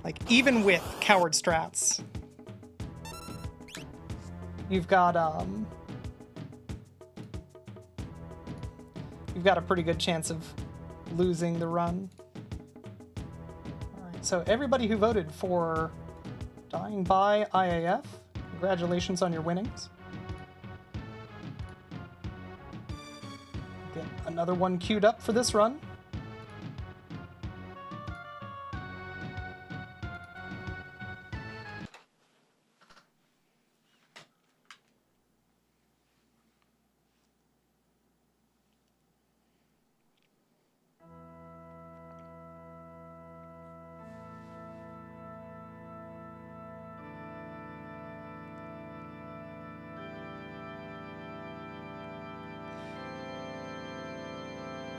Like, even with coward strats, you've got a pretty good chance of losing the run. All right, so everybody who voted for dying by IAF, congratulations on your winnings. Get another one queued up for this run.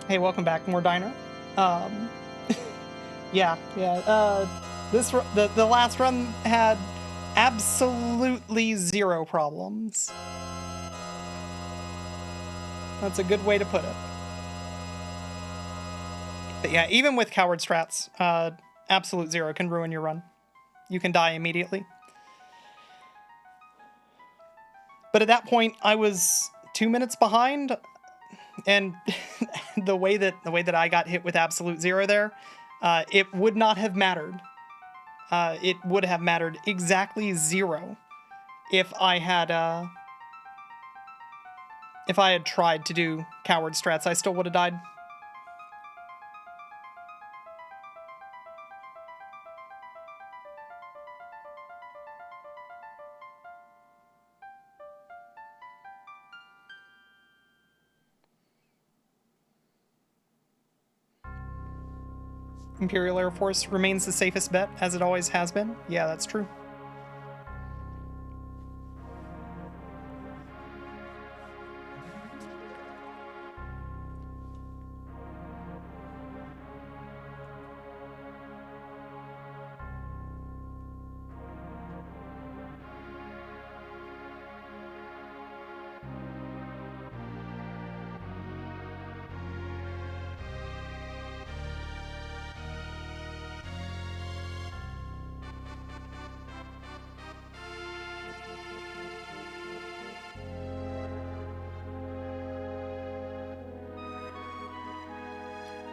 Hey, welcome back, more Diner. Yeah. The last run had absolutely zero problems. That's a good way to put it. But yeah, even with coward strats, absolute zero can ruin your run. You can die immediately. But at that point, I was 2 minutes behind. And the way that I got hit with absolute zero there, it would not have mattered. It would have mattered exactly zero if I had tried to do coward strats. I still would have died. Imperial Air Force remains the safest bet, as it always has been. Yeah, that's true.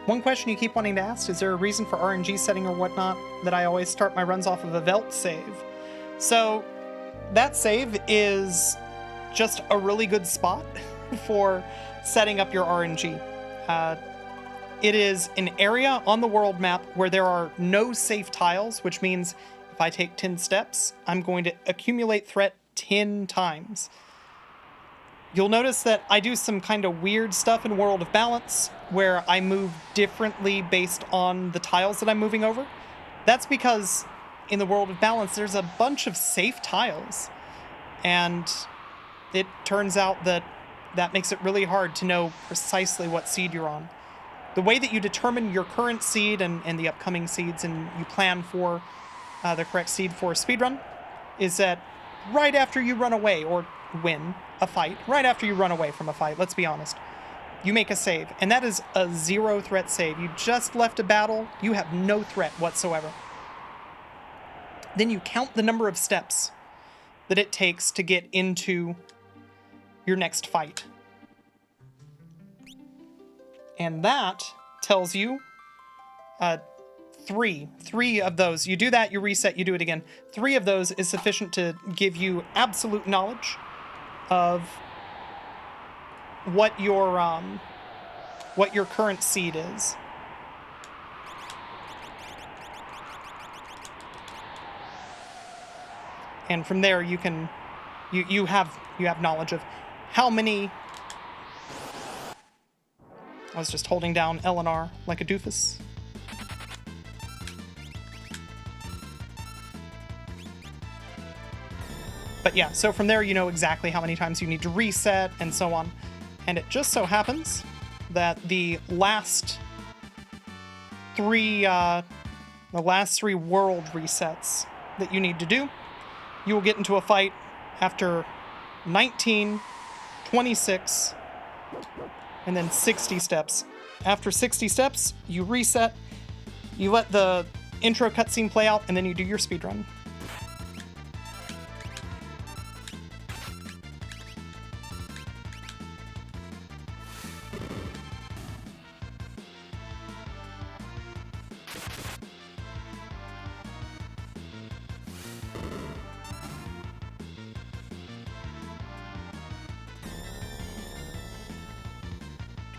One question you keep wanting to ask, is there a reason for RNG setting or whatnot that I always start my runs off of a Velt save? So that save is just a really good spot for setting up your RNG. It is an area on the world map where there are no safe tiles, which means if I take 10 steps, I'm going to accumulate threat 10 times. You'll notice that I do some kind of weird stuff in World of Balance where I move differently based on the tiles that I'm moving over. That's because in the World of Balance, there's a bunch of safe tiles. And it turns out that that makes it really hard to know precisely what seed you're on. The way that you determine your current seed and the upcoming seeds, and you plan for the correct seed for Speedrun, is that right after you run away or win a fight, right after you run away from a fight, let's be honest, you make a save, and that is a zero threat save. You just left a battle, you have no threat whatsoever. Then you count the number of steps that it takes to get into your next fight. And that tells you three of those. You do that, you reset, you do it again. 3 of those is sufficient to give you absolute knowledge of what your current seed is. And from there you can you have knowledge of how many. I was just holding down L and R like a doofus. But yeah, so from there you know exactly how many times you need to reset and so on. And it just so happens that the last three world resets that you need to do, you will get into a fight after 19, 26, and then 60 steps. After 60 steps, you reset, you let the intro cutscene play out, and then you do your speedrun.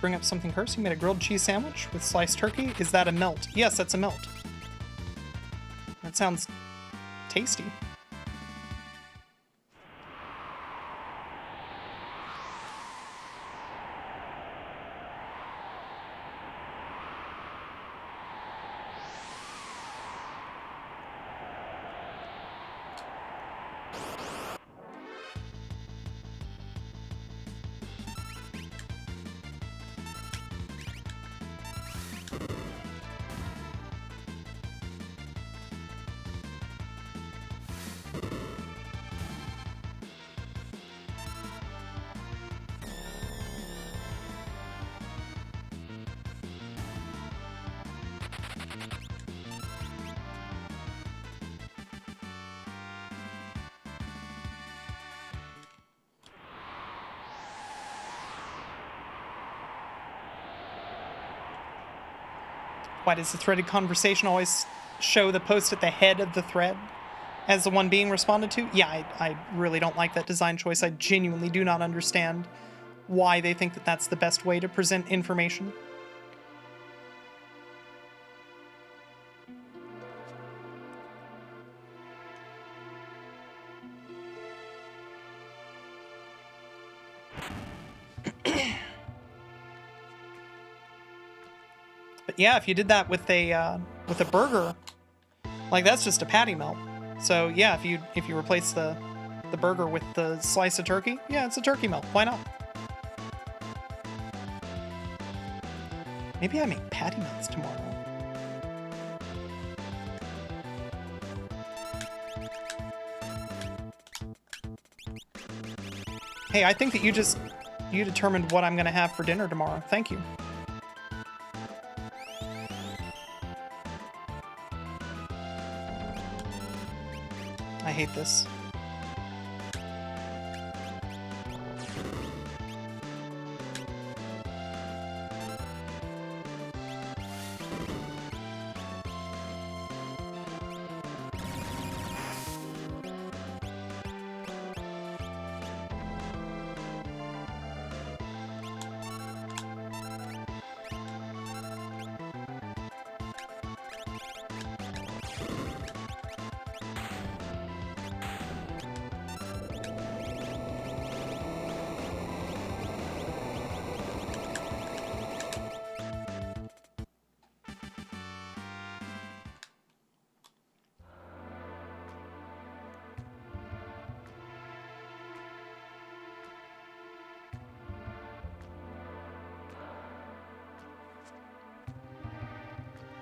Bring up something first. You made a grilled cheese sandwich with sliced turkey. Is that a melt? Yes, that's a melt. That sounds tasty. Why does the threaded conversation always show the post at the head of the thread as the one being responded to? Yeah, I really don't like that design choice. I genuinely do not understand why they think that that's the best way to present information. But yeah, if you did that with a burger, like that's just a patty melt. So yeah, if you replace the burger with the slice of turkey, yeah, it's a turkey melt. Why not? Maybe I make patty melts tomorrow. Hey, I think that you determined what I'm gonna have for dinner tomorrow. Thank you. I hate this.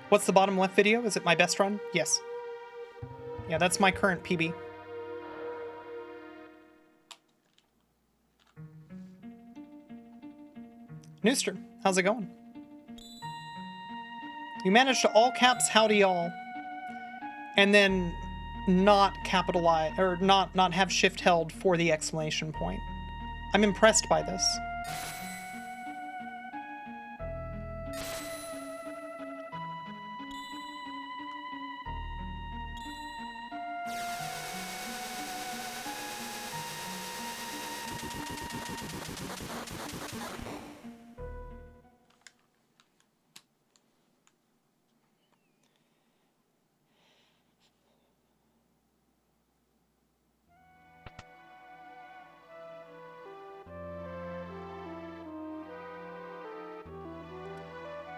What's the bottom left video? Is it my best run? Yes. Yeah, that's my current PB. Nooster, how's it going? You managed to all caps howdy y'all, and then not capitalize or not have shift held for the exclamation point. I'm impressed by this.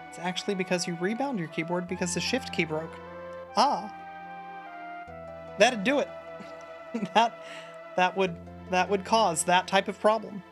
It's actually because you rebound your keyboard because the shift key broke. Ah. That'd do it. that would cause that type of problem.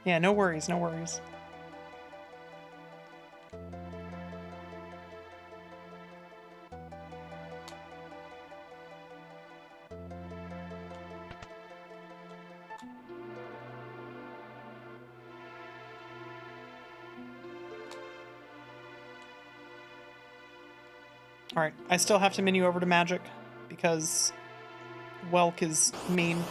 Yeah, no worries, no worries. Alright, I still have to menu over to Magic because Welk is mean.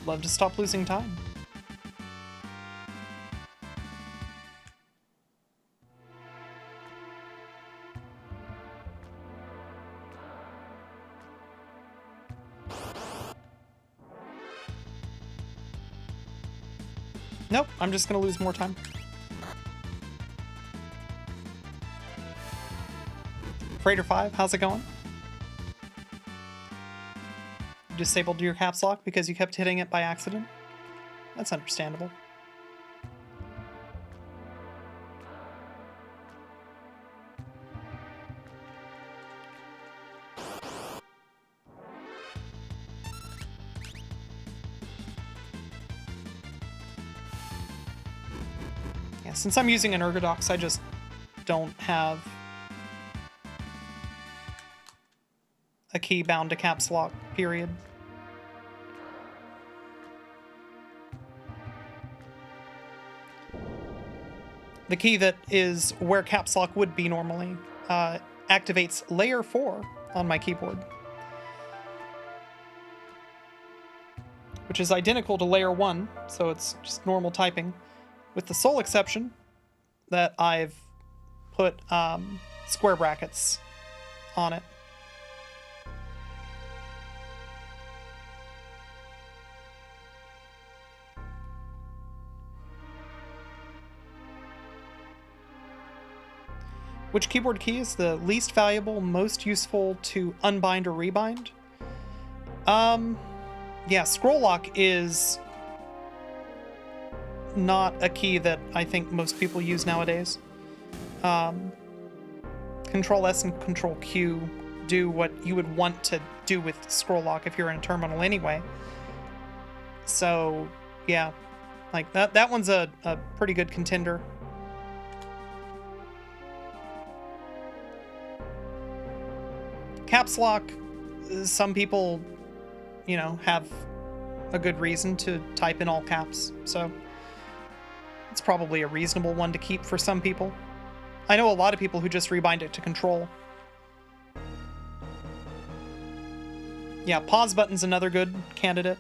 Love to stop losing time. Nope, I'm just gonna lose more time. Freighter 5, how's it going? You disabled your caps lock because you kept hitting it by accident? That's understandable. Yeah, since I'm using an Ergodox, I just don't have a key bound to caps lock, period. The key that is where caps lock would be normally activates layer 4 on my keyboard, which is identical to layer 1, so it's just normal typing, with the sole exception that I've put square brackets on it. Which keyboard key is the least valuable, most useful to unbind or rebind? Yeah, scroll lock is not a key that I think most people use nowadays. Control S and Control Q do what you would want to do with scroll lock if you're in a terminal anyway. So, yeah, like that one's a pretty good contender. Caps lock, some people, you know, have a good reason to type in all caps, so it's probably a reasonable one to keep for some people. I know a lot of people who just rebind it to control. Yeah, pause button's another good candidate.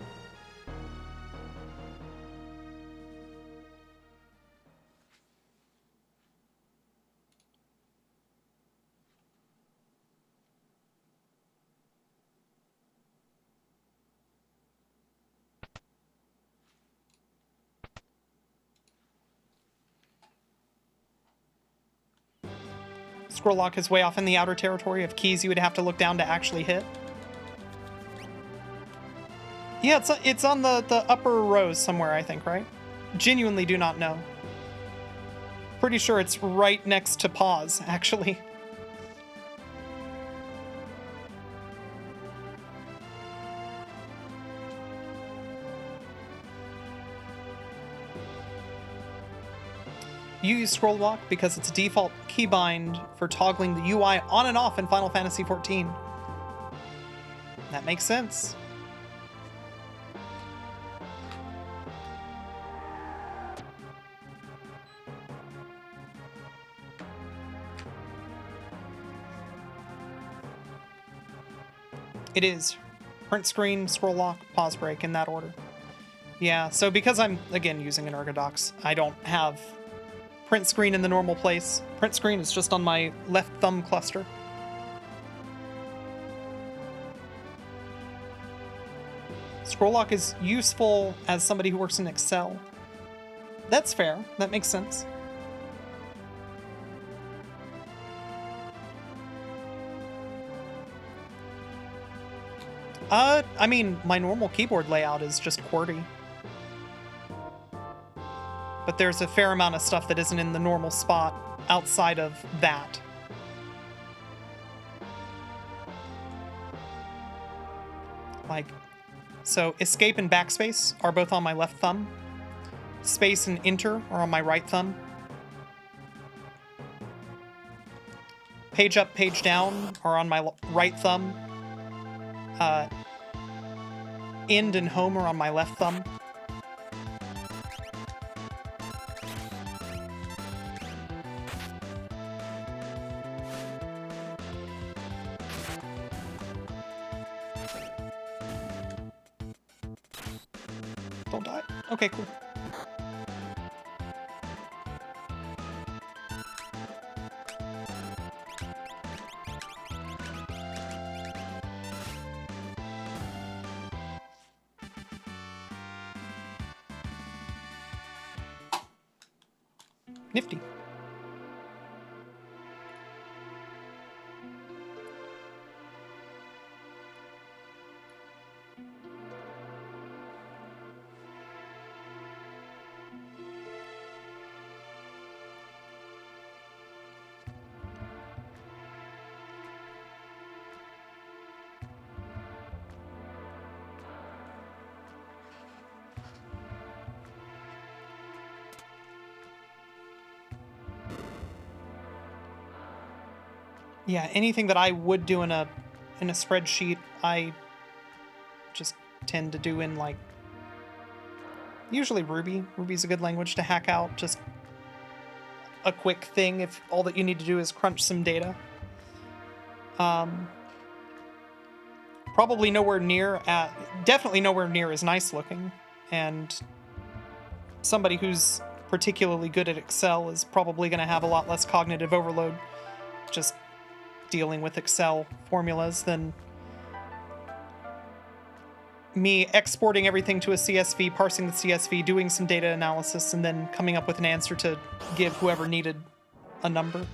Scroll lock is way off in the outer territory of keys you would have to look down to actually hit. Yeah, it's on the upper rows somewhere, I think, right? Genuinely do not know. Pretty sure it's right next to pause, actually. You use scroll lock because it's a default keybind for toggling the UI on and off in Final Fantasy XIV. That makes sense. It is. Print screen, scroll lock, pause break, in that order. Yeah, so because I'm, again, using an Ergodox, I don't have print screen in the normal place. Print screen is just on my left thumb cluster. Scroll scroll lock is useful as somebody who works in Excel. That's fair. That makes sense. I mean, my normal keyboard layout is just QWERTY. But there's a fair amount of stuff that isn't in the normal spot outside of that. Like, so escape and backspace are both on my left thumb. Space and enter are on my right thumb. Page up, page down are on my right thumb. End and home are on my left thumb. Don't die. Okay, cool. Nifty. Yeah, anything that I would do in a spreadsheet, I just tend to do in, like, usually Ruby. Ruby's a good language to hack out just a quick thing if all that you need to do is crunch some data. Probably nowhere near definitely nowhere near as nice looking, and somebody who's particularly good at Excel is probably going to have a lot less cognitive overload just dealing with Excel formulas than me exporting everything to a CSV, parsing the CSV, doing some data analysis, and then coming up with an answer to give whoever needed a number.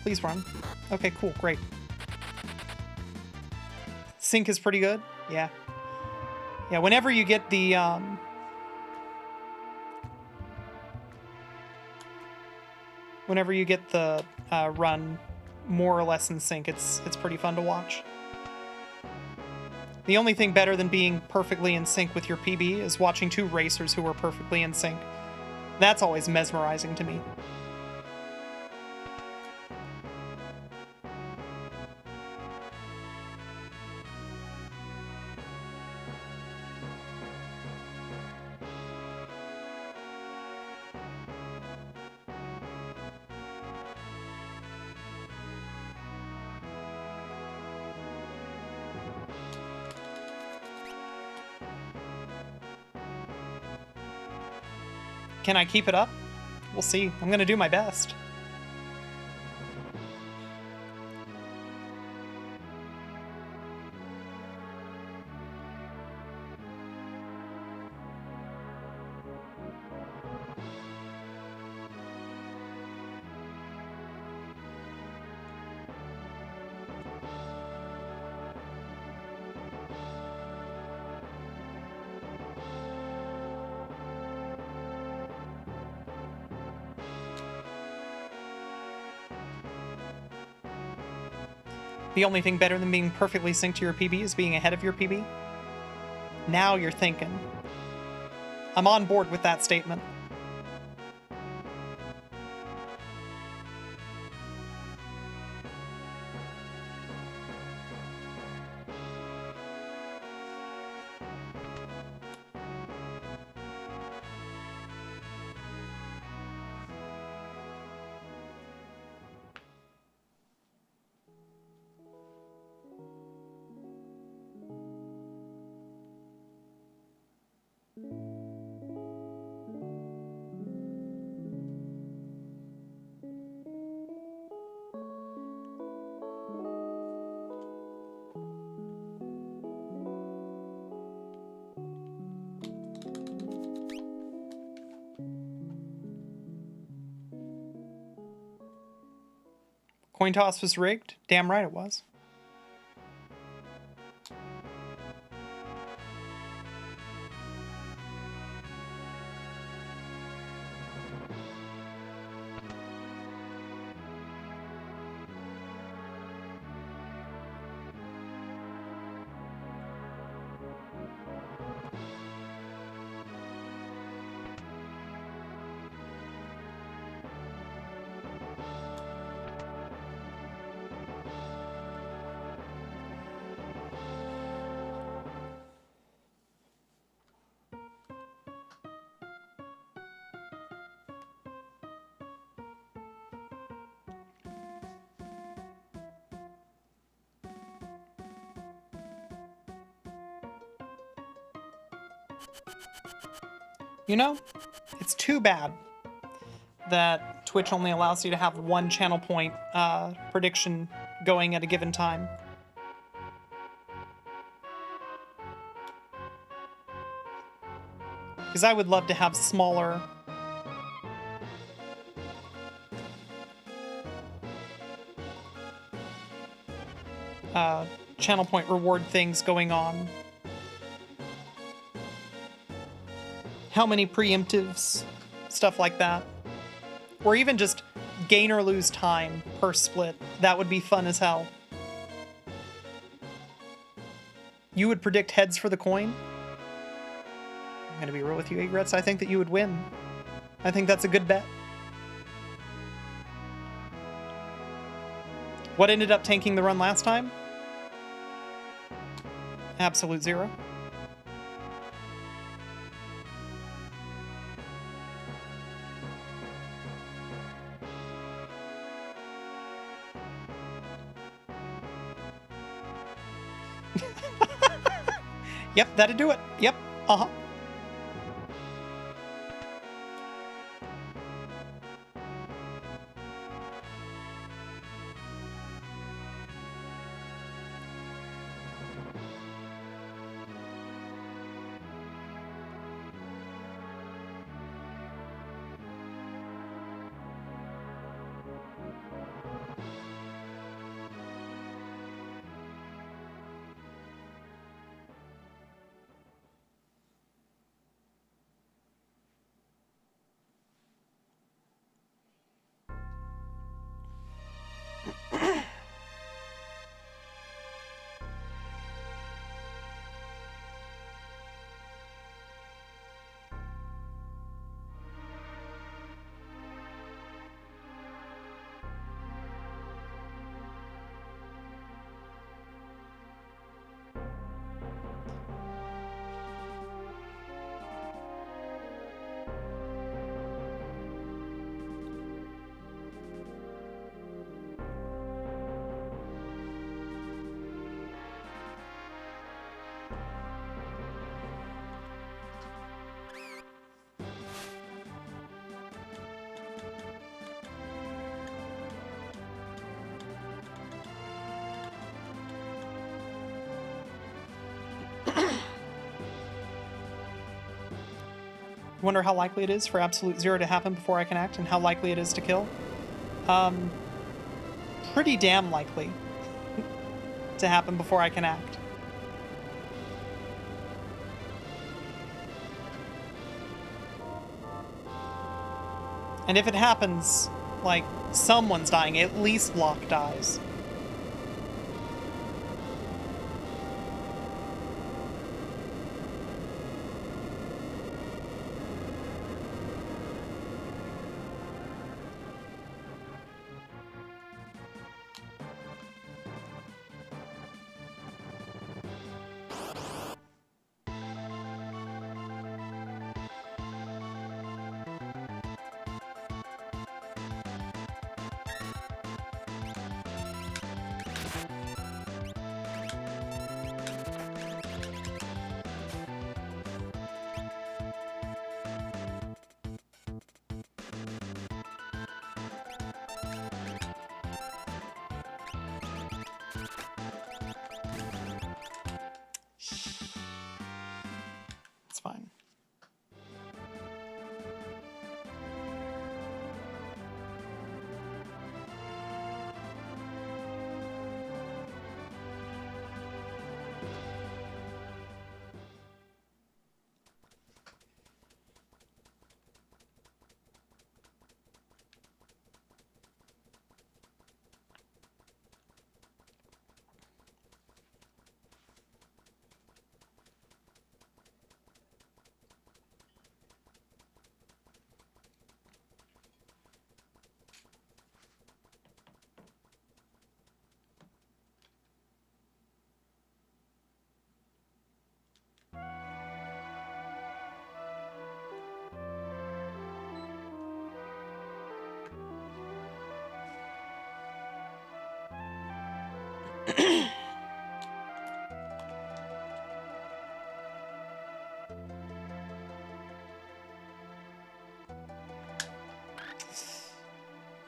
Please run. Okay, cool, great. Sync is pretty good. Yeah. Yeah, whenever you get the run more or less in sync, it's pretty fun to watch. The only thing better than being perfectly in sync with your PB is watching two racers who are perfectly in sync. That's always mesmerizing to me. Can I keep it up? We'll see. I'm gonna do my best. The only thing better than being perfectly synced to your PB is being ahead of your PB. Now you're thinking. I'm on board with that statement. Coin toss was rigged? Damn right it was. You know, it's too bad that Twitch only allows you to have one channel point prediction going at a given time. Because I would love to have smaller channel point reward things going on. How many preemptives, stuff like that. Or even just gain or lose time per split. That would be fun as hell. You would predict heads for the coin? I'm gonna be real with you, Egrets. I think that you would win. I think that's a good bet. What ended up tanking the run last time? Absolute zero. Yep, that'd do it. Yep. Uh-huh. Wonder how likely it is for absolute zero to happen before I can act and how likely it is to kill. Pretty damn likely to happen before I can act. And if it happens, like, someone's dying, at least Locke dies.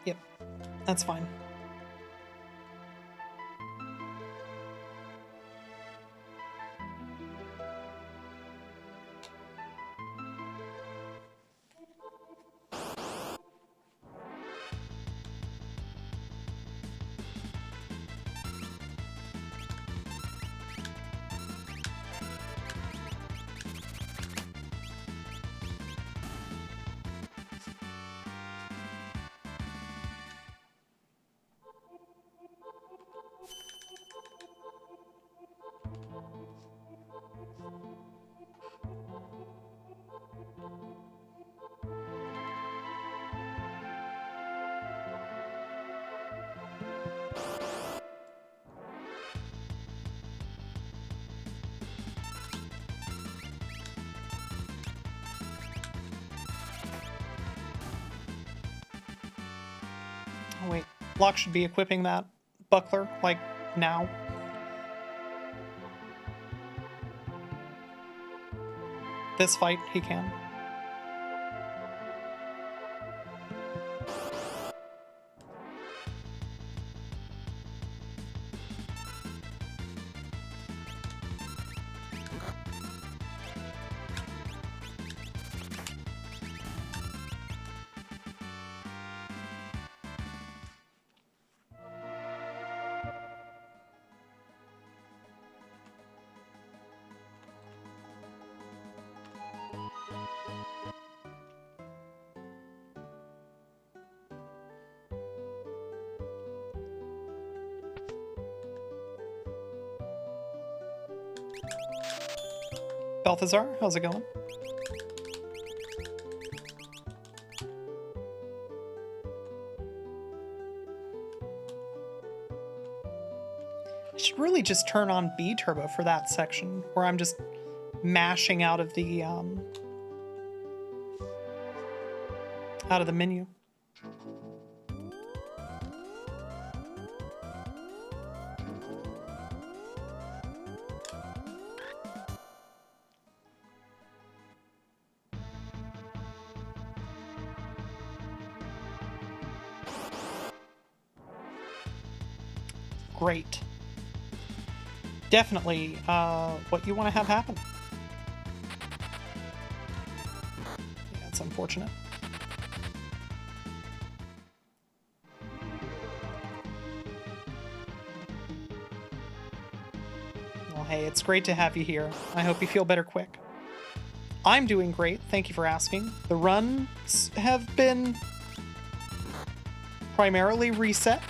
Yep, that's fine. Oh, wait. Locke should be equipping that buckler, like, now. This fight, he can. Balthazar, how's it going? I should really just turn on B turbo for that section, where I'm just mashing out of the menu. Great. Definitely what you want to have happen. Yeah, it's unfortunate. Well, hey, it's great to have you here. I hope you feel better quick. I'm doing great, thank you for asking. The runs have been primarily reset.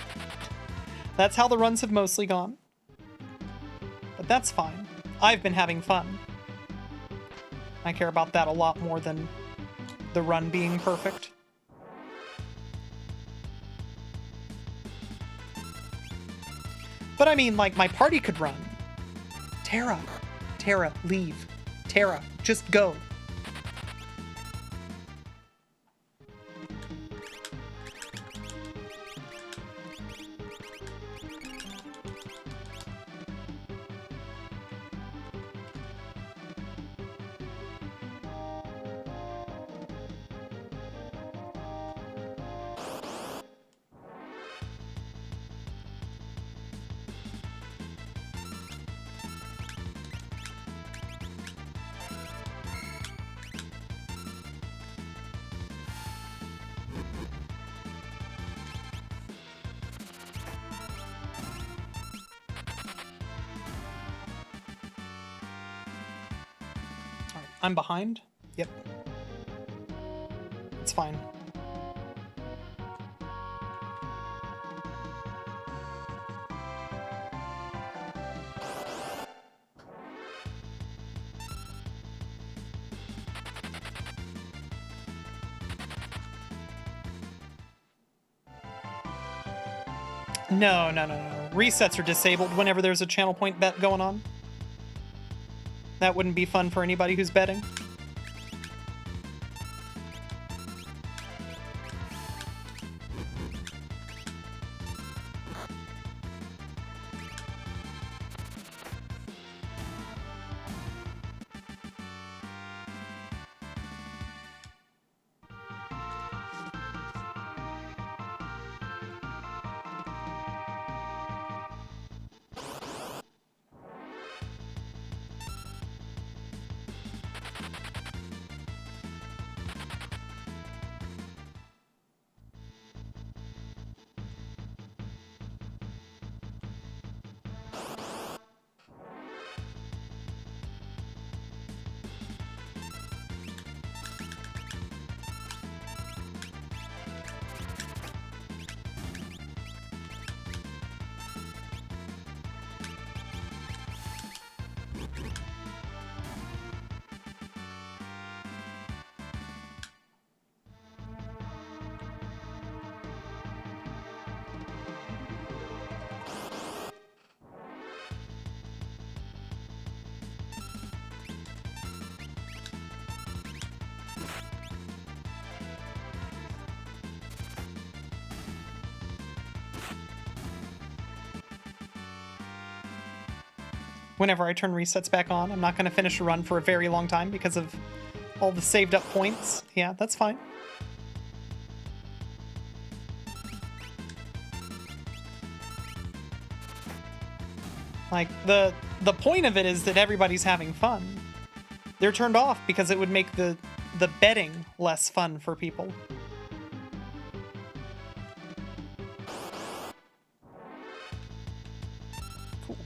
That's how the runs have mostly gone. But that's fine. I've been having fun. I care about that a lot more than the run being perfect. But I mean, like, my party could run. Terra, leave. Terra, just go. I'm behind? Yep. It's fine. No. Resets are disabled whenever there's a channel point bet going on. That wouldn't be fun for anybody who's betting. whenever I turn resets back on. I'm not going to finish a run for a very long time because of all the saved up points. Yeah, that's fine. Like, the point of it is that everybody's having fun. They're turned off because it would make the betting less fun for people. Cool.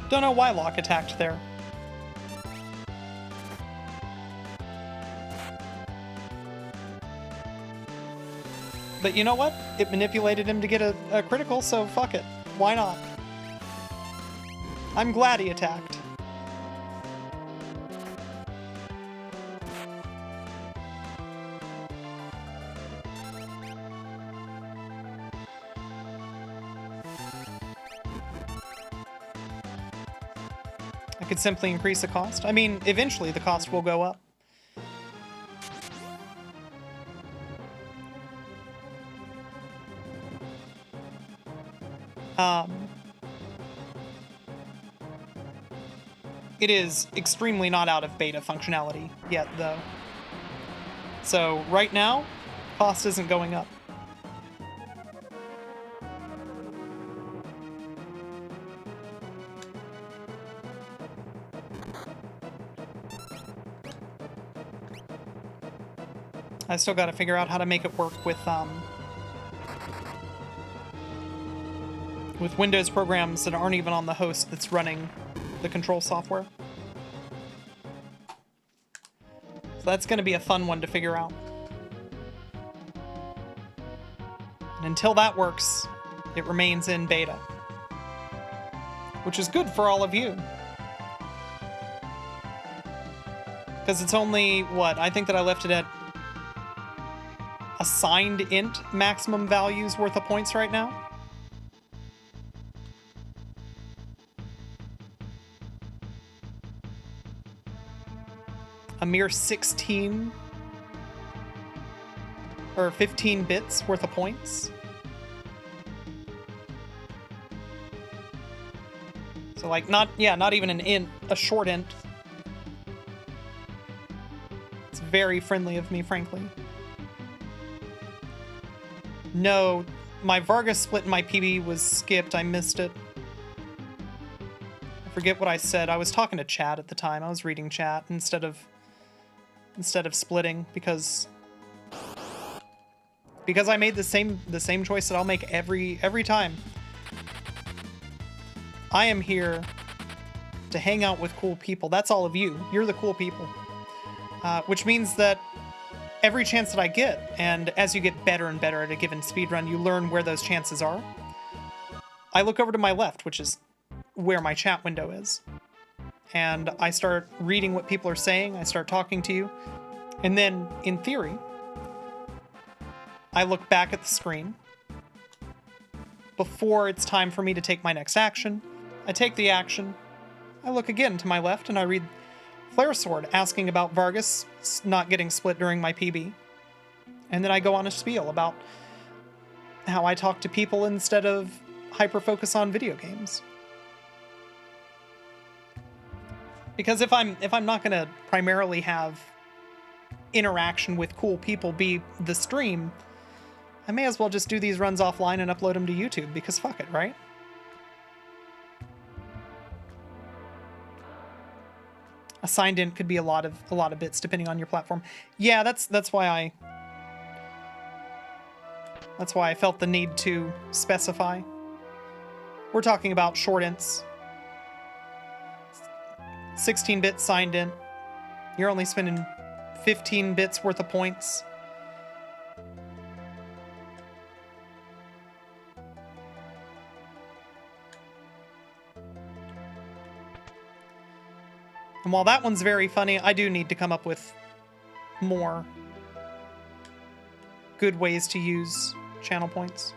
Don't know why Locke attacked there. But you know what? It manipulated him to get a critical, so fuck it. Why not? I'm glad he attacked. I could simply increase the cost. I mean, eventually the cost will go up. It is extremely not out of beta functionality yet, though. So right now, cost isn't going up. I still got to figure out how to make it work with Windows programs that aren't even on the host that's running the control software. So that's going to be a fun one to figure out. And until that works, it remains in beta. Which is good for all of you. Because it's only, what, I think that I left it at assigned int maximum values worth of points right now. A mere 16 or 15 bits worth of points. So like not even an int, a short int. It's very friendly of me, frankly. No, my Vargas split in my PB was skipped. I missed it. I forget what I said. I was talking to chat at the time. I was reading chat instead of splitting because I made the same choice that I'll make every time. I am here to hang out with cool people. That's all of you. You're the cool people. Which means that every chance that I get, and as you get better and better at a given speedrun, you learn where those chances are. I look over to my left, which is where my chat window is. And I start reading what people are saying, I start talking to you, and then, in theory, I look back at the screen. Before it's time for me to take my next action, I take the action, I look again to my left, and I read Flare Sword asking about Vargas not getting split during my PB. And then I go on a spiel about how I talk to people instead of hyper-focus on video games. Because if I'm not gonna primarily have interaction with cool people be the stream, I may as well just do these runs offline and upload them to YouTube, because fuck it, right? A signed in could be a lot of bits depending on your platform. Yeah, that's why I felt the need to specify. We're talking about short ints. 16-bit signed in. You're only spending 15 bits worth of points. And while that one's very funny, I do need to come up with more good ways to use channel points.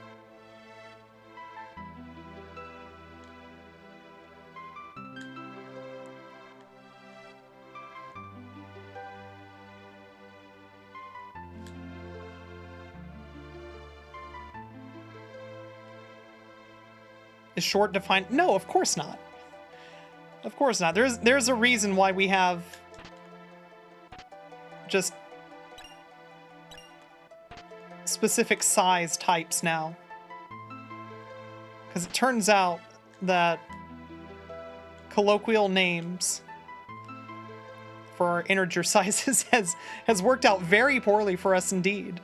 Is short defined? No, of course not. Of course not. There's a reason why we have just specific size types now. Because it turns out that colloquial names for our integer sizes has worked out very poorly for us indeed.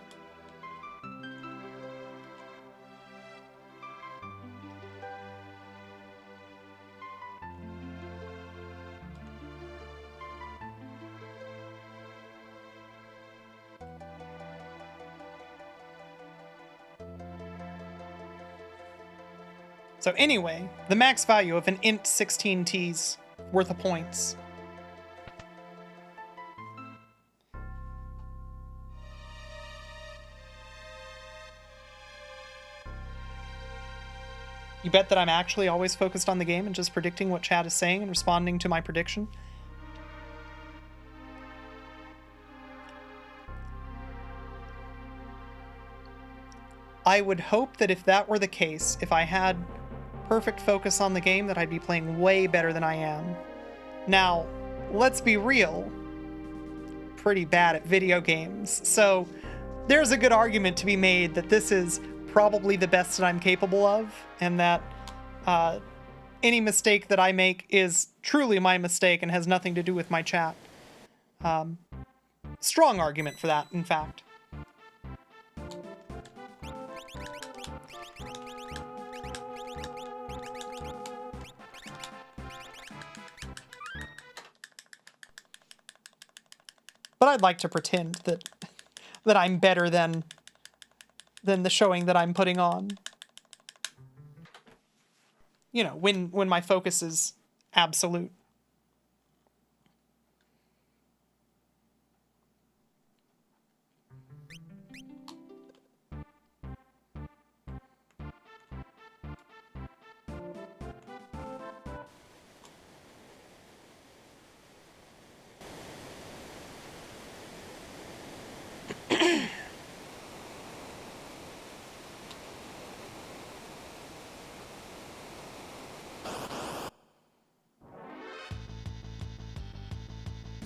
So anyway, the max value of an int 16t's worth of points. You bet that I'm actually always focused on the game and just predicting what chat is saying and responding to my prediction? I would hope that if that were the case, if I had perfect focus on the game, that I'd be playing way better than I am. Now, let's be real. Pretty bad at video games. So there's a good argument to be made that this is probably the best that I'm capable of, and that any mistake that I make is truly my mistake and has nothing to do with my chat. Strong argument for that, in fact. But I'd like to pretend that I'm better than the showing that I'm putting on. You know, when my focus is absolute.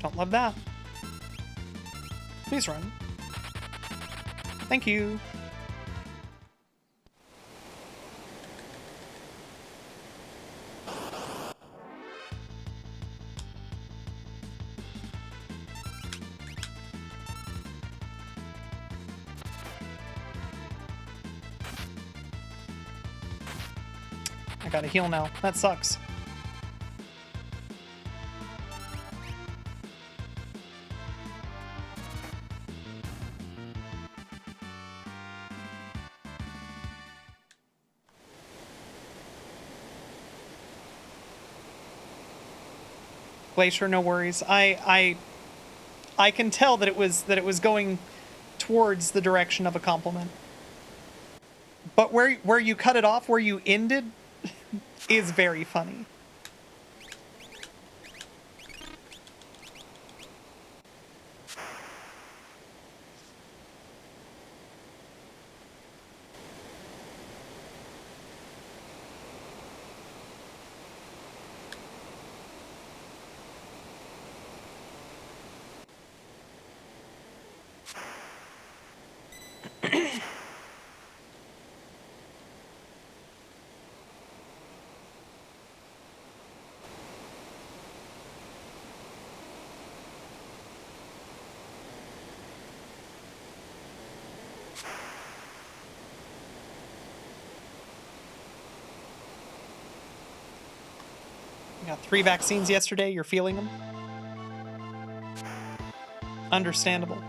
Don't love that. Please run. Thank you. I gotta heal now. That sucks. Glacier, no worries. I can tell that it was going towards the direction of a compliment. But where you cut it off, where you ended, is very funny. You got 3 vaccines yesterday, you're feeling them? Understandable.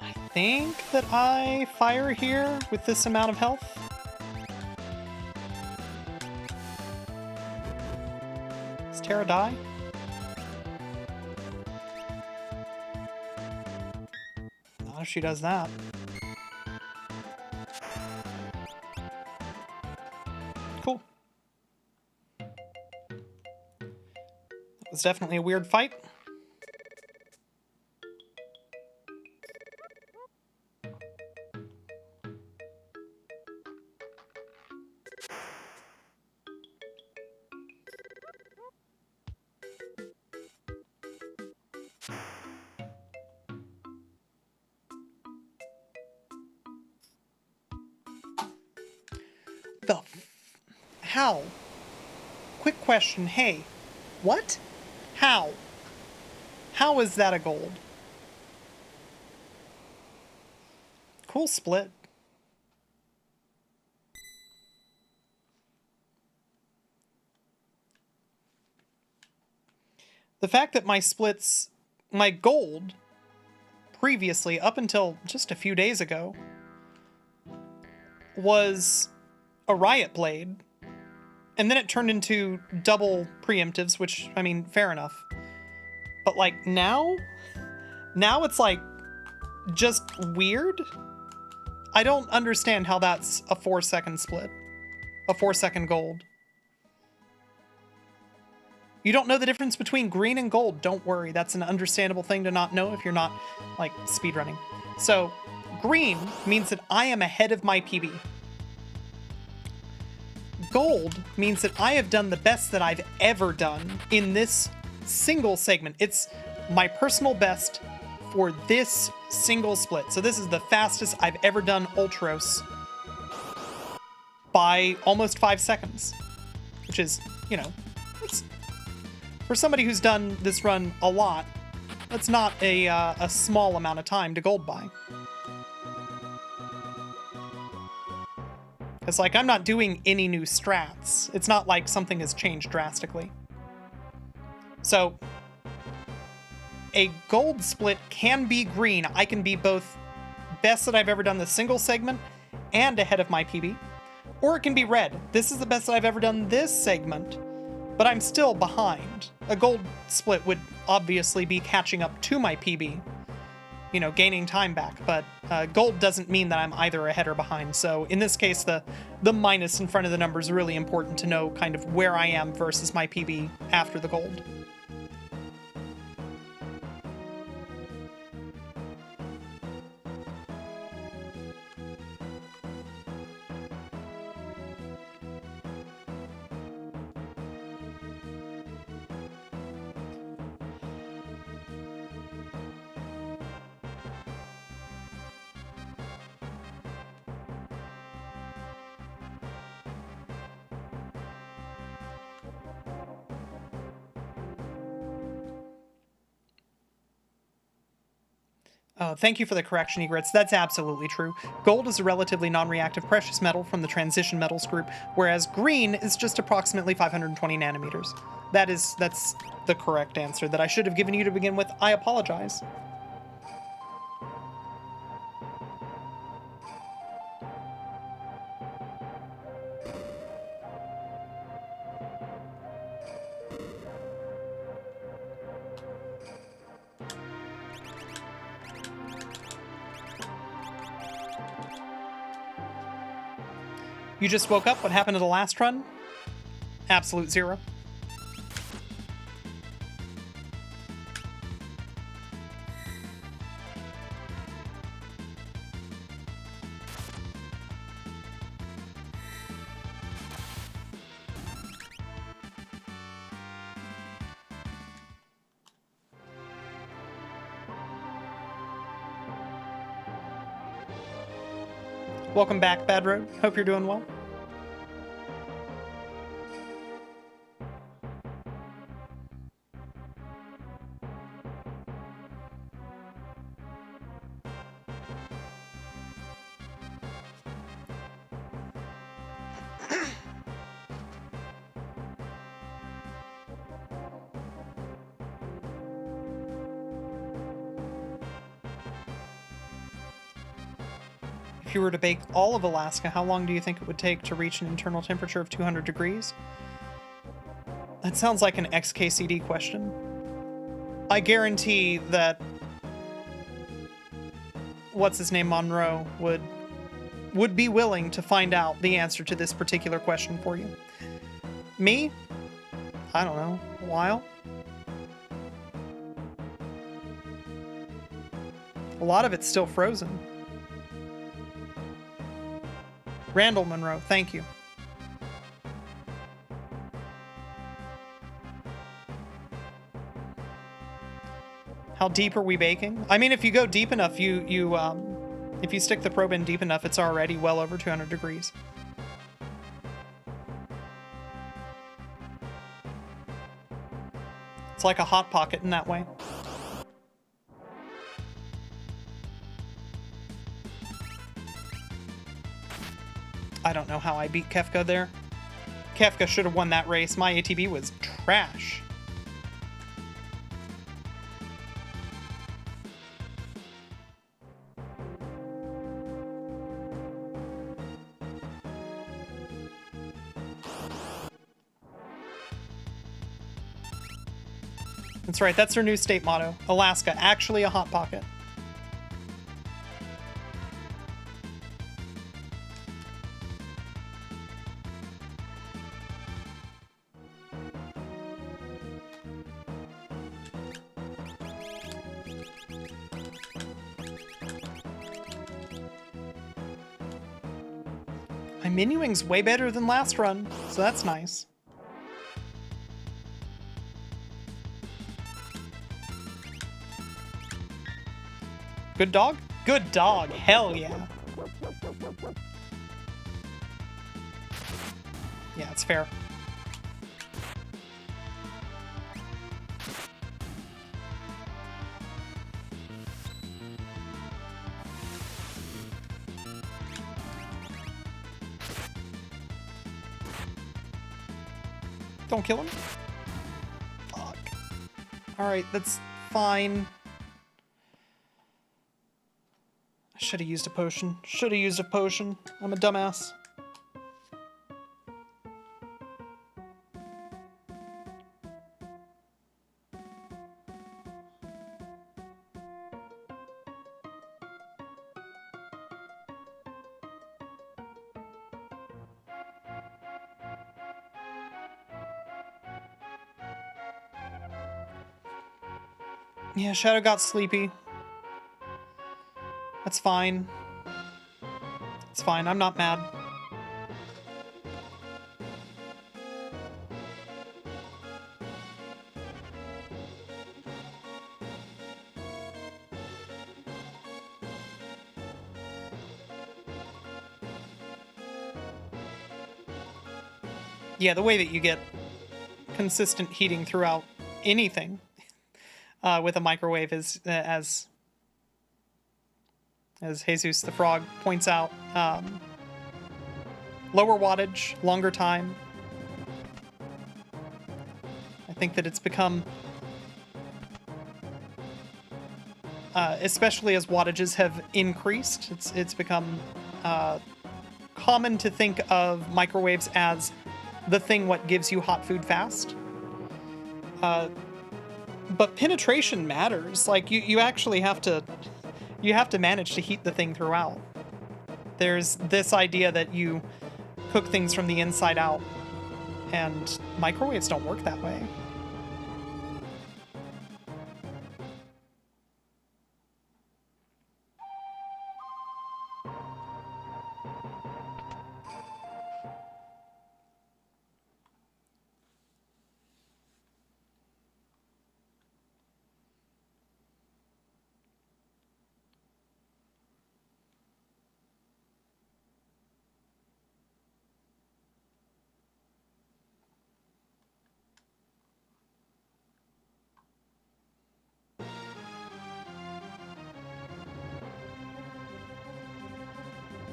I think that I fire here with this amount of health. Does Terra die? Not if she does that. Cool. That was definitely a weird fight. How? Quick question, hey. What? How? How is that a gold? Cool split. The fact that my gold, previously, up until just a few days ago, was a Riot Blade, and then it turned into double preemptives, which, I mean, fair enough. But, like, now it's, like, just weird? I don't understand how that's a 4-second split. A 4-second gold. You don't know the difference between green and gold. Don't worry, that's an understandable thing to not know if you're not, like, speedrunning. So, green means that I am ahead of my PB. Gold means that I have done the best that I've ever done in this single segment. It's my personal best for this single split. So this is the fastest I've ever done Ultros by almost 5 seconds, which is, you know, it's, for somebody who's done this run a lot, that's not a small amount of time to gold by. It's like, I'm not doing any new strats. It's not like something has changed drastically. So, a gold split can be green. I can be both best that I've ever done the single segment and ahead of my PB. Or it can be red. This is the best that I've ever done this segment, but I'm still behind. A gold split would obviously be catching up to my PB, you know, gaining time back, but gold doesn't mean that I'm either ahead or behind. So in this case, the minus in front of the number is really important to know kind of where I am versus my PB after the gold. Thank you for the correction, Egrets. That's absolutely true. Gold is a relatively non-reactive precious metal from the transition metals group, whereas green is just approximately 520 nanometers. That's the correct answer that I should have given you to begin with. I apologize. You just woke up. What happened to the last run? Absolute zero. Welcome back, Bad Road. Hope you're doing well. If you were to bake all of Alaska, how long do you think it would take to reach an internal temperature of 200 degrees? That sounds like an XKCD question. I guarantee that what's-his-name Monroe would be willing to find out the answer to this particular question for you. Me? I don't know. A while? A lot of it's still frozen. Randall Monroe, thank you. How deep are we baking? I mean, if you go deep enough, if you stick the probe in deep enough, it's already well over 200 degrees. It's like a hot pocket in that way. I don't know how I beat Kefka there. Kefka should have won that race. My ATB was trash. That's right, that's their new state motto. Alaska, actually a hot pocket. My menuing's way better than last run, so that's nice. Good dog? Good dog, hell yeah. Yeah, it's fair. Don't kill him. Fuck. Alright, that's fine. I should have used a potion. Should have used a potion. I'm a dumbass. Yeah, Shadow got sleepy. That's fine. It's fine, I'm not mad. Yeah, the way that you get consistent heating throughout anything with a microwave is, as Jesus the Frog points out, lower wattage, longer time. I think that it's become, especially as wattages have increased, it's become common to think of microwaves as the thing what gives you hot food fast. But penetration matters. Like, you actually have to manage to heat the thing throughout. There's this idea that you cook things from the inside out. And microwaves don't work that way.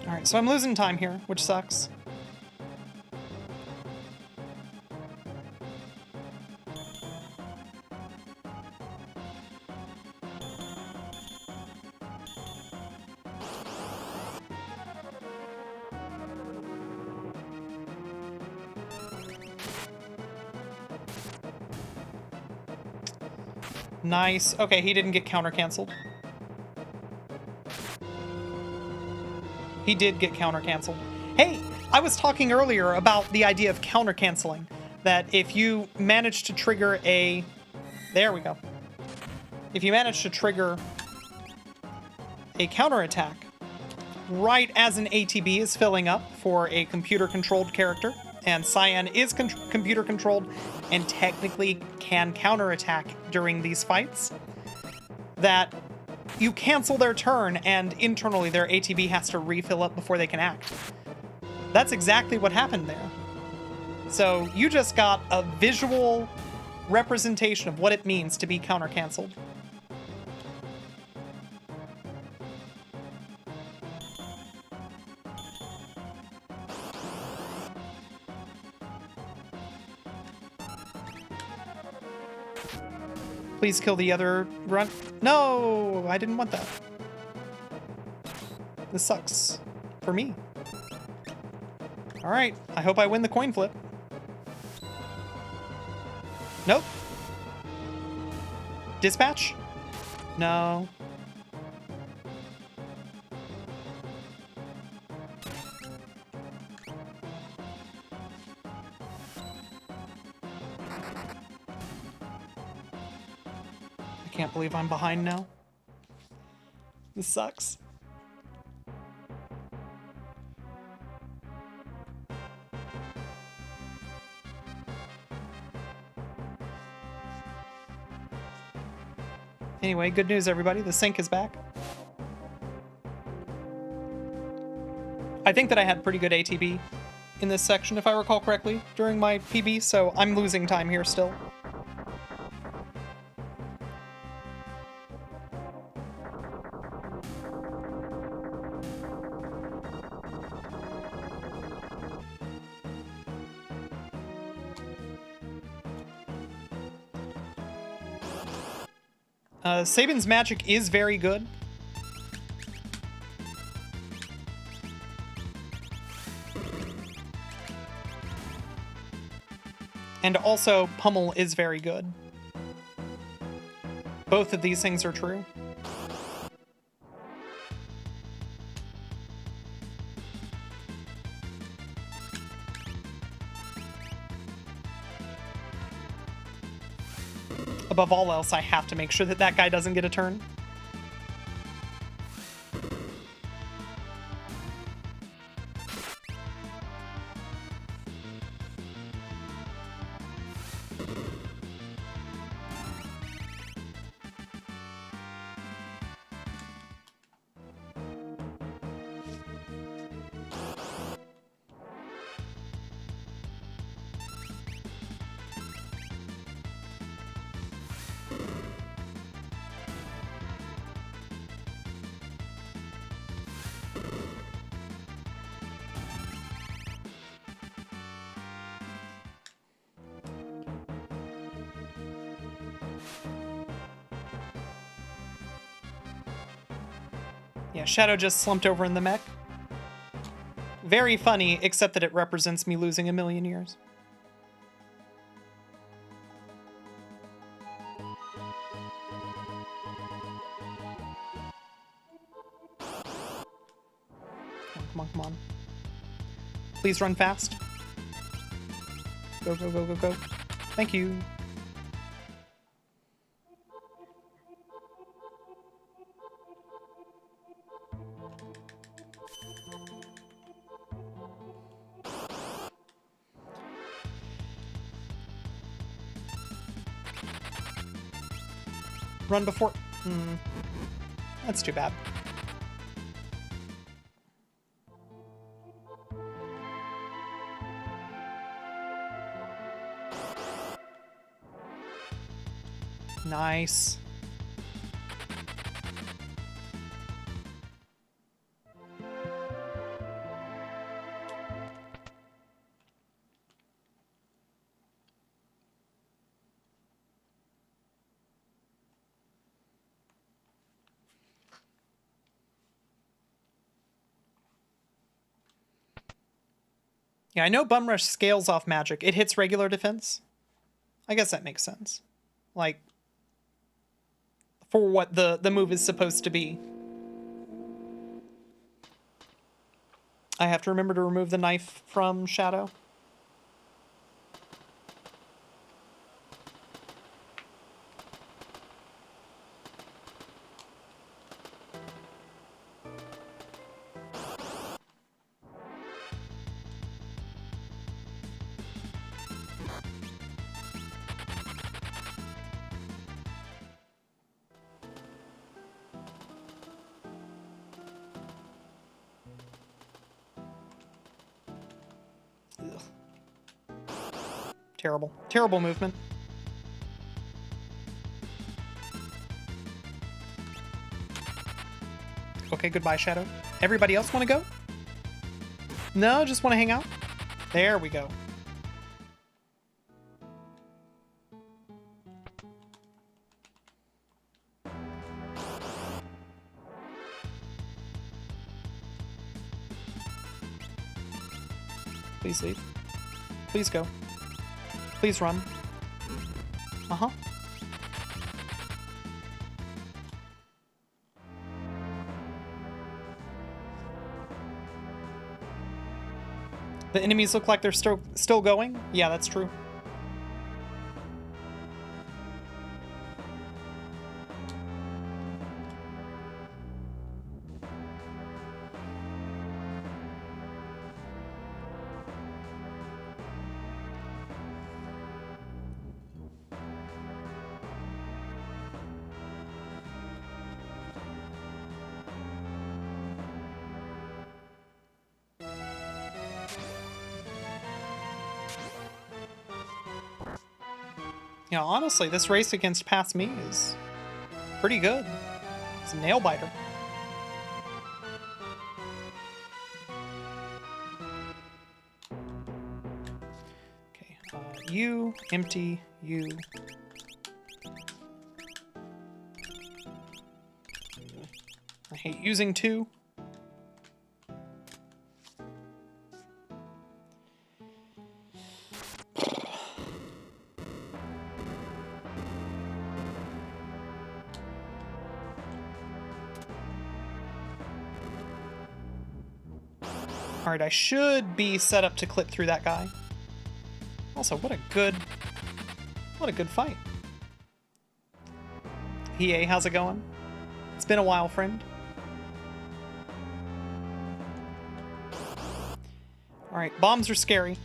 Alright, so I'm losing time here, which sucks. Nice. Okay, he didn't get counter-canceled. He did get counter-canceled. Hey, I was talking earlier about the idea of counter-canceling. That if you manage to trigger a... There we go. If you manage to trigger a counterattack right as an ATB is filling up for a computer-controlled character, and Cyan is computer-controlled and technically can counterattack during these fights, that you cancel their turn and internally their ATB has to refill up before they can act. That's exactly what happened there. So you just got a visual representation of what it means to be counter-canceled. Please kill the other grunt. No, I didn't want that. This sucks. For me. Alright, I hope I win the coin flip. Nope. Dispatch? No. I can't believe I'm behind now. This sucks. Anyway, good news, everybody. The sync is back. I think that I had pretty good ATB in this section, if I recall correctly, during my PB, so I'm losing time here still. Sabin's magic is very good. And also, Pummel is very good. Both of these things are true. Above all else, I have to make sure that that guy doesn't get a turn. Yeah, Shadow just slumped over in the mech. Very funny, except that it represents me losing a million years. Come on, come on. Please run fast. Go, go, go, go, go. Thank you. Run before... That's too bad. Nice. Yeah, I know Bum Rush scales off magic. It hits regular defense. I guess that makes sense. Like, for what the move is supposed to be. I have to remember to remove the knife from Shadow. Terrible. Terrible movement. Okay, goodbye, Shadow. Everybody else want to go? No, just want to hang out? There we go. Please leave. Please go. Please run. Uh-huh. The enemies look like they're still going? Yeah, that's true. You know, honestly, this race against Past Me is pretty good. It's a nail biter. Okay, you, empty, you. I hate using two. Alright, I should be set up to clip through that guy. Also, what a good fight. EA, how's it going? It's been a while, friend. Alright, bombs are scary.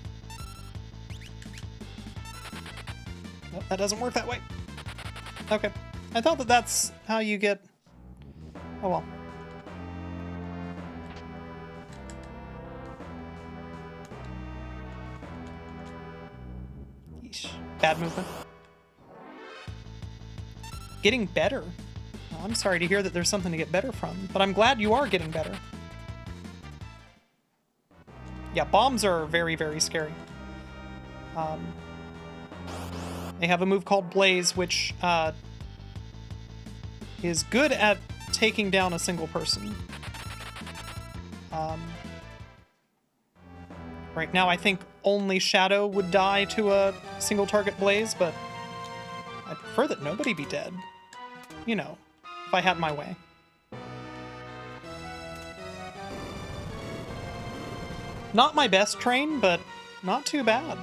Nope, that doesn't work that way. Okay. I thought that's how you get... Oh well. Bad movement. Getting better. Well, I'm sorry to hear that there's something to get better from, but I'm glad you are getting better. Yeah, bombs are very, very scary. They have a move called Blaze, which is good at taking down a single person. Right now, I think only Shadow would die to a single target Blaze, but I prefer that nobody be dead. You know, if I had my way. Not my best train, but not too bad.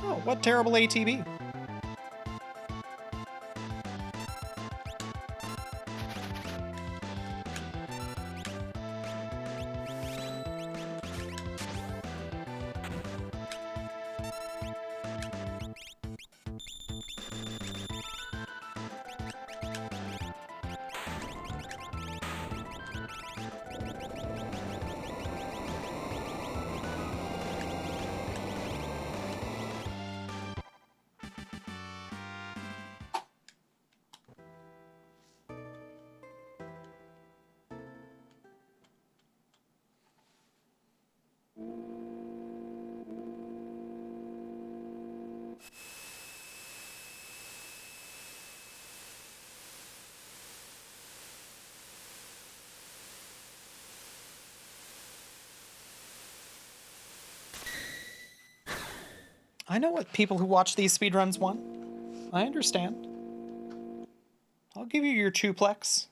Oh, what terrible ATV. I know what people who watch these speedruns want. I understand. I'll give you your chuplex.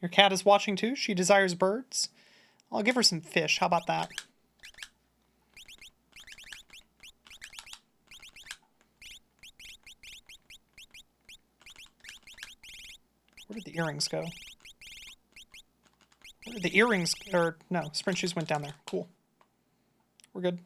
Your cat is watching too. She desires birds. I'll give her some fish. How about that? Where did the earrings go? Where did the earrings... Or, no, sprint shoes went down there. Cool. We're good.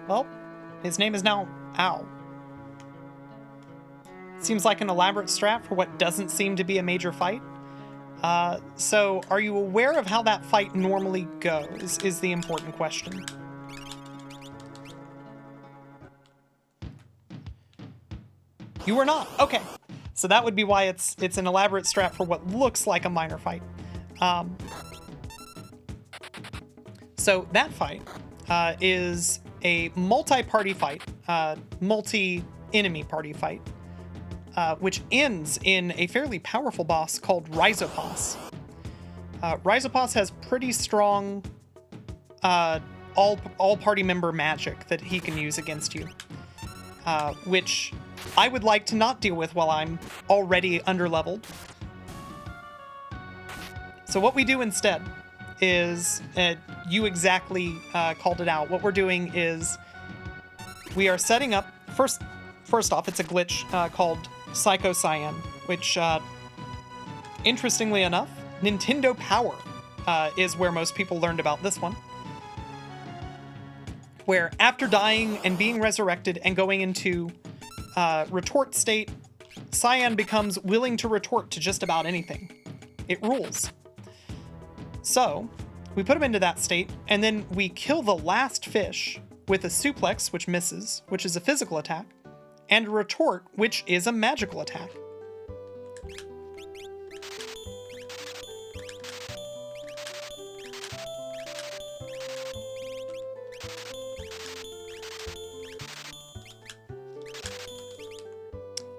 Well, his name is now Ow. Seems like an elaborate strat for what doesn't seem to be a major fight. So are you aware of how that fight normally goes, is the important question. You are not. Okay. So that would be why it's an elaborate strat for what looks like a minor fight. So that fight is a multi-party fight, multi-enemy party fight, which ends in a fairly powerful boss called Rhizopos. Rhizopos has pretty strong all party member magic that he can use against you, which I would like to not deal with while I'm already underleveled. So what we do instead is, you exactly called it out. What we're doing is we are setting up, first off, it's a glitch called Psycho Cyan, which, interestingly enough, Nintendo Power is where most people learned about this one. Where after dying and being resurrected and going into retort state, Cyan becomes willing to retort to just about anything. It rules. So, we put him into that state, and then we kill the last fish with a suplex, which misses, which is a physical attack, and a retort, which is a magical attack.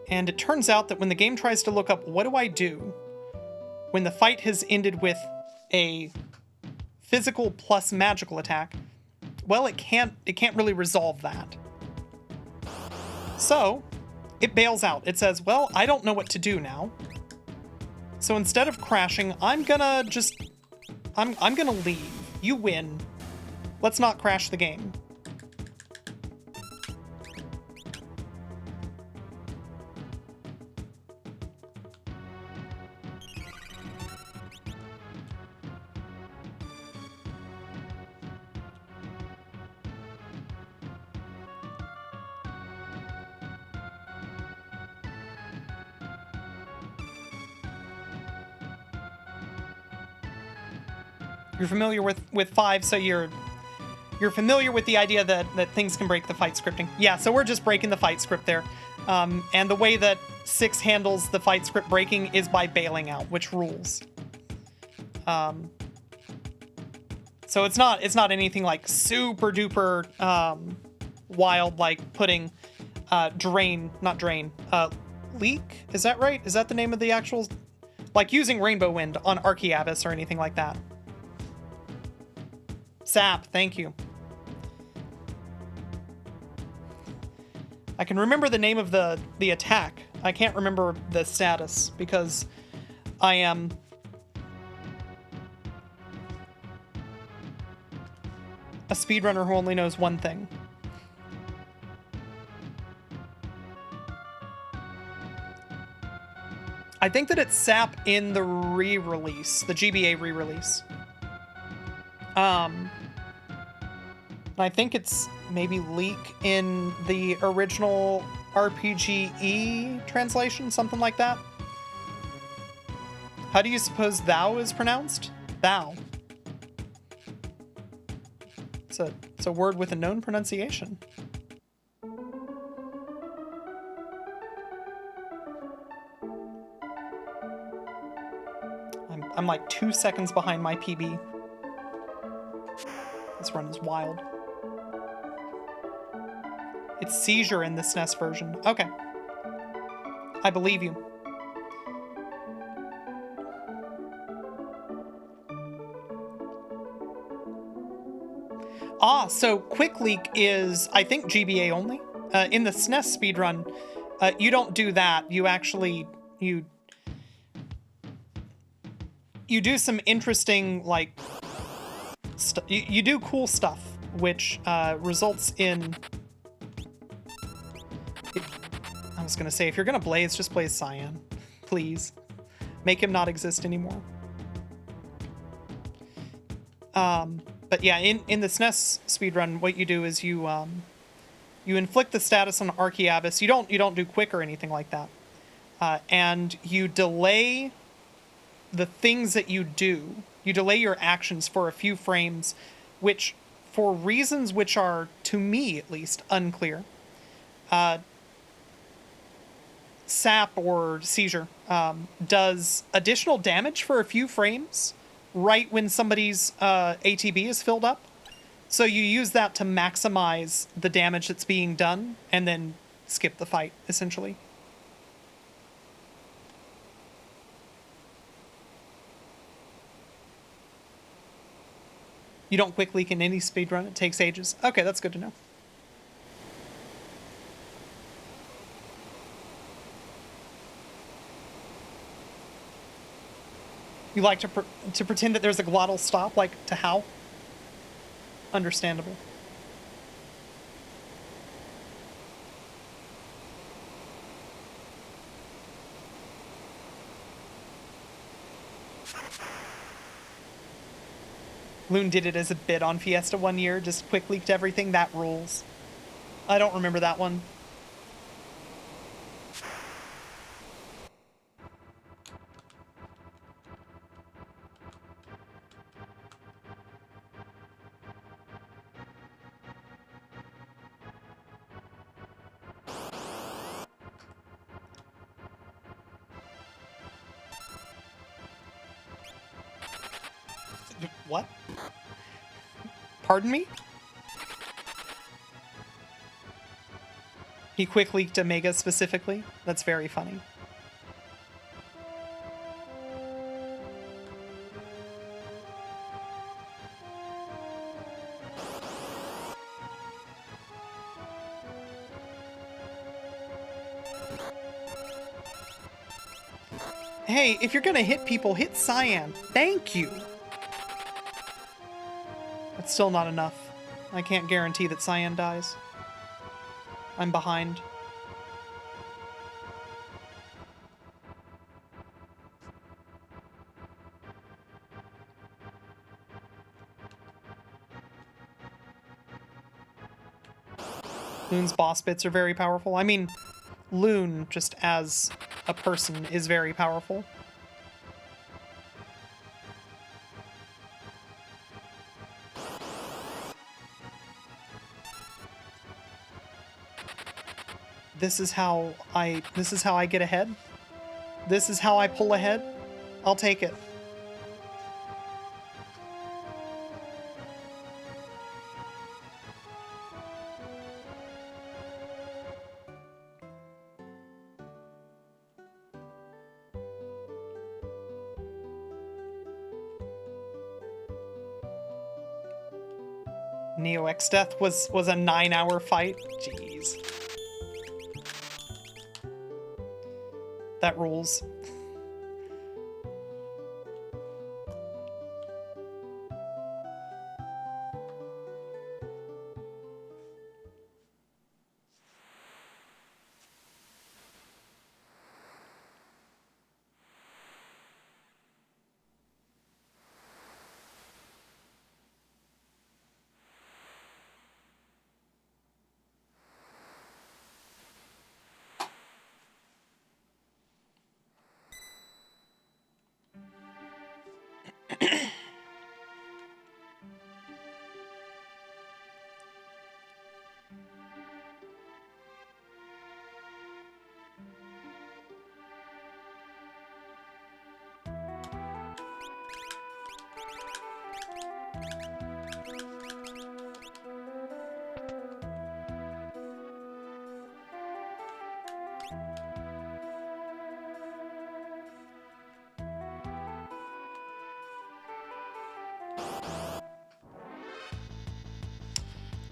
And it turns out that when the game tries to look up, what do I do when the fight has ended with a physical plus magical attack, well, it can't really resolve that. So it bails out. It says, well, I don't know what to do now. So instead of crashing, I'm gonna leave. You win. Let's not crash the game. You're familiar with 5, so you're familiar with the idea that things can break the fight scripting. Yeah, so we're just breaking the fight script there. And the way that 6 handles the fight script breaking is by bailing out, which rules. So it's not anything like super duper wild, like putting leak? Is that right? Is that the name of the actual, like using Rainbow Wind on Archaeabus or anything like that? Sap, thank you. I can remember the name of the attack. I can't remember the status because I am a speedrunner who only knows one thing. I think that it's Sap in the re-release, the GBA re-release. I think it's maybe Leak in the original RPGE translation, something like that. How do you suppose thou is pronounced? Thou. It's a word with a known pronunciation. I'm like 2 seconds behind my PB. This run is wild. It's Seizure in the SNES version. Okay. I believe you. So Quick Leak is, I think, GBA only. In the SNES speedrun, you don't do that. You actually, you do some interesting, like, you do cool stuff, which results in... I was gonna say, if you're gonna blaze, just blaze Cyan. Please. Make him not exist anymore. But yeah, in the SNES speedrun, what you do is you You inflict the status on Archaeabus. You don't do quick or anything like that. And you delay the things that you do. You delay your actions for a few frames, which, for reasons which are, to me at least, unclear, sap or seizure does additional damage for a few frames right when somebody's ATB is filled up. So you use that to maximize the damage that's being done and then skip the fight, essentially. You don't quick leak in any speedrun. It takes ages. Okay, that's good to know. You like to pretend that there's a glottal stop, like to howl? Understandable. Loon did it as a bit on Fiesta one year, just quick leaked everything. That rules. I don't remember that one. What? Pardon me? He quick leaked Omega specifically? That's very funny. Hey, if you're gonna hit people, hit Cyan. Thank you. That's still not enough. I can't guarantee that Cyan dies. I'm behind. Loon's boss bits are very powerful. I mean, Loon, just as a person, is very powerful. This is how I get ahead. This is how I pull ahead. I'll take it. Neo X Death was a 9-hour fight. Jeez. That rules.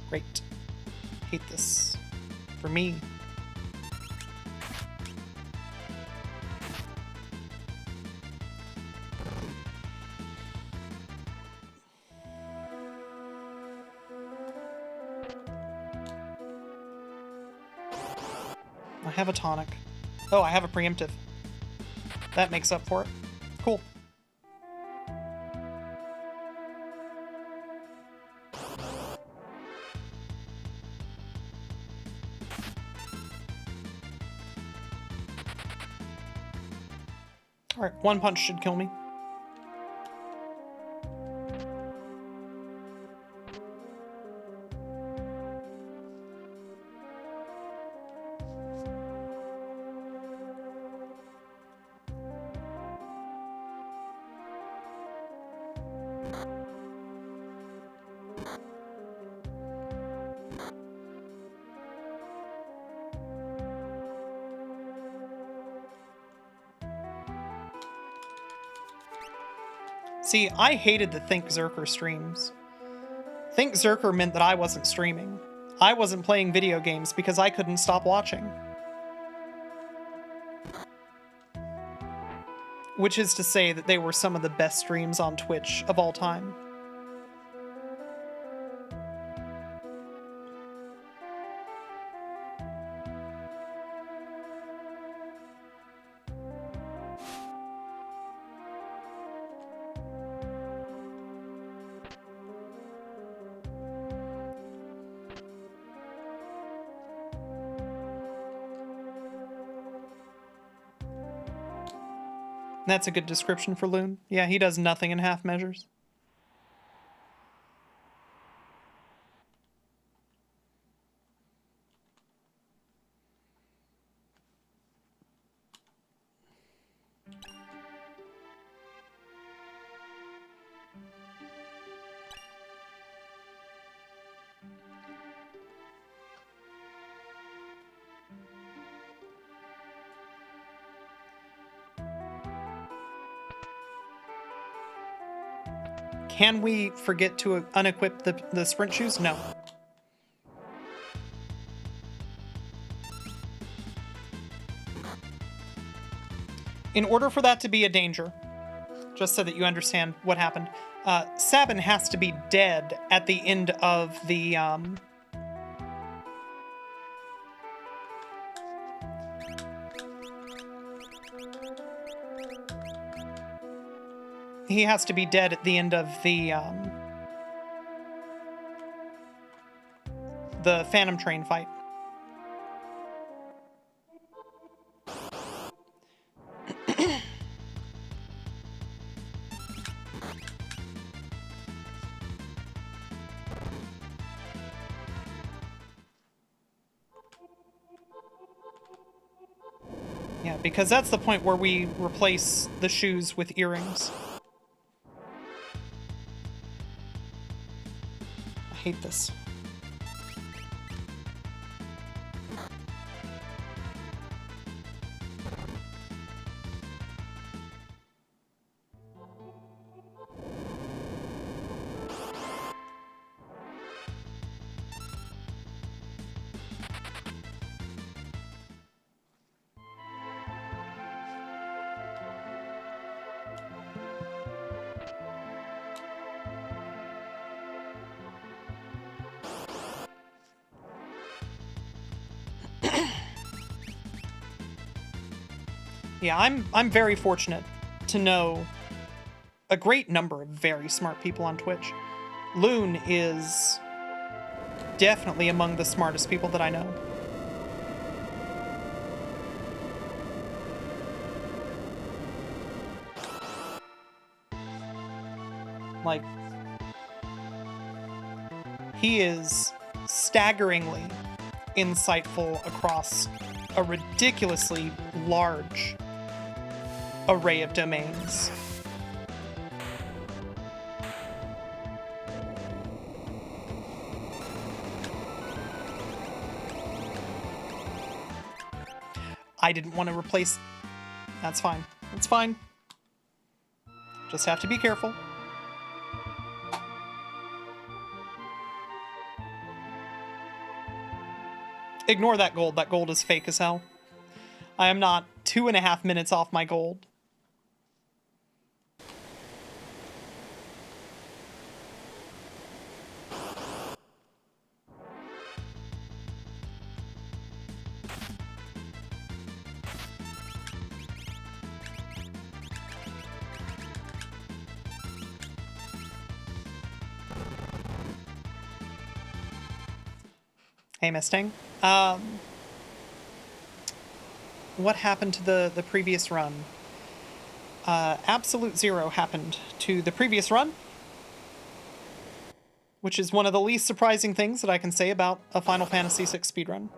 Great. Hate this. For me. I have a tonic. Oh, I have a preemptive. That makes up for it. Cool. Alright, one punch should kill me. See, I hated the Think Zerker streams. Think Zerker meant that I wasn't streaming. I wasn't playing video games because I couldn't stop watching. Which is to say that they were some of the best streams on Twitch of all time. That's a good description for Loon. Yeah, he does nothing in half measures. Can we forget to unequip the sprint shoes? No. In order for that to be a danger, just so that you understand what happened, Sabin has to be dead at the end of the, he has to be dead at the end of the Phantom Train fight. Yeah, because that's the point where we replace the shoes with earrings. I hate this. Yeah, I'm very fortunate to know a great number of very smart people on Twitch. Loon is definitely among the smartest people that I know. Like, he is staggeringly insightful across a ridiculously large array of domains. I didn't want to replace... That's fine. It's fine. Just have to be careful. Ignore that gold. That gold is fake as hell. I am not 2.5 minutes off my gold. Hey, Mustang. What happened to the previous run? absolute zero happened to the previous run, which is one of the least surprising things that I can say about a Final Fantasy VI speedrun.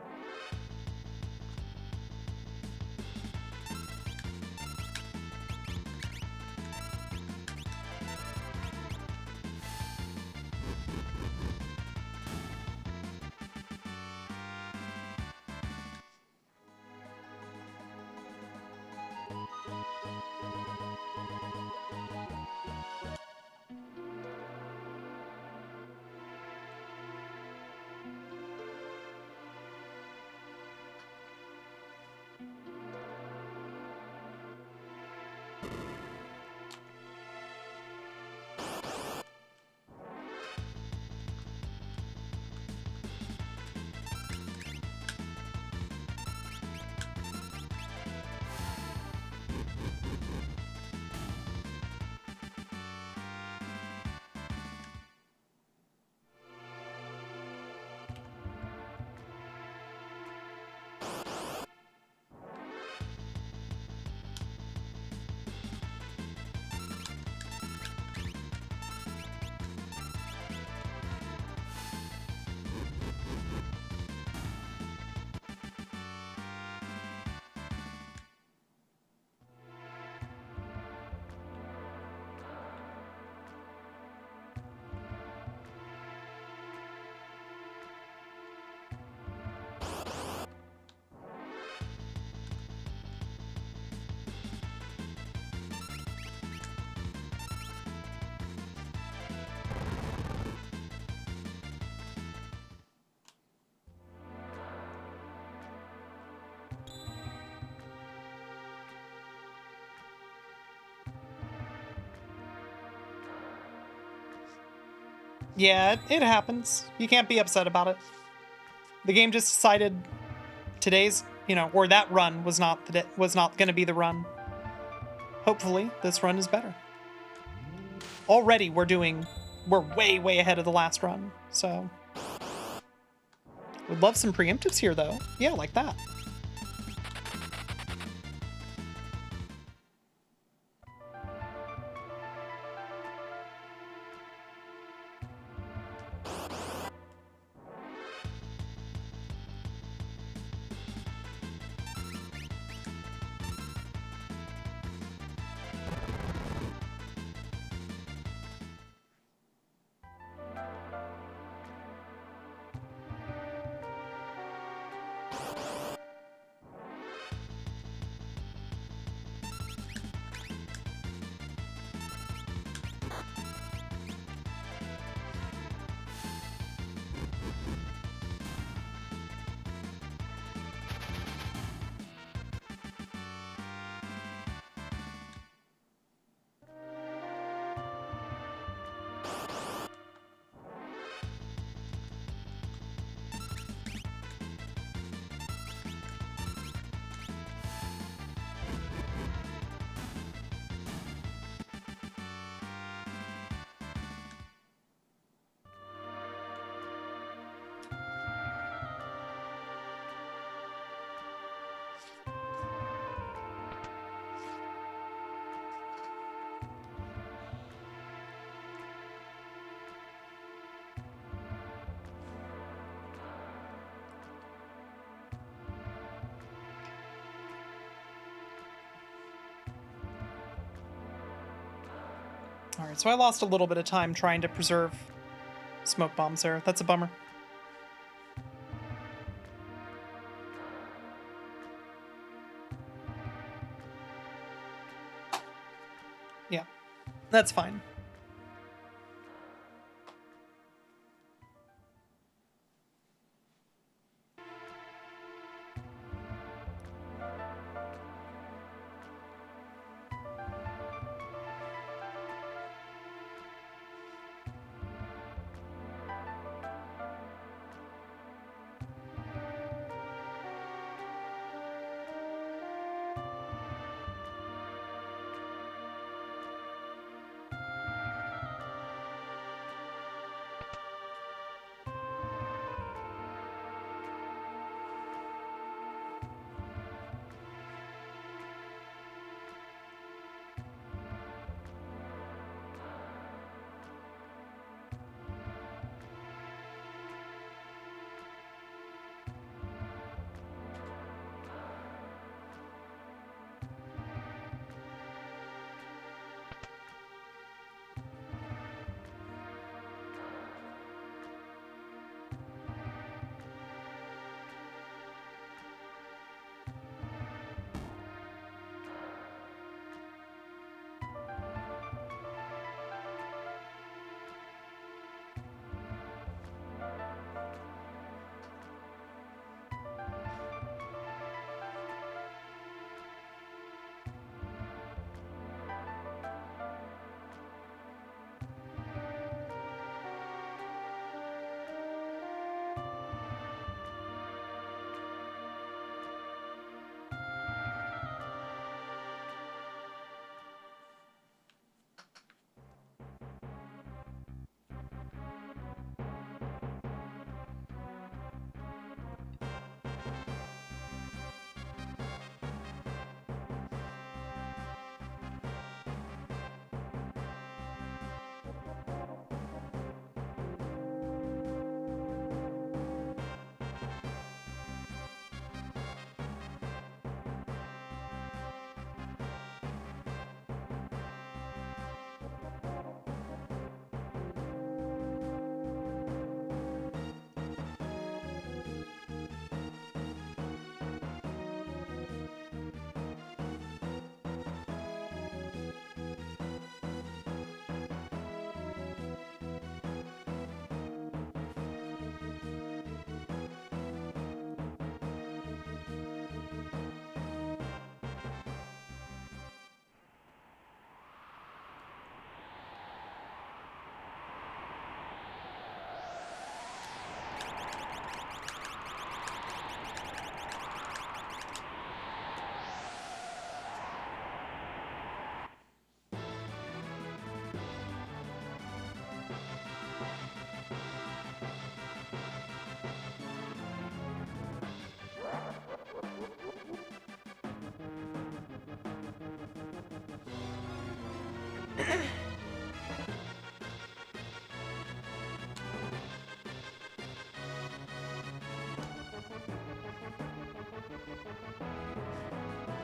Yeah, it happens. You can't be upset about it. The game just decided today's, or that run was not going to be the run. Hopefully, this run is better. Already, we're way, way ahead of the last run. So, would love some preemptives here, though. Yeah, like that. Alright, so I lost a little bit of time trying to preserve smoke bombs there. That's a bummer. Yeah, that's fine.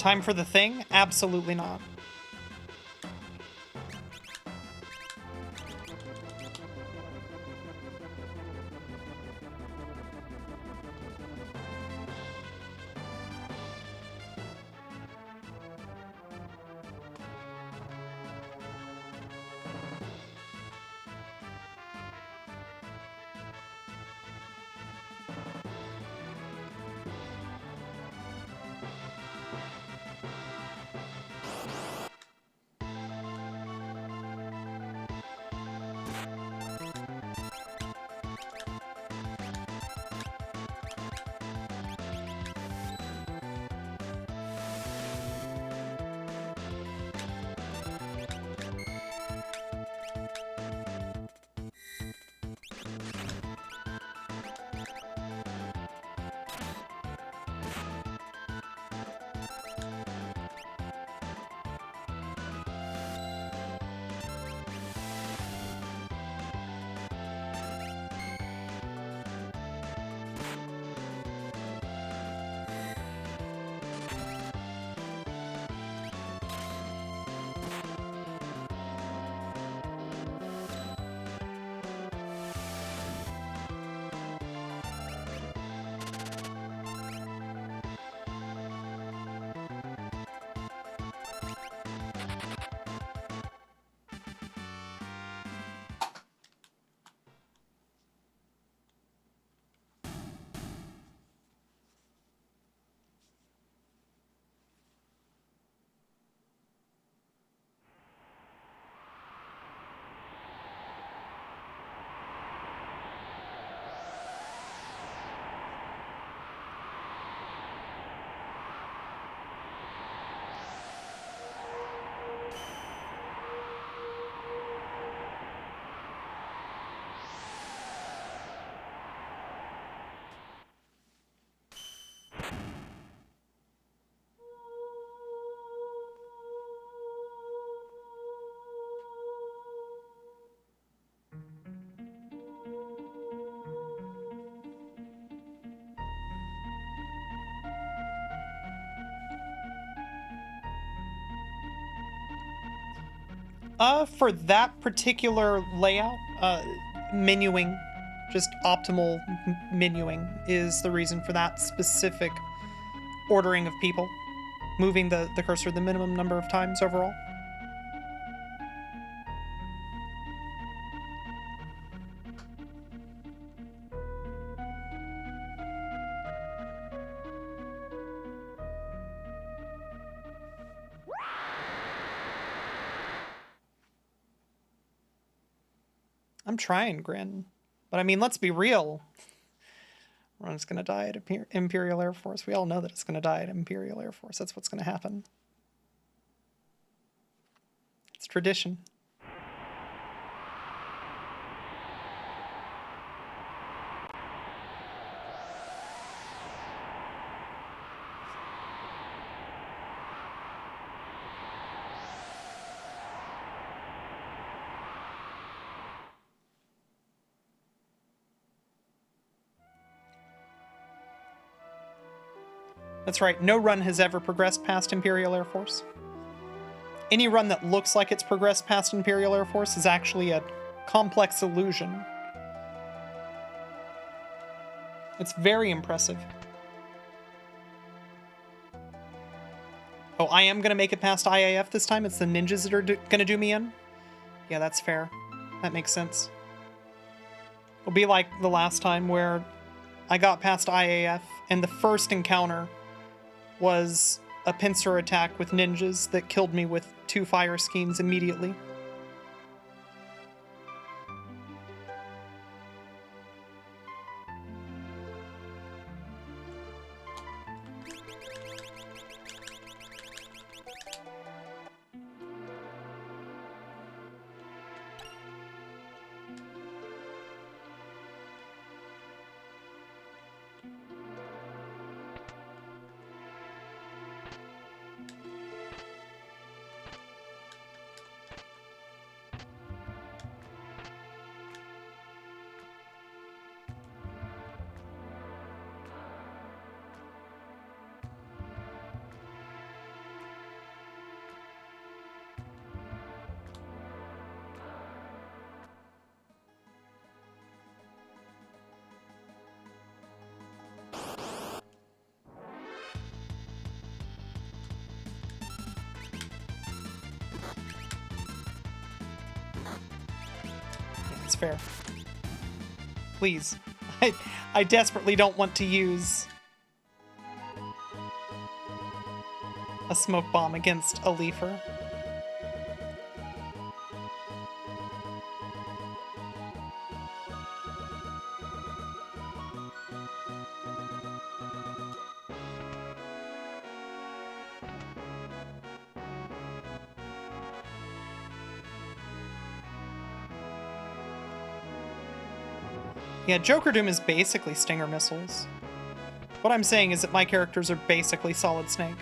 Time for the thing? Absolutely not. For that particular layout, menuing, just optimal menuing is the reason for that specific ordering of people, moving the cursor the minimum number of times overall. I'm trying, Grin. But I mean, let's be real. Run's gonna die at Imperial Air Force. We all know that it's gonna die at Imperial Air Force. That's what's gonna happen. It's tradition. That's right, no run has ever progressed past Imperial Air Force. Any run that looks like it's progressed past Imperial Air Force is actually a complex illusion. It's very impressive. Oh, I am going to make it past IAF this time? It's the ninjas that are going to do me in? Yeah, that's fair. That makes sense. It'll be like the last time where I got past IAF and the first encounter was a pincer attack with ninjas that killed me with 2 fire schemes immediately. That's fair. Please. I desperately don't want to use a smoke bomb against a leafer. Yeah, Joker Doom is basically Stinger missiles. What I'm saying is that my characters are basically Solid Snake.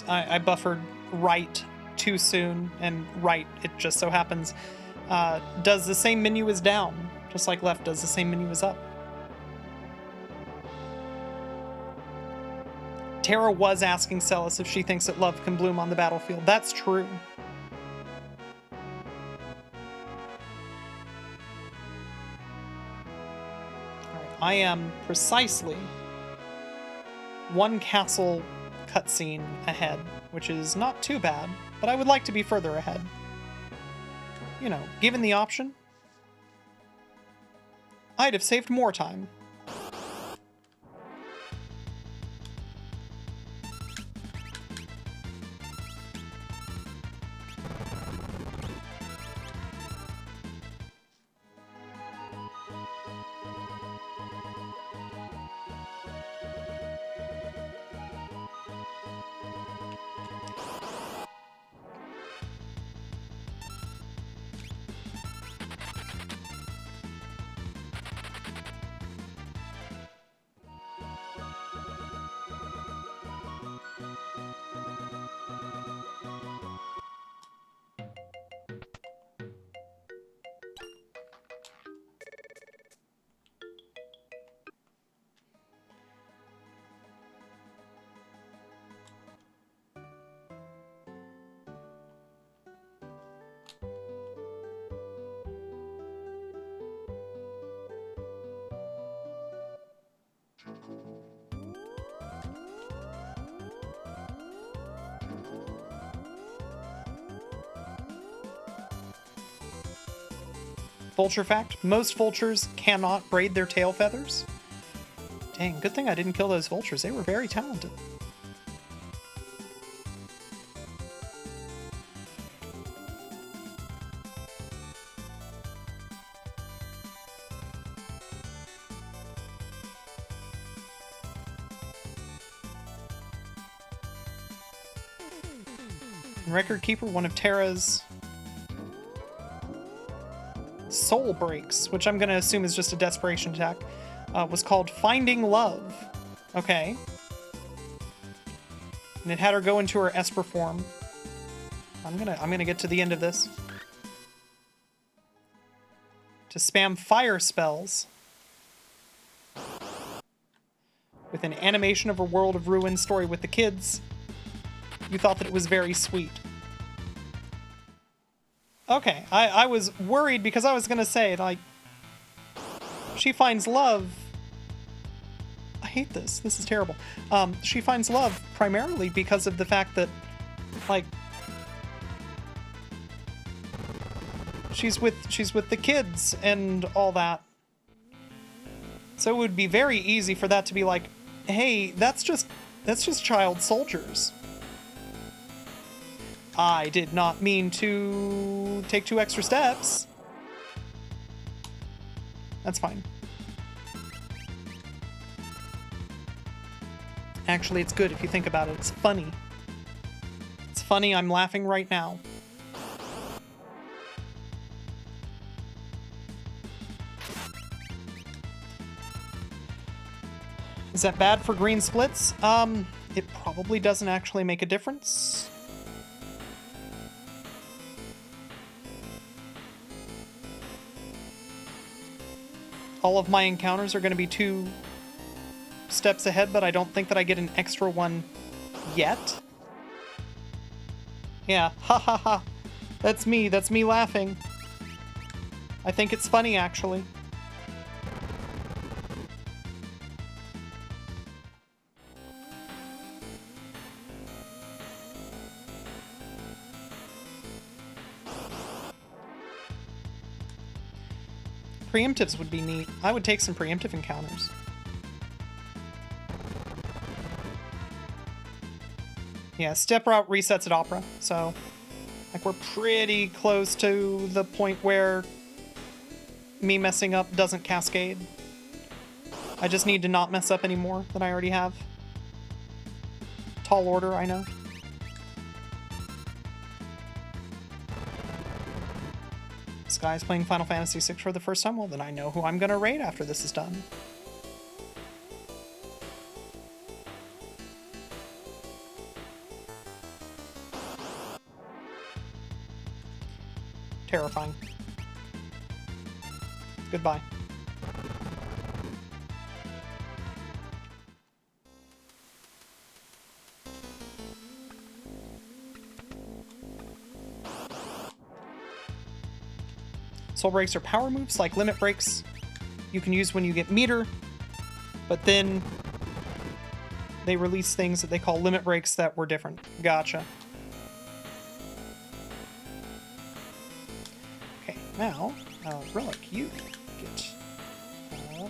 I buffered right too soon, and right, it just so happens, does the same menu as down, just like left does the same menu as up. Tara was asking Celis if she thinks that love can bloom on the battlefield. That's true. Alright, I am precisely one castle cutscene ahead, which is not too bad, but I would like to be further ahead. You know, given the option, I'd have saved more time. Vulture fact, most vultures cannot braid their tail feathers. Dang, good thing I didn't kill those vultures. They were very talented. Record Keeper, one of Tara's soul breaks, which I'm going to assume is just a desperation attack, was called Finding Love. Okay. And it had her go into her Esper form. I'm gonna get to the end of this. To spam fire spells with an animation of a World of Ruin story with the kids. You thought that it was very sweet. Okay, I was worried because I was gonna say, like, she finds love. I hate this. This is terrible. She finds love primarily because of the fact that, like, she's with the kids and all that. So it would be very easy for that to be like, hey, that's just child soldiers. I did not mean to take 2 extra steps. That's fine. Actually, it's good if you think about it. It's funny. It's funny, I'm laughing right now. Is that bad for green splits? it probably doesn't actually make a difference. All of my encounters are going to be 2 steps ahead, but I don't think that I get an extra one yet. Yeah, ha ha ha. That's me laughing. I think it's funny, actually. Preemptives would be neat. I would take some preemptive encounters. Yeah, step route resets at Opera, so like we're pretty close to the point where me messing up doesn't cascade. I just need to not mess up any more than I already have. Tall order, I know. This guy's playing Final Fantasy VI for the first time. Well, then I know who I'm gonna raid after this is done. Terrifying. Goodbye. Soul breaks are power moves like limit breaks you can use when you get meter, but then they release things that they call limit breaks that were different. Gotcha. Okay, now, Relic, you get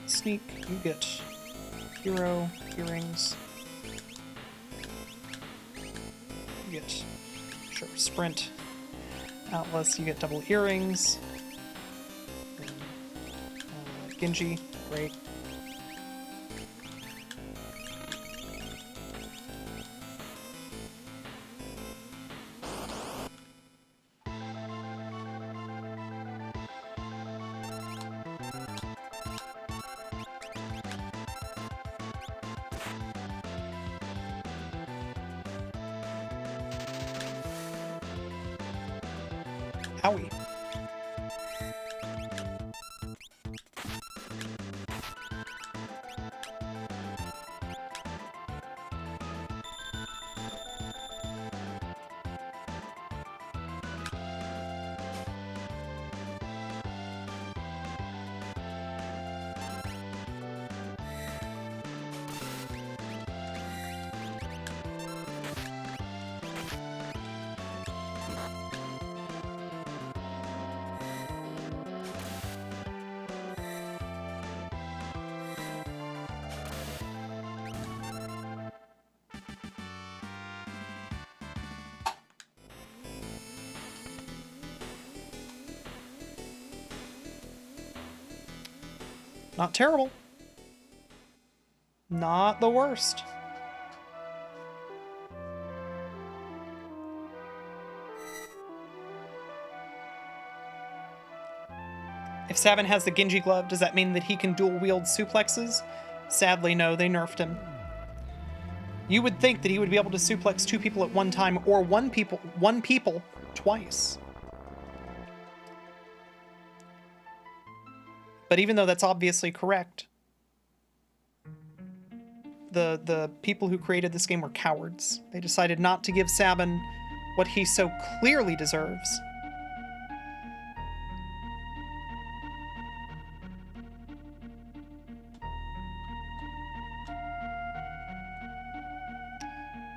Sneak, you get Hero, Earrings. You get, sure, Sprint. Atlas, you get double Earrings. Genji, great. Howie. Not terrible. Not the worst. If Sabin has the Genji glove, does that mean that he can dual wield suplexes? Sadly, no, they nerfed him. You would think that he would be able to suplex 2 people at one time, or one people twice. But even though that's obviously correct, the people who created this game were cowards. They decided not to give Sabin what he so clearly deserves.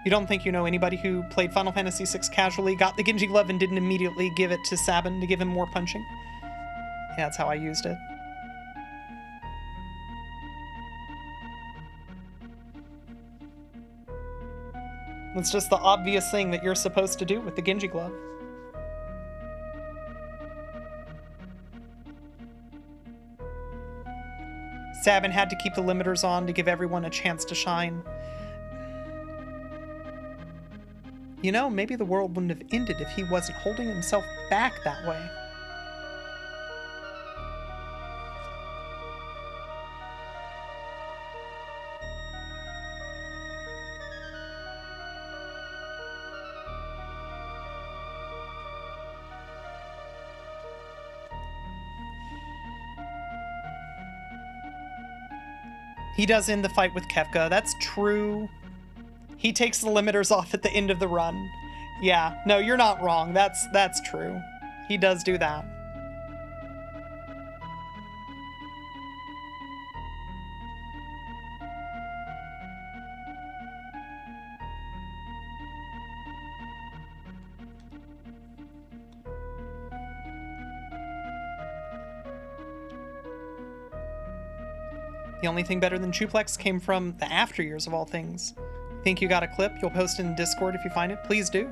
You don't think you know anybody who played Final Fantasy VI casually, got the Genji glove, and didn't immediately give it to Sabin to give him more punching? Yeah, that's how I used it. It's just the obvious thing that you're supposed to do with the Genji glove. Sabin had to keep the limiters on to give everyone a chance to shine. You know, maybe the world wouldn't have ended if he wasn't holding himself back that way. He does end the fight with Kefka. That's true. He takes the limiters off at the end of the run. Yeah, no, you're not wrong. That's true. He does do that. The only thing better than Chuplex came from the after years of all things. Think you got a clip? You'll post it in Discord if you find it. Please do.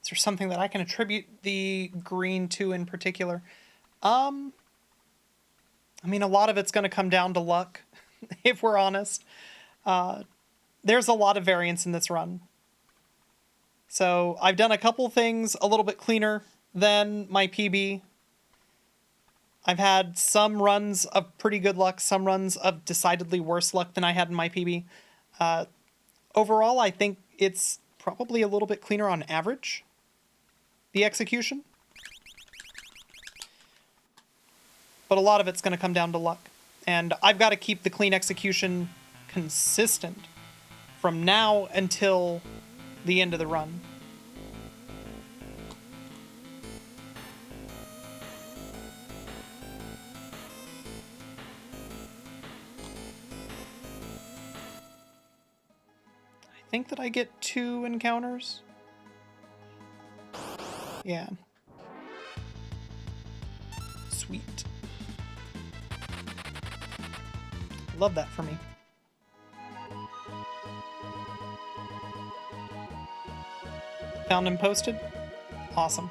Is there something that I can attribute the green to in particular? I mean, a lot of it's going to come down to luck, if we're honest. There's a lot of variance in this run. So I've done a couple things a little bit cleaner than my PB. I've had some runs of pretty good luck, some runs of decidedly worse luck than I had in my PB. Overall, I think it's probably a little bit cleaner on average, the execution. But a lot of it's going to come down to luck. And I've got to keep the clean execution consistent from now until the end of the run. I think that I get 2 encounters. Yeah. Sweet. Love that for me. Found and posted? Awesome.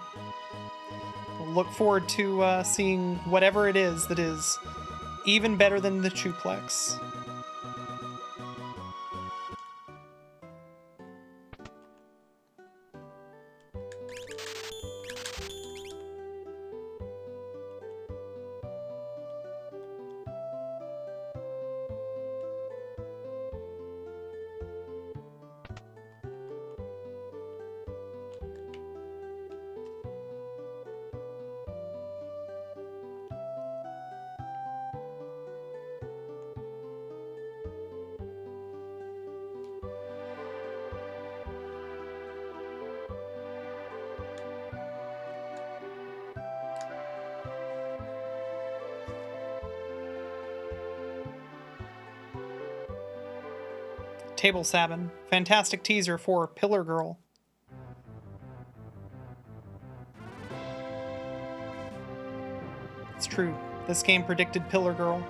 We'll look forward to seeing whatever it is that is even better than the Chuplex. Table Sabin. Fantastic teaser for Pillar Girl. It's true. This game predicted Pillar Girl.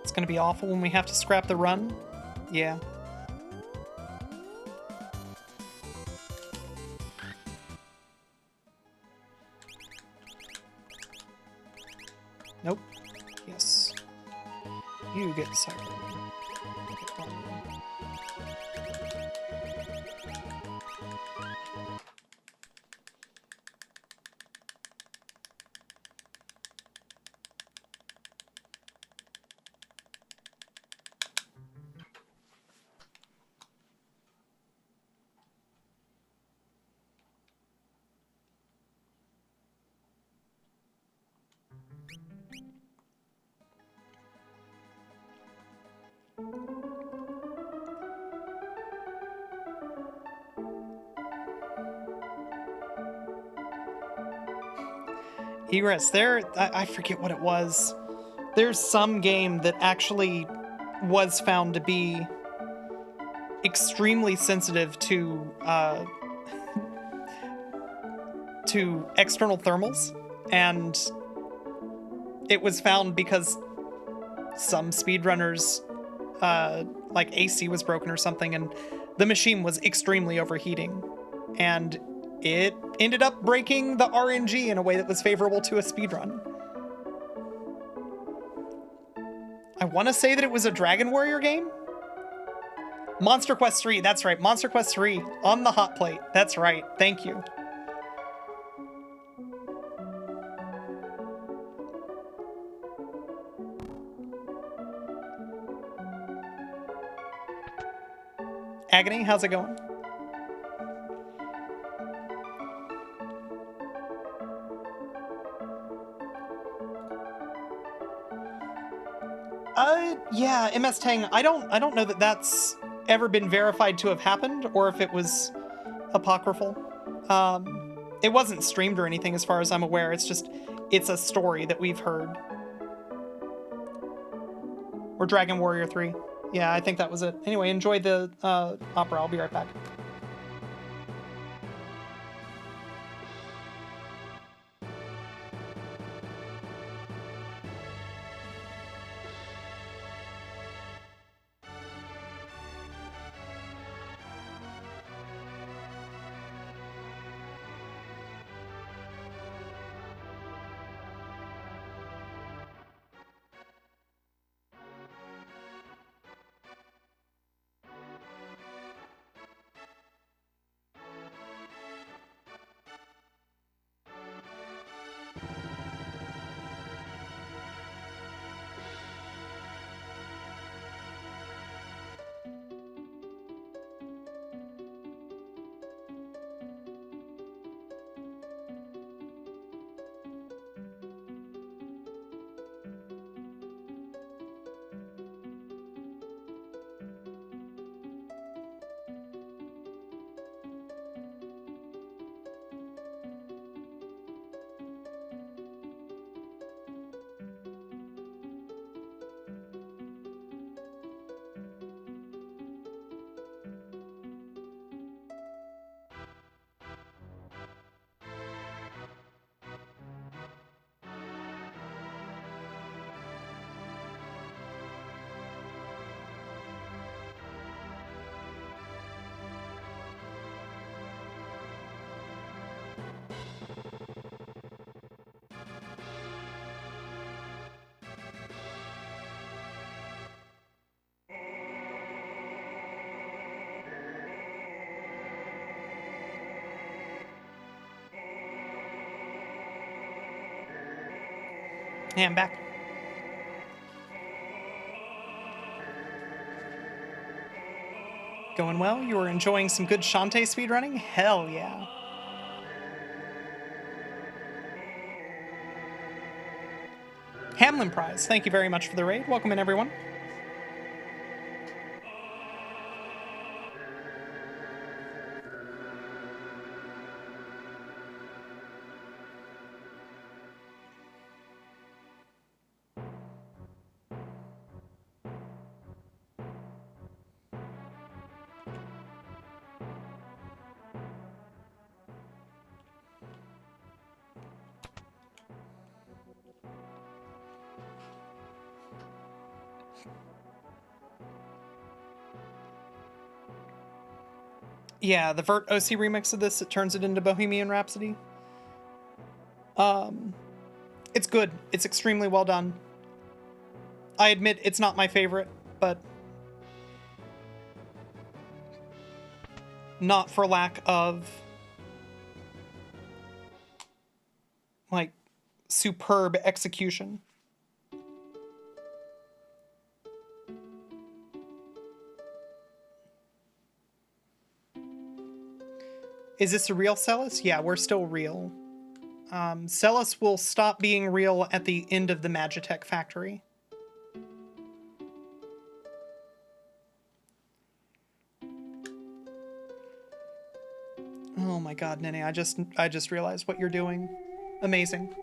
It's gonna be awful when we have to scrap the run. Yeah. Nope. Yes. You get siren. Get one. Egress, I forget what it was. There's some game that actually was found to be extremely sensitive to external thermals, and it was found because some speedrunners like AC was broken or something, and the machine was extremely overheating, and it ended up breaking the RNG in a way that was favorable to a speedrun. I want to say that it was a Dragon Warrior game? Monster Quest 3, that's right. Monster Quest 3 on the hot plate. That's right. Thank you. Agony, how's it going? Yeah, MS Tang. I don't know that that's ever been verified to have happened, or if it was apocryphal. It wasn't streamed or anything, as far as I'm aware. It's a story that we've heard. Or Dragon Warrior 3. Yeah, I think that was it. Anyway, enjoy the opera. I'll be right back. Hey, I'm back. Going well? You were enjoying some good Shantae speedrunning? Hell yeah. Hamlin Prize, thank you very much for the raid. Welcome in, everyone. Yeah, the Vert OC remix of this, it turns it into Bohemian Rhapsody. It's good. It's extremely well done. I admit it's not my favorite, but not for lack of, like, superb execution. Is this a real Celis? Yeah, we're still real. Celis will stop being real at the end of the Magitech factory. Oh my god, Nene, I just realized what you're doing. Amazing.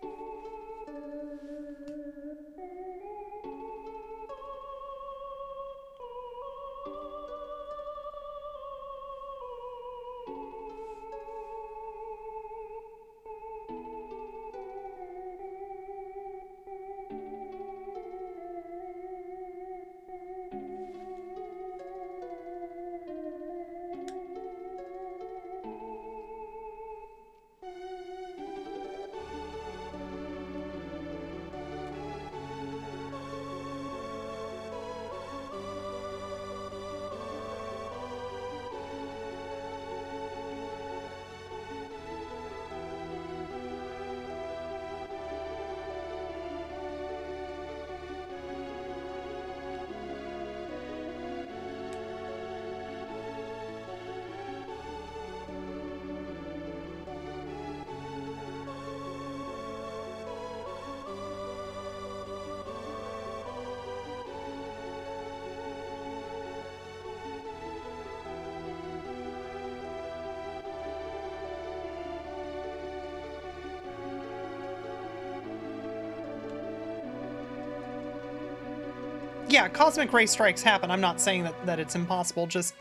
Yeah, cosmic ray strikes happen. I'm not saying that it's impossible. Just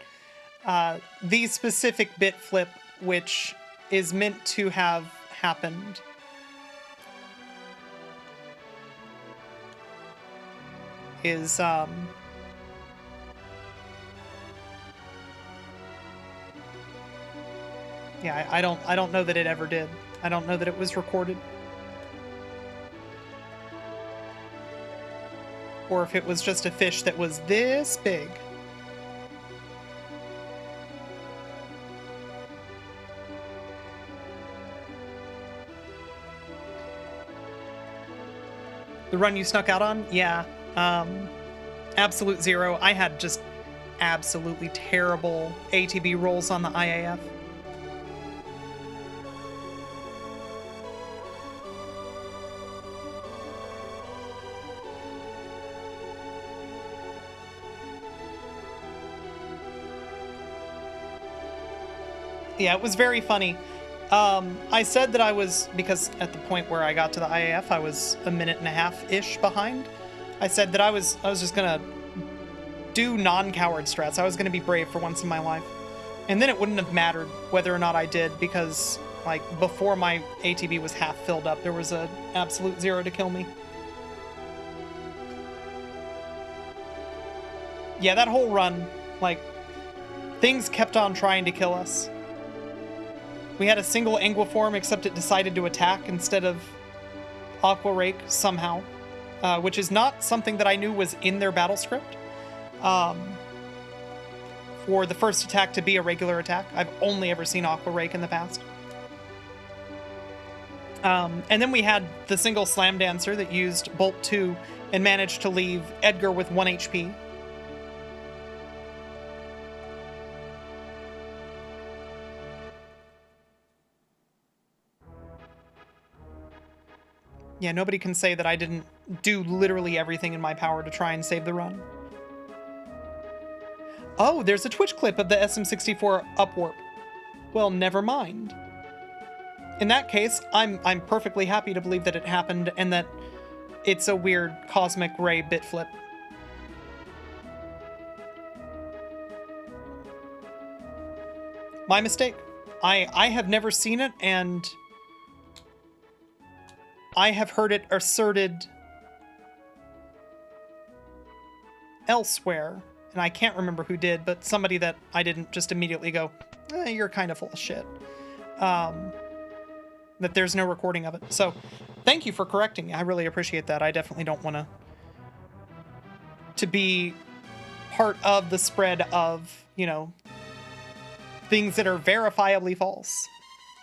the specific bit flip, which is meant to have happened, is yeah, I don't know that it ever did. I don't know that it was recorded. Or if it was just a fish that was this big. The run you snuck out on? Yeah. Absolute Zero. I had just absolutely terrible ATB rolls on the IAF. Yeah, it was very funny. I said that I was, because at the point where I got to the IAF, I was a minute and a half-ish behind. I said that I was just gonna do non-coward strats. I was gonna be brave for once in my life. And then it wouldn't have mattered whether or not I did, because, like, before my ATB was half filled up, there was an absolute zero to kill me. Yeah, that whole run, like, things kept on trying to kill us. We had a single Anguiform, except it decided to attack instead of Aqua Rake somehow, which is not something that I knew was in their battle script. For the first attack to be a regular attack. I've only ever seen Aqua Rake in the past. And then we had the single Slam Dancer that used Bolt 2 and managed to leave Edgar with 1 HP. Yeah, nobody can say that I didn't do literally everything in my power to try and save the run. Oh, there's a Twitch clip of the SM64 upwarp. Well, never mind. In that case, I'm perfectly happy to believe that it happened and that it's a weird cosmic ray bit flip. My mistake. I have never seen it, and I have heard it asserted elsewhere, and I can't remember who did, but somebody that I didn't just immediately go, you're kind of full of shit. That there's no recording of it. So thank you for correcting me. I really appreciate that. I definitely don't want to be part of the spread of, you know, things that are verifiably false.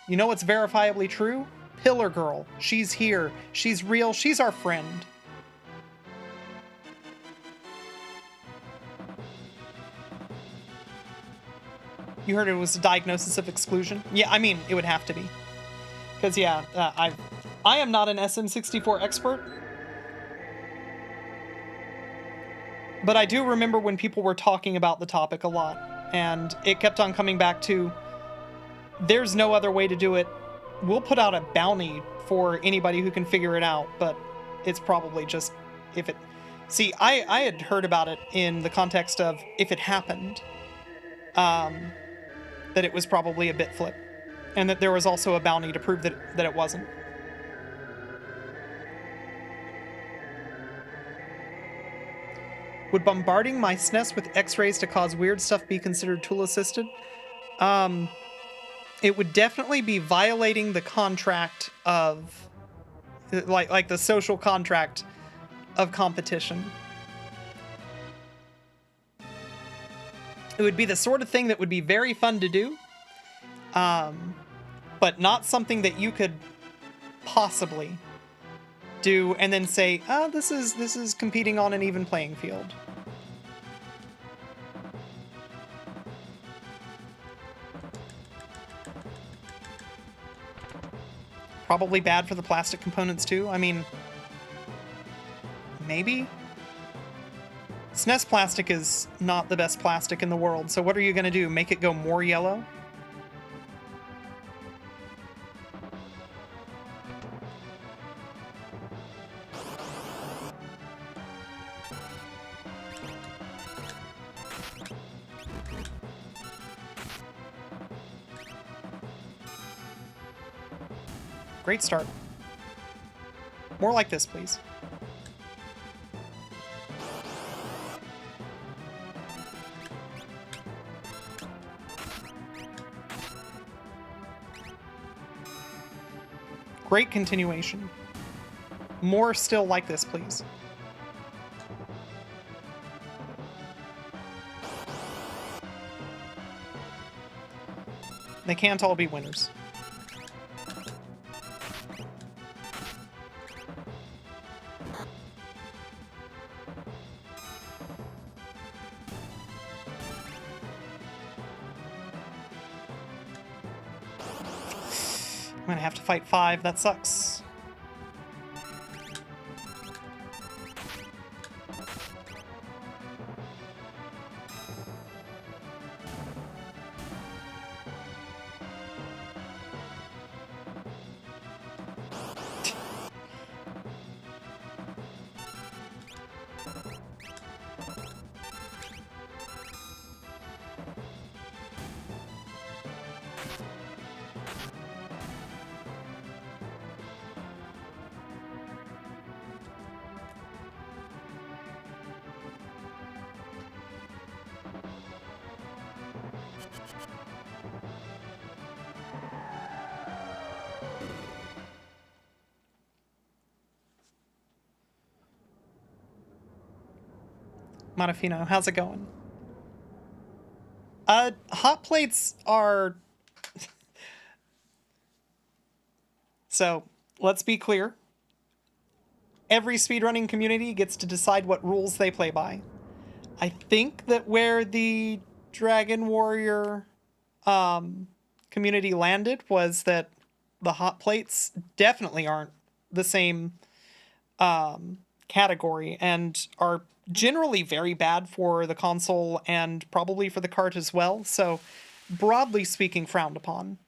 You know what's verifiably true? Pillar Girl. She's here. She's real. She's our friend. You heard it was a diagnosis of exclusion? Yeah, I mean, it would have to be. Because, yeah, I am not an SM64 expert. But I do remember when people were talking about the topic a lot. And it kept on coming back to, there's no other way to do it. We'll put out a bounty for anybody who can figure it out. But it's probably just if it... See, I had heard about it in the context of if it happened. That it was probably a bit flip. And that there was also a bounty to prove that it wasn't. Would bombarding my SNES with X-rays to cause weird stuff be considered tool-assisted? It would definitely be violating the contract of... Like the social contract of competition. It would be the sort of thing that would be very fun to do. But not something that you could possibly do and then say, this is competing on an even playing field. Probably bad for the plastic components too. I mean, maybe? SNES plastic is not the best plastic in the world, so what are you going to do? Make it go more yellow? Great start. More like this, please. Great continuation. More still like this, please. They can't all be winners. I'm gonna have to fight 5. That sucks. Monofino, how's it going? Hot plates are... So, let's be clear. Every speedrunning community gets to decide what rules they play by. I think that where the Dragon Warrior community landed was that the hot plates definitely aren't the same category and are generally very bad for the console and probably for the cart as well. So, broadly speaking, frowned upon.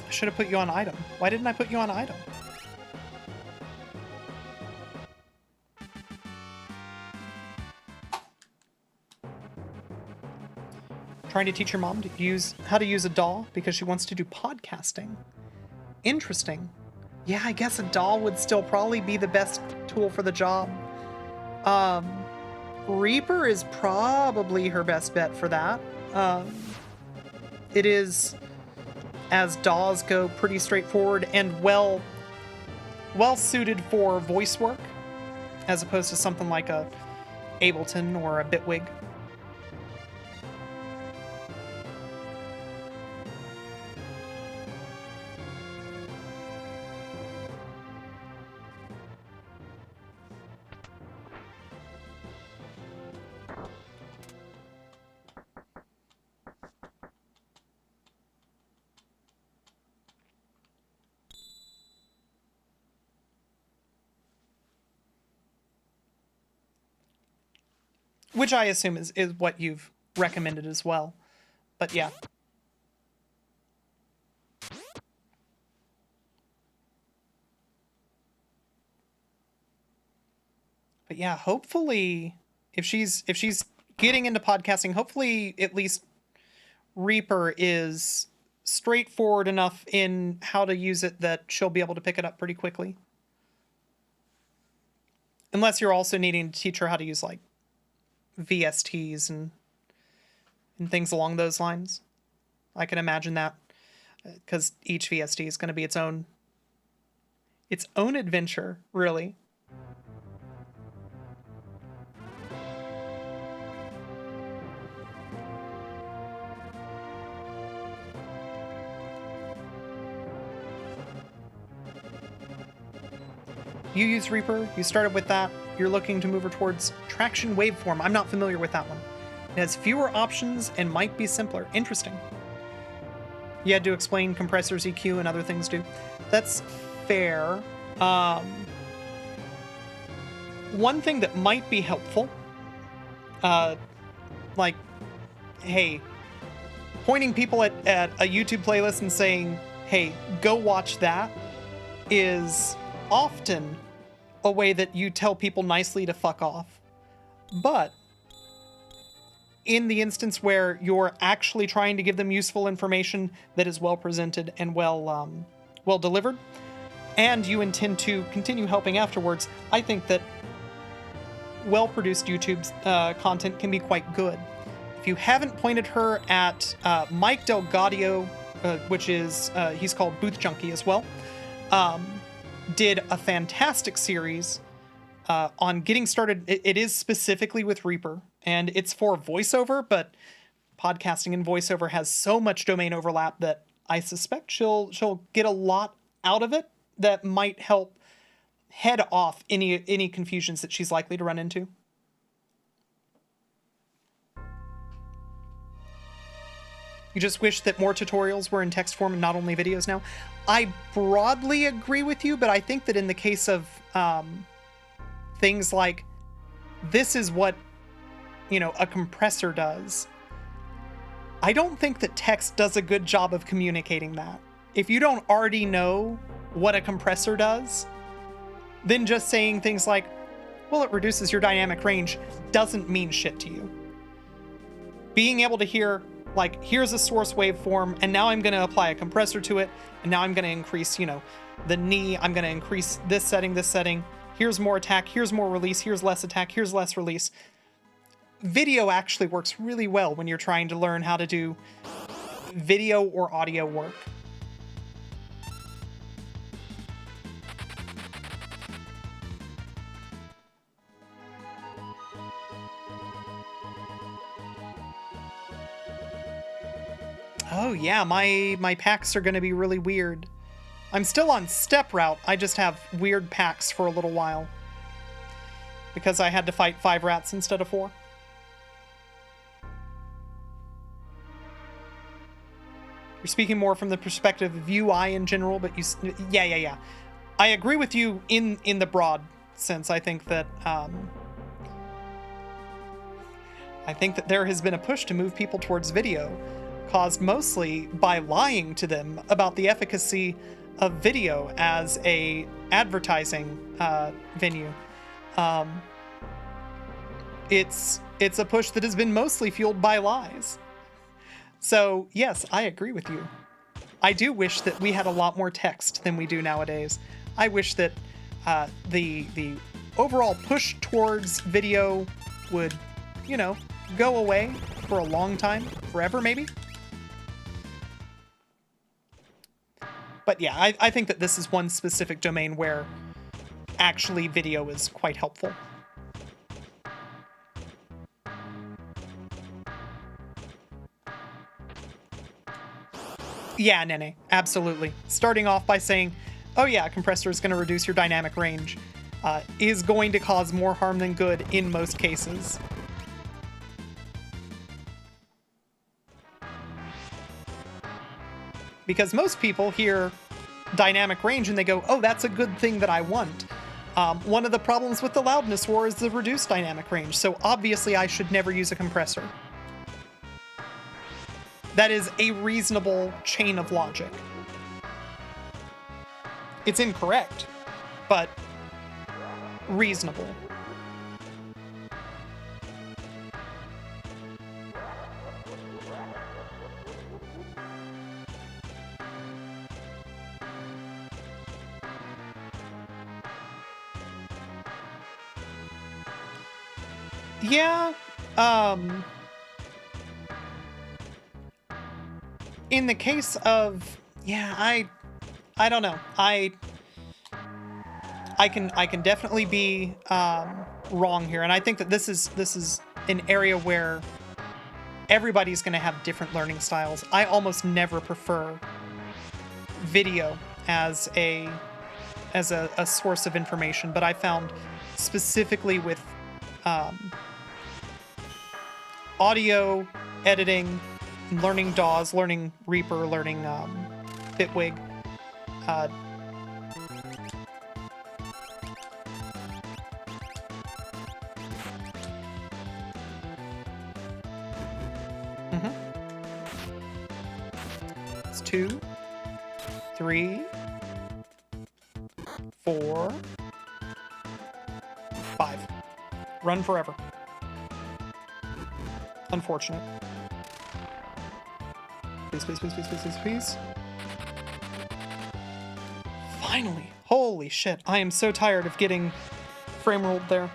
I should have put you on item. Why didn't I put you on item? Trying to teach your mom to use how to use a doll because she wants to do podcasting. Interesting. Yeah, I guess a doll would still probably be the best tool for the job. Reaper is probably her best bet for that. It is, as dolls go, pretty straightforward and well suited for voice work, as opposed to something like a Ableton or a Bitwig. Which I assume is what you've recommended as well. But yeah. But yeah, hopefully if she's getting into podcasting, hopefully at least Reaper is straightforward enough in how to use it that she'll be able to pick it up pretty quickly. Unless you're also needing to teach her how to use like VSTs and things along those lines. I can imagine that, because each VST is going to be its own adventure, really. You use Reaper, you started with that, you're looking to move her towards traction waveform. I'm not familiar with that one. It has fewer options and might be simpler. Interesting. You had to explain compressors, EQ, and other things too. That's fair. One thing that might be helpful, like, hey, pointing people at a YouTube playlist and saying, hey, go watch that, is often a way that you tell people nicely to fuck off. But in the instance where you're actually trying to give them useful information that is well presented and well delivered, and you intend to continue helping afterwards, I think that well-produced YouTube content can be quite good. If you haven't pointed her at Mike Delgadio, which is, he's called Booth Junkie as well, did a fantastic series on getting started. It is specifically with Reaper, and it's for voiceover, but podcasting and voiceover has so much domain overlap that I suspect she'll get a lot out of it that might help head off any confusions that she's likely to run into. You just wish that more tutorials were in text form and not only videos now. I broadly agree with you, but I think that in the case of things like, this is what, a compressor does, I don't think that text does a good job of communicating that. If you don't already know what a compressor does, then just saying things like, well, it reduces your dynamic range, doesn't mean shit to you. Being able to hear, like, here's a source waveform, and now I'm going to apply a compressor to it, and now I'm going to increase, the knee, I'm going to increase this setting, here's more attack, here's more release, here's less attack, here's less release. Video actually works really well when you're trying to learn how to do video or audio work. Oh yeah, my packs are going to be really weird. I'm still on step route, I just have weird packs for a little while. Because I had to fight 5 rats instead of 4. You're speaking more from the perspective of UI in general, but yeah. I agree with you in the broad sense. I think that there has been a push to move people towards video. caused mostly by lying to them about the efficacy of video as a advertising venue. It's a push that has been mostly fueled by lies. So yes, I agree with you. I do wish that we had a lot more text than we do nowadays. I wish that the overall push towards video would, go away for a long time, forever maybe. But yeah, I think that this is one specific domain where actually video is quite helpful. Yeah, Nene, absolutely. Starting off by saying, oh yeah, a compressor is going to reduce your dynamic range, is going to cause more harm than good in most cases. Because most people hear dynamic range and they go, oh, that's a good thing that I want. One of the problems with the loudness war is the reduced dynamic range, so obviously I should never use a compressor. That is a reasonable chain of logic. It's incorrect, but reasonable. Yeah, in the case of, yeah, I don't know. I can definitely be wrong here, and I think that this is an area where everybody's going to have different learning styles. I almost never prefer video as a source of information, but I found specifically with audio editing, learning DAWs, learning Reaper, learning Bitwig, It's 2, 3, 4, 5. Run forever. Unfortunate. Please, please, please, please, please, please, please. Finally! Holy shit, I am so tired of getting frame rolled there.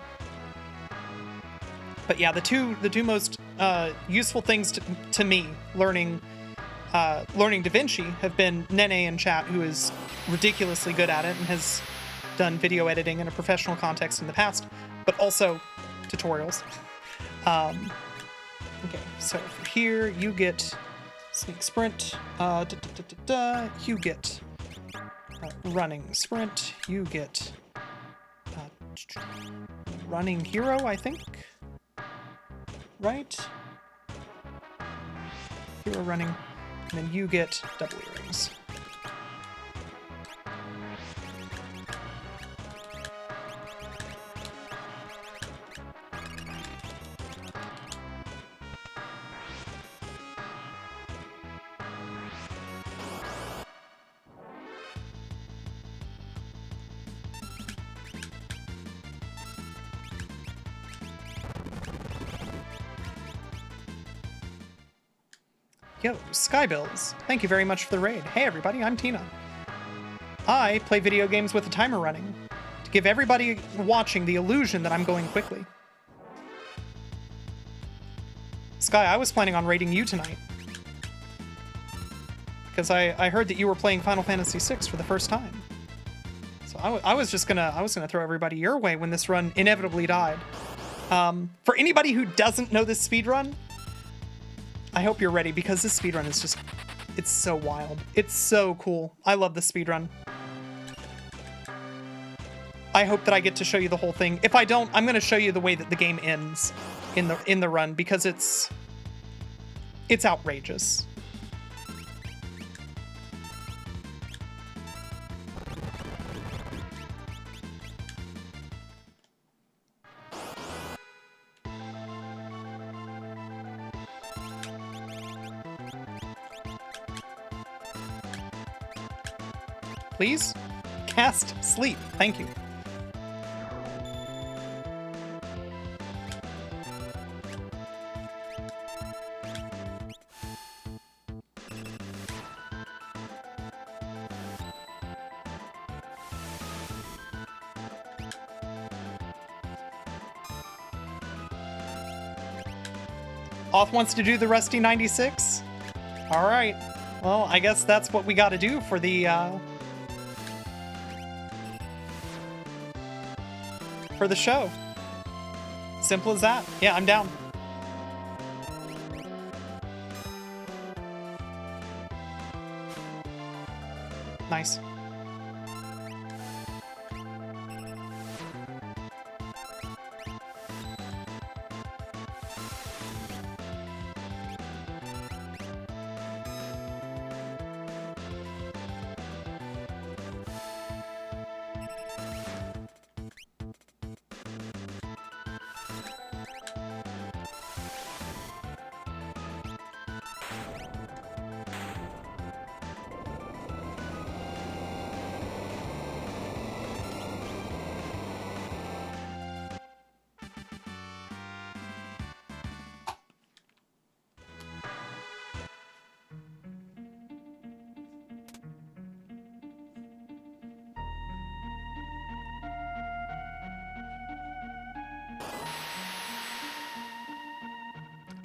But yeah, the two most useful things to me learning DaVinci have been Nene in chat, who is ridiculously good at it and has done video editing in a professional context in the past, but also tutorials. Okay, so for here, you get sneak sprint, you get running sprint, you get running hero, I think, right? Hero running, and then you get double earrings. Yo, Skybills, thank you very much for the raid. Hey everybody, I'm Tina. I play video games with a timer running, to give everybody watching the illusion that I'm going quickly. Sky, I was planning on raiding you tonight. Because I heard that you were playing Final Fantasy VI for the first time. So I was gonna throw everybody your way when this run inevitably died. For anybody who doesn't know this speedrun, I hope you're ready, because this speedrun is just, it's so wild. It's so cool. I love this speedrun. I hope that I get to show you the whole thing. If I don't, I'm going to show you the way that the game ends in the run, because it's outrageous. please. Cast sleep. Thank you. Off wants to do the Rusty 96? Alright. Well, I guess that's what we gotta do for the, show. Simple as that. Yeah, I'm down. Nice.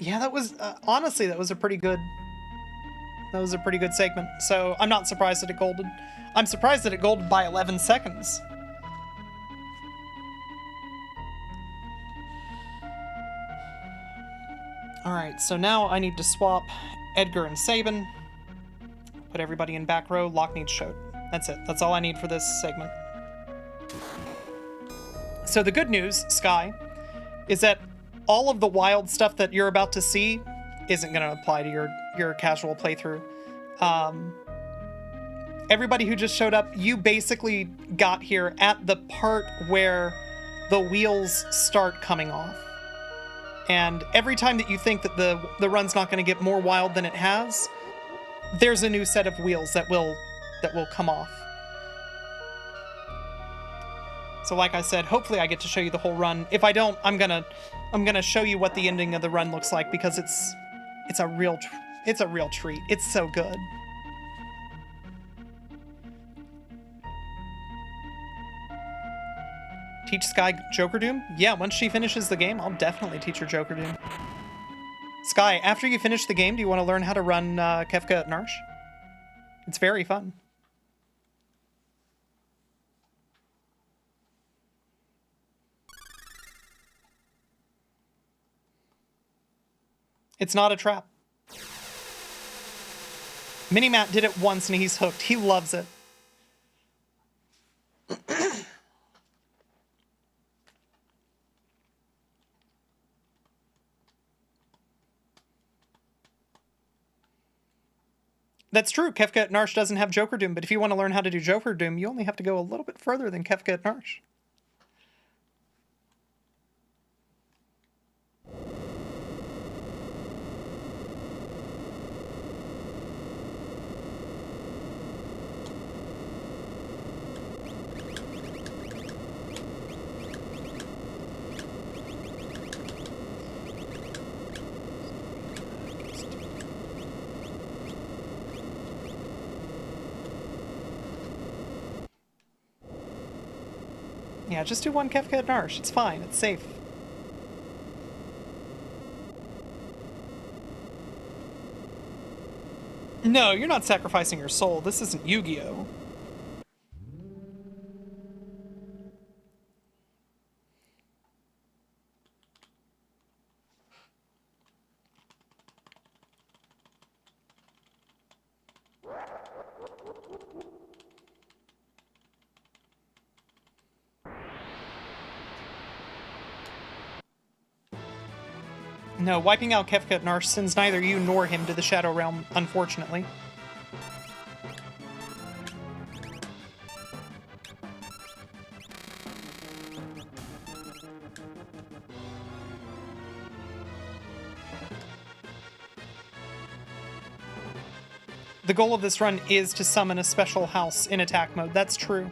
Yeah, that was honestly that was a pretty good segment. So I'm not surprised that it golded. I'm surprised that it golded by 11 seconds. All right, so now I need to swap Edgar and Sabin. Put everybody in back row. Locke needs Shote. That's it. That's all I need for this segment. So the good news, Sky, is that all of the wild stuff that you're about to see isn't going to apply to your casual playthrough. Everybody who just showed up, you basically got here at the part where the wheels start coming off. And every time that you think that the run's not going to get more wild than it has, there's a new set of wheels that will come off. So like I said, hopefully I get to show you the whole run. If I don't, I'm gonna show you what the ending of the run looks like, because it's a real treat. It's so good. Teach Sky Joker Doom? Yeah, once she finishes the game, I'll definitely teach her Joker Doom. Sky, after you finish the game, do you want to learn how to run Kefka at Narsh? It's very fun. It's not a trap. Minimat did it once and he's hooked. He loves it. That's true. Kefka at Narsh doesn't have Joker Doom, but if you want to learn how to do Joker Doom, you only have to go a little bit further than Kefka at Narsh. Yeah, just do one Kefka at Narsh. It's fine. It's safe. No, you're not sacrificing your soul. This isn't Yu-Gi-Oh! No, wiping out Kefka at Narsh sends neither you nor him to the Shadow Realm, unfortunately. the goal of this run is to summon a special house in attack mode. That's true.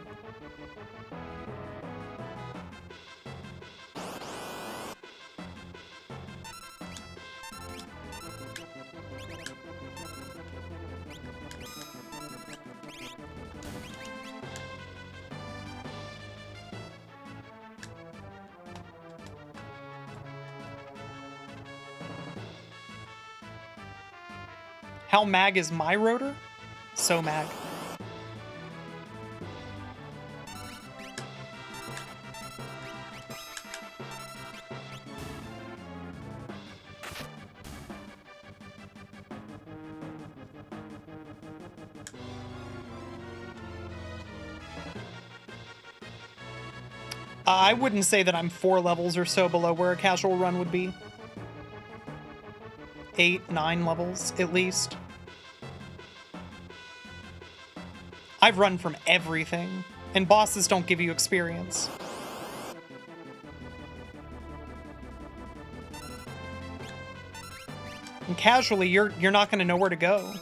How mag is my rotor? So mag. I wouldn't say that I'm 4 levels or so below where a casual run would be. 8, 9 levels, at least. I've run from everything, and bosses don't give you experience. And casually, you're not going to know where to go.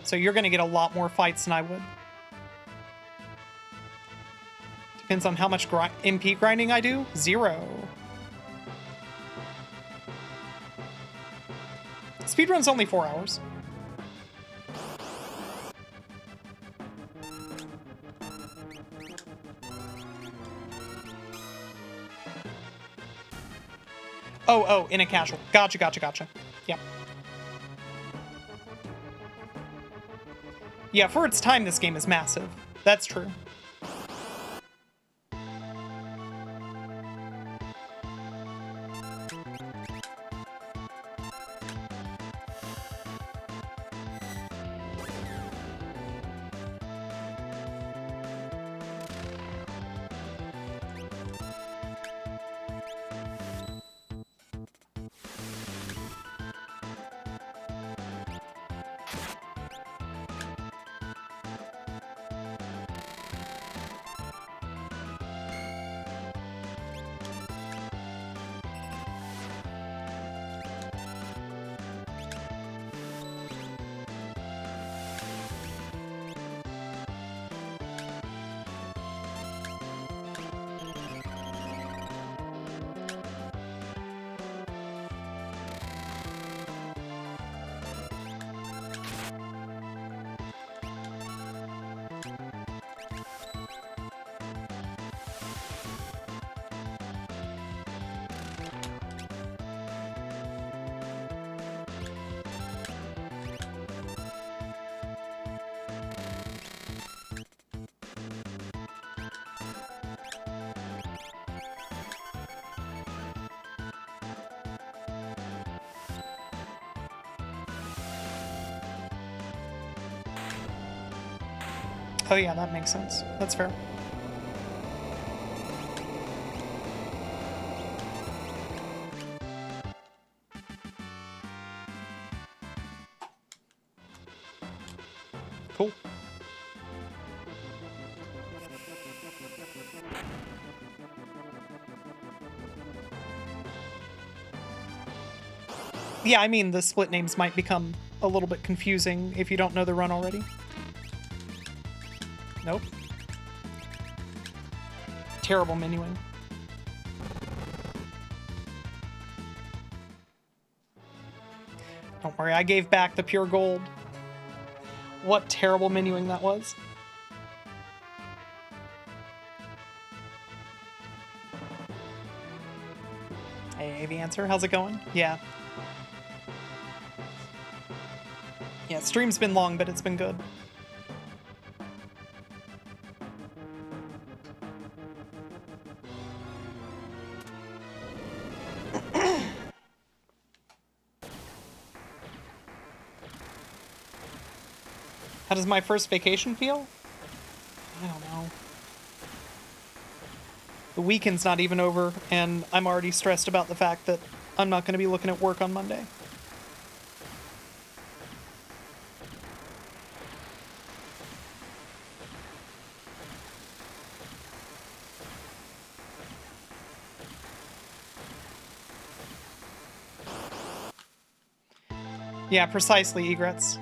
So you're going to get a lot more fights than I would. Depends on how much MP grinding I do. 0. Speedrun's only 4 hours. Oh, in a casual. Gotcha. Yeah. Yeah, for its time, this game is massive. That's true. Oh yeah, that makes sense. That's fair. Cool. Yeah, I mean, the split names might become a little bit confusing if you don't know the run already. Nope. Terrible menuing. Don't worry, I gave back the pure gold. What terrible menuing that was. Hey, AV Answer, how's it going? Yeah. Yeah, stream's been long, but it's been good. How does my first vacation feel? I don't know. The weekend's not even over, and I'm already stressed about the fact that I'm not going to be looking at work on Monday. Yeah, precisely, egrets.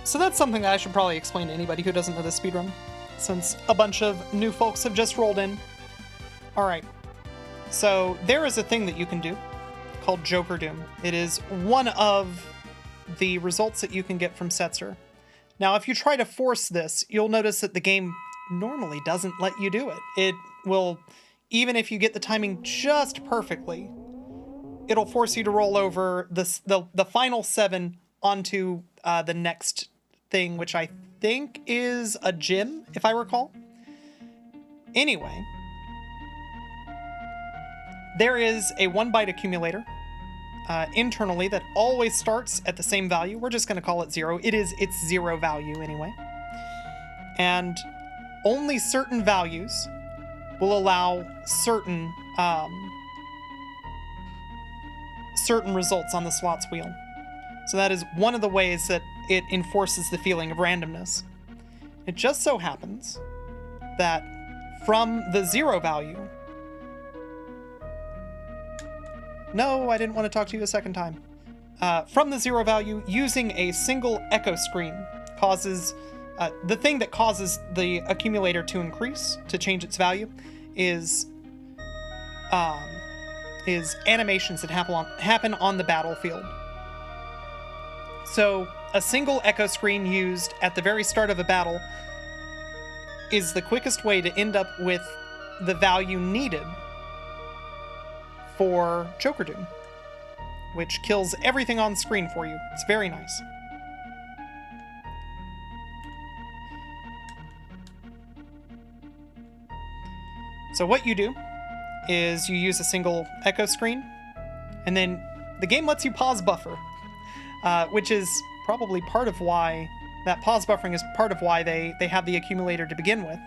So that's something that I should probably explain to anybody who doesn't know the speedrun, since a bunch of new folks have just rolled in. Alright, so there is a thing that you can do called Joker Doom. It is one of the results that you can get from Setzer. Now, if you try to force this, you'll notice that the game normally doesn't let you do it. It will, even if you get the timing just perfectly, it'll force you to roll over the final 7 onto the next thing, which I think is a gym, if I recall. Anyway, there is a 1-byte accumulator internally that always starts at the same value. We're just going to call it 0. It is its 0 value anyway. And only certain values will allow certain certain results on the slots wheel. So that is one of the ways that it enforces the feeling of randomness. It just so happens that from the 0 value... No, I didn't want to talk to you a second time. From the 0 value, using a single echo screen causes... the thing that causes the accumulator to increase, to change its value, is animations that happen on the battlefield. So a single echo screen used at the very start of a battle is the quickest way to end up with the value needed for Joker Doom, which kills everything on screen for you. It's very nice. So what you do is you use a single echo screen, and then the game lets you pause buffer, which is probably part of why that pause buffering is part of why they have the accumulator to begin with,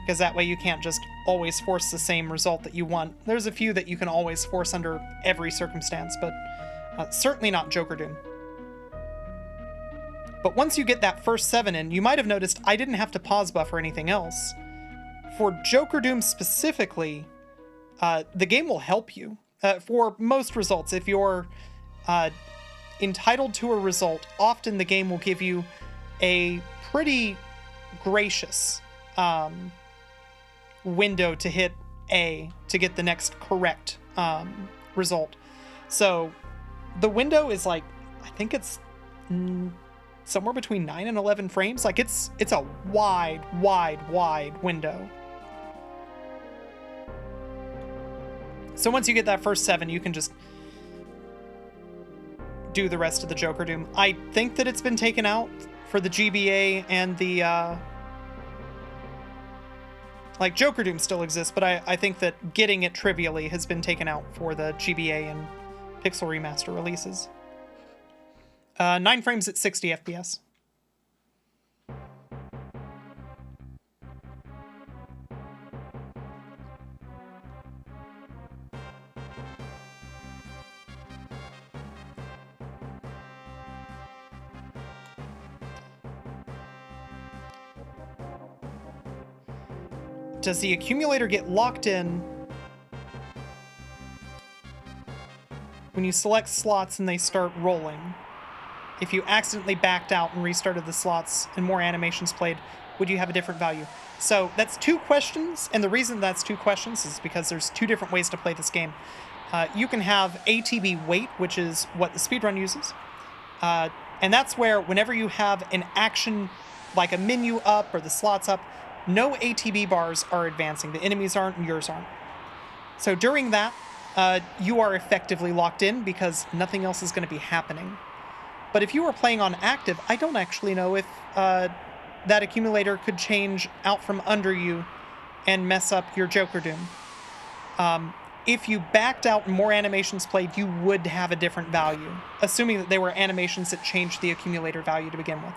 because that way you can't just always force the same result that you want. There's a few that you can always force under every circumstance, but certainly not Joker Doom. But once you get that first 7 in, you might have noticed I didn't have to pause buffer anything else. For Joker Doom specifically, the game will help you. For most results, if you're entitled to a result, often the game will give you a pretty gracious window to hit A to get the next correct result. So the window is like, I think it's somewhere between 9 and 11 frames. Like it's a wide window. So once you get that first 7, you can just do the rest of the Joker Doom. I think that it's been taken out for the GBA and the like Joker Doom still exists, but I think that getting it trivially has been taken out for the GBA and Pixel Remaster releases. 9 frames at 60 FPS. Does the accumulator get locked in when you select slots and they start rolling? If you accidentally backed out and restarted the slots and more animations played, would you have a different value? So that's 2 questions, and the reason that's 2 questions is because there's 2 different ways to play this game. You can have ATB wait, which is what the speedrun uses, and that's where whenever you have an action like a menu up or the slots up, no ATB bars are advancing. The enemies aren't and yours aren't. So during that, you are effectively locked in because nothing else is going to be happening. But if you were playing on active, I don't actually know if that accumulator could change out from under you and mess up your Joker Doom. If you backed out and more animations played, you would have a different value, assuming that they were animations that changed the accumulator value to begin with.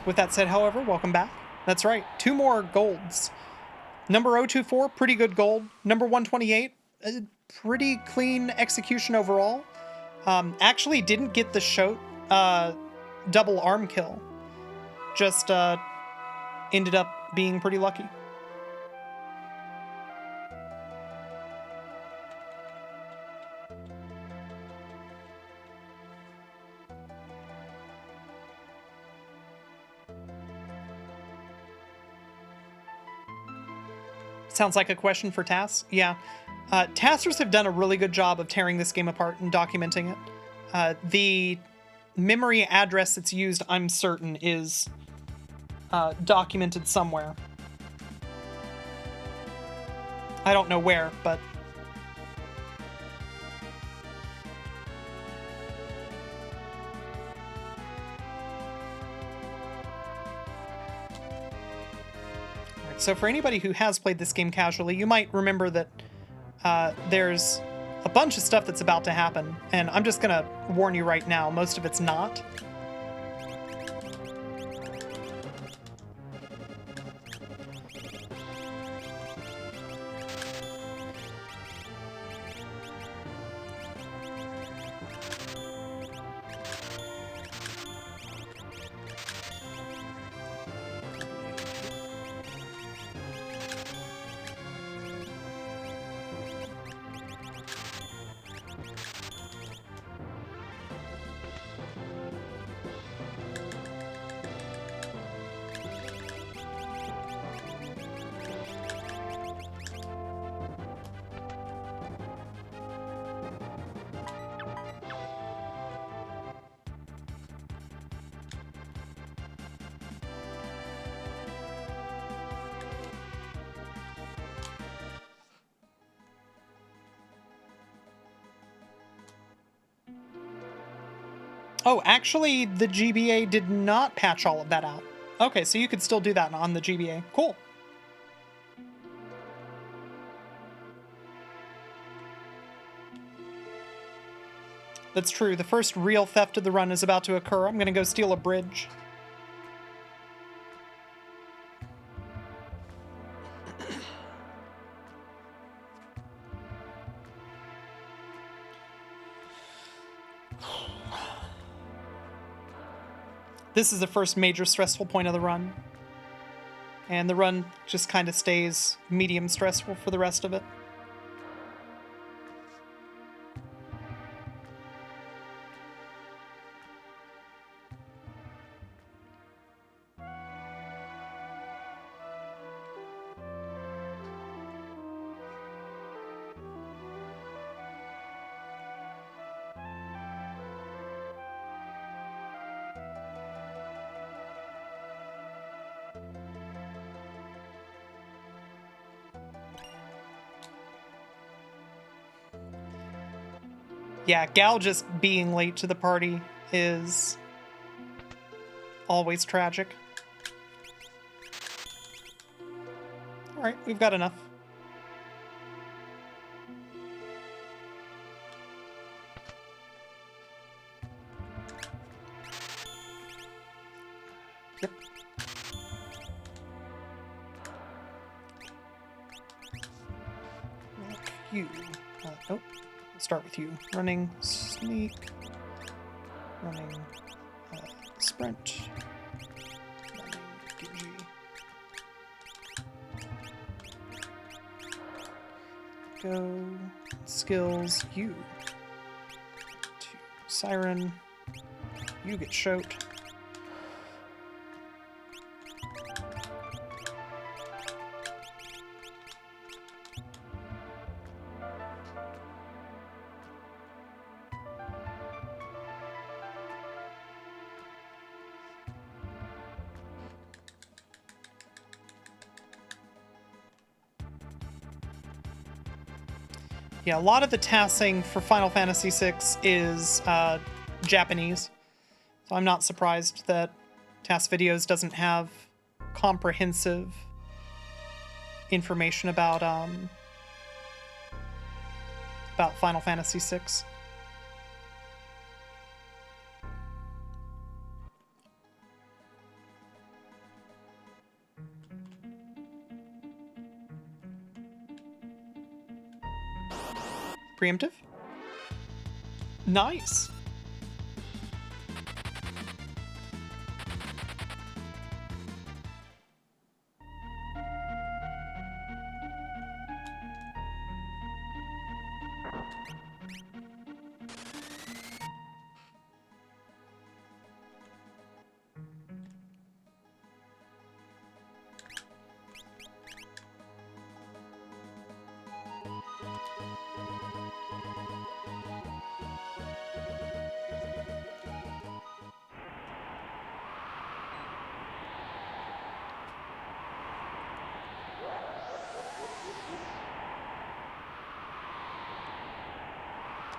With that said, however, welcome back. That's right, 2 more golds. Number 024, pretty good gold. Number 128, pretty clean execution overall. Actually didn't get the Shote double arm kill. Just ended up being pretty lucky. Sounds like a question for TAS. Yeah. Taskers have done a really good job of tearing this game apart and documenting it. The memory address that's used, I'm certain, is documented somewhere. I don't know where, but... So for anybody who has played this game casually, you might remember that there's a bunch of stuff that's about to happen, and I'm just gonna warn you right now, most of it's not. Oh, actually, the GBA did not patch all of that out. Okay, so you could still do that on the GBA. Cool. That's true. The first real theft of the run is about to occur. I'm gonna go steal a bridge. This is the first major stressful point of the run. And the run just kind of stays medium stressful for the rest of it. Yeah, Gal just being late to the party is always tragic. Alright, we've got enough. Yep. Like you. Nope. Start with you. Running, sneak, running, sprint, running, Genji. Go, skills, you. To Siren, you get Shote. Yeah, a lot of the tasking for Final Fantasy VI is Japanese. So I'm not surprised that Task Videos doesn't have comprehensive information about Final Fantasy VI. Preemptive? Nice.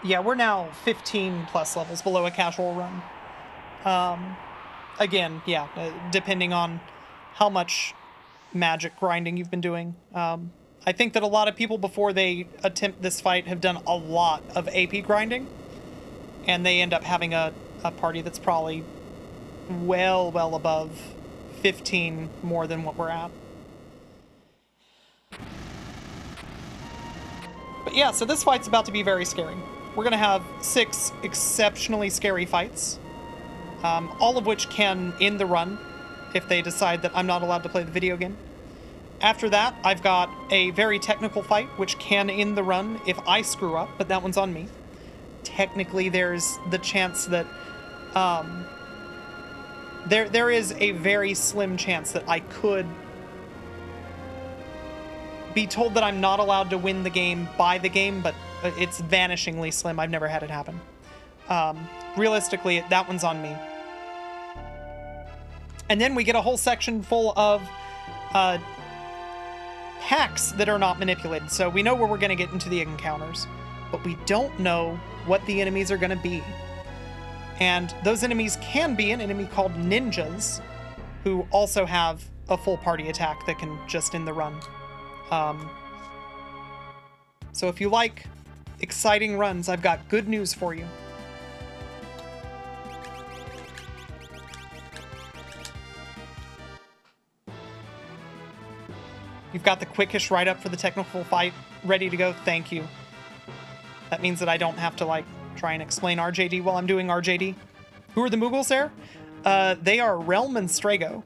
Yeah, we're now 15 plus levels below a casual run. Again, yeah, depending on how much magic grinding you've been doing. I think that a lot of people before they attempt this fight have done a lot of AP grinding, and they end up having a party that's probably well above 15 more than what we're at. But yeah, so this fight's about to be very scary. We're going to have 6 exceptionally scary fights, all of which can end the run if they decide that I'm not allowed to play the video game. After that, I've got a very technical fight, which can end the run if I screw up, but that one's on me. Technically, there's the chance that there is a very slim chance that I could be told that I'm not allowed to win the game by the game, but it's vanishingly slim. I've never had it happen. Realistically, that one's on me. And then we get a whole section full of packs that are not manipulated. So we know where we're going to get into the encounters, but we don't know what the enemies are going to be. And those enemies can be an enemy called ninjas, who also have a full party attack that can just end the run. So if you like exciting runs, I've got good news for you. You've got the quickest write-up for the technical fight ready to go. Thank you. That means that I don't have to, like, try and explain RJD while I'm doing RJD. Who are the Moogles there? They are Realm and Strago.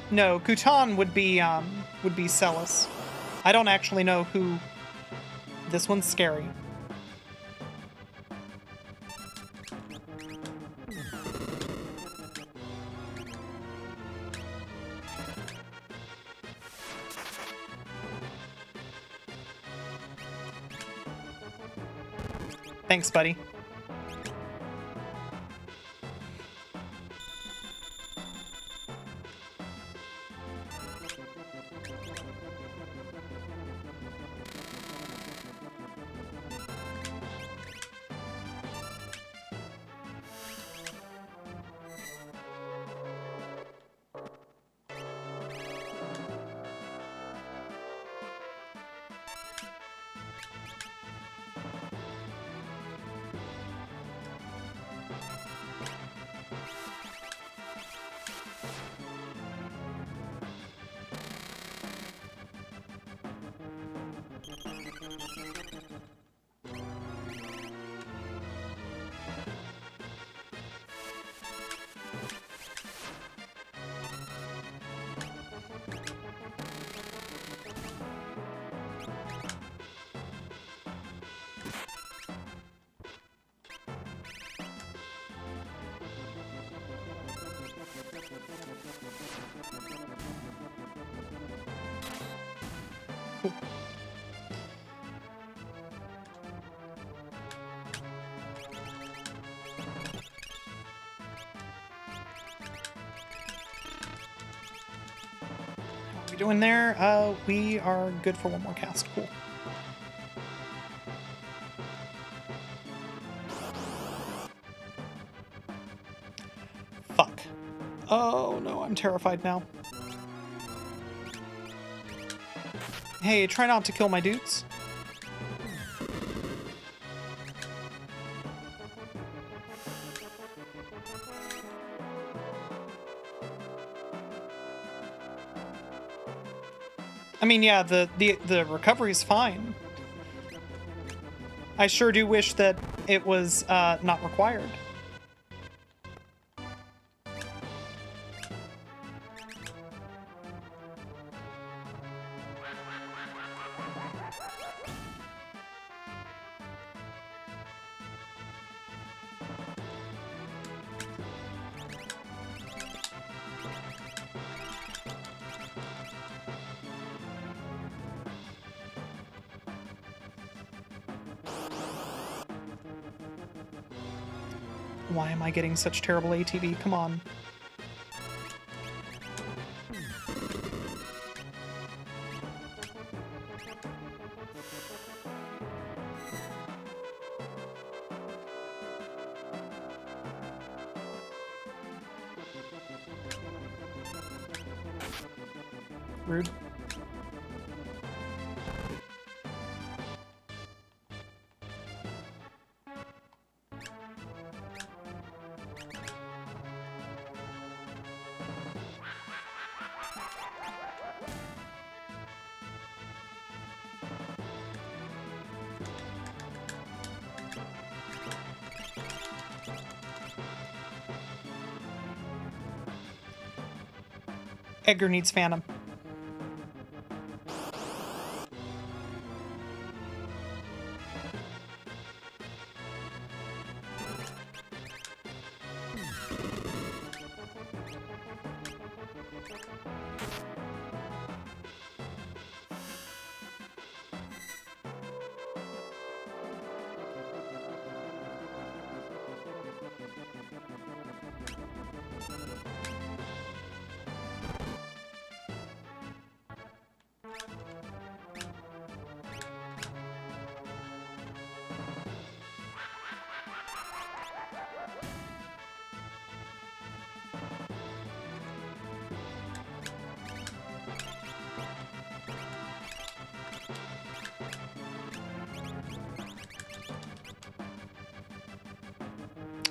No, Kutan would be Celis. I don't actually know who. This one's scary. Thanks, buddy. Cool. What are we doing there? We are good for one more cast. Cool. Fuck. Oh no, I'm terrified now. Hey, try not to kill my dudes. I mean, yeah, the recovery's fine. I sure do wish that it was not required. Why am I getting such terrible ATV? Come on. Rude. Edgar needs Phantom.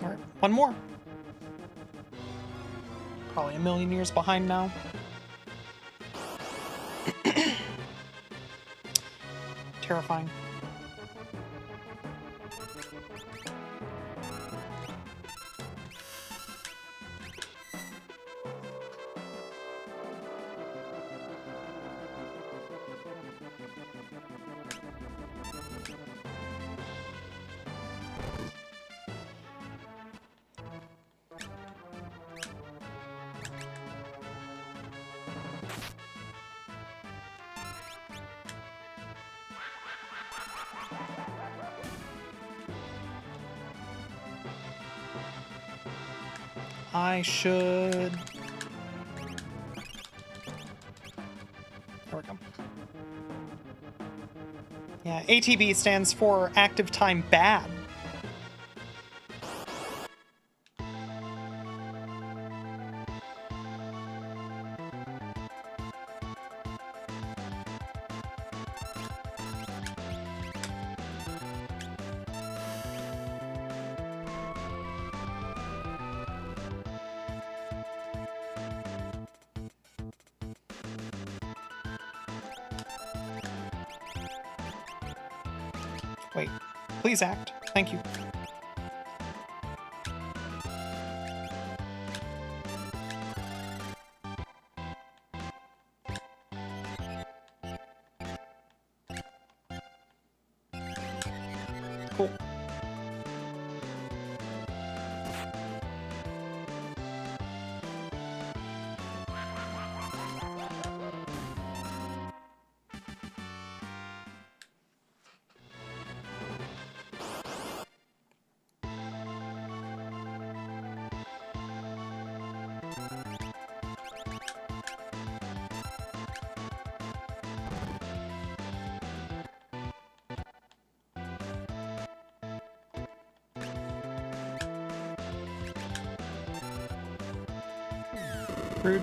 All right, one more. Probably a million years behind now. Terrifying. I should... There we go. Yeah, ATB stands for Active Time Bad. Wait, please act. Thank you. Cool. Rude.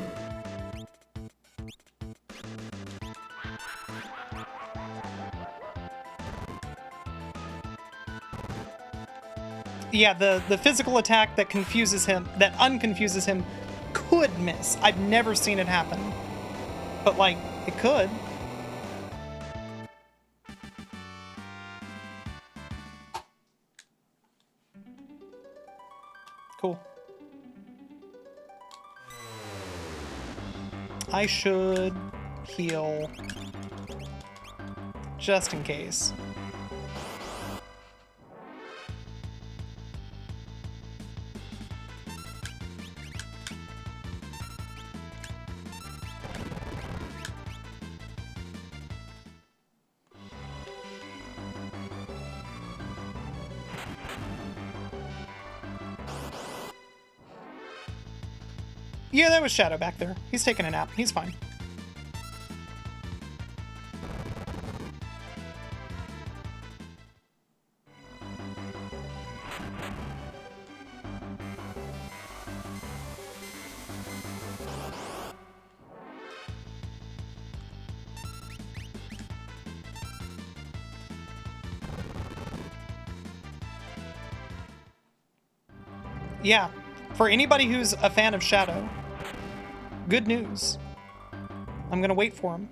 Yeah, the physical attack that confuses him, that unconfuses him, could miss. I've never seen it happen. But, like, it could. Cool. I should heal just in case. Yeah, that was Shadow back there. He's taking a nap. He's fine. Yeah, for anybody who's a fan of Shadow, good news. I'm gonna wait for him.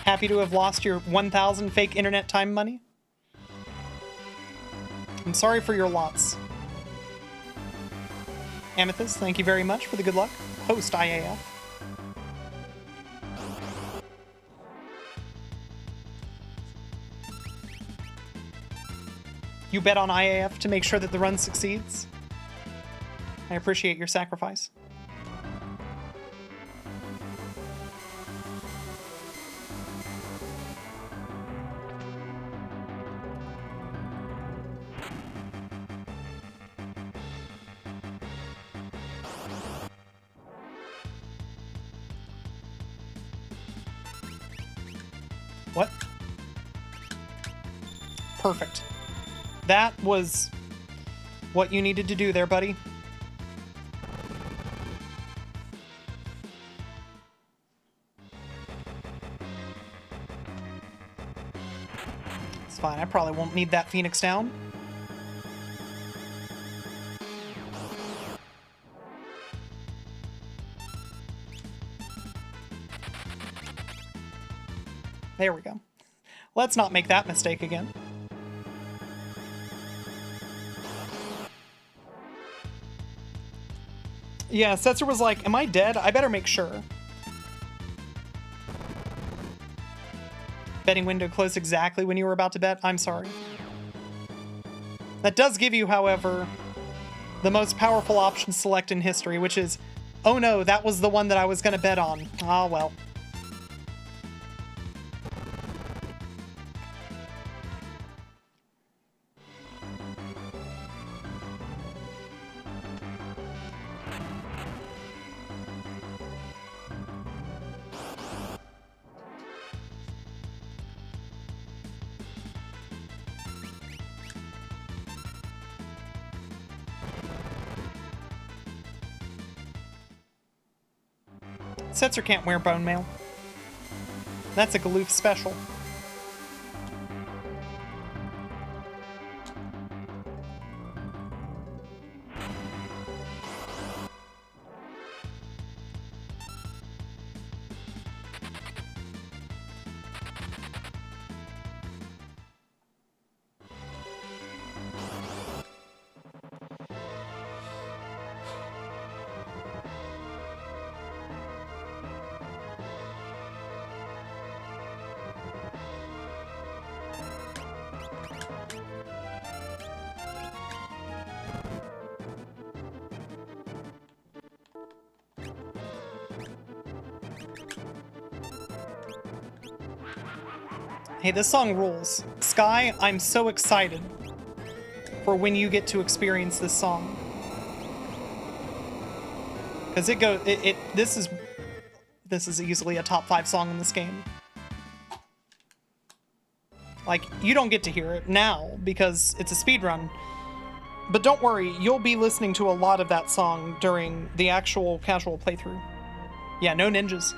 Happy to have lost your 1,000 fake internet time money? I'm sorry for your lots. Amethyst, thank you very much for the good luck. Host IAF. You bet on IAF to make sure that the run succeeds. I appreciate your sacrifice. What? Perfect. That was what you needed to do there, buddy. It's fine. I probably won't need that Phoenix down. There we go. Let's not make that mistake again. Yeah, Setzer was like, am I dead? I better make sure. Betting window closed exactly when you were about to bet? I'm sorry. That does give you, however, the most powerful option select in history, which is, oh no, that was the one that I was going to bet on. Ah, well. Setzer can't wear bone mail. That's a Galoof special. Hey, this song rules. Sky, I'm so excited for when you get to experience this song. Because this is easily a top 5 song in this game. Like, you don't get to hear it now because it's a speedrun, But don't worry, you'll be listening to a lot of that song during the actual casual playthrough. Yeah, no ninjas.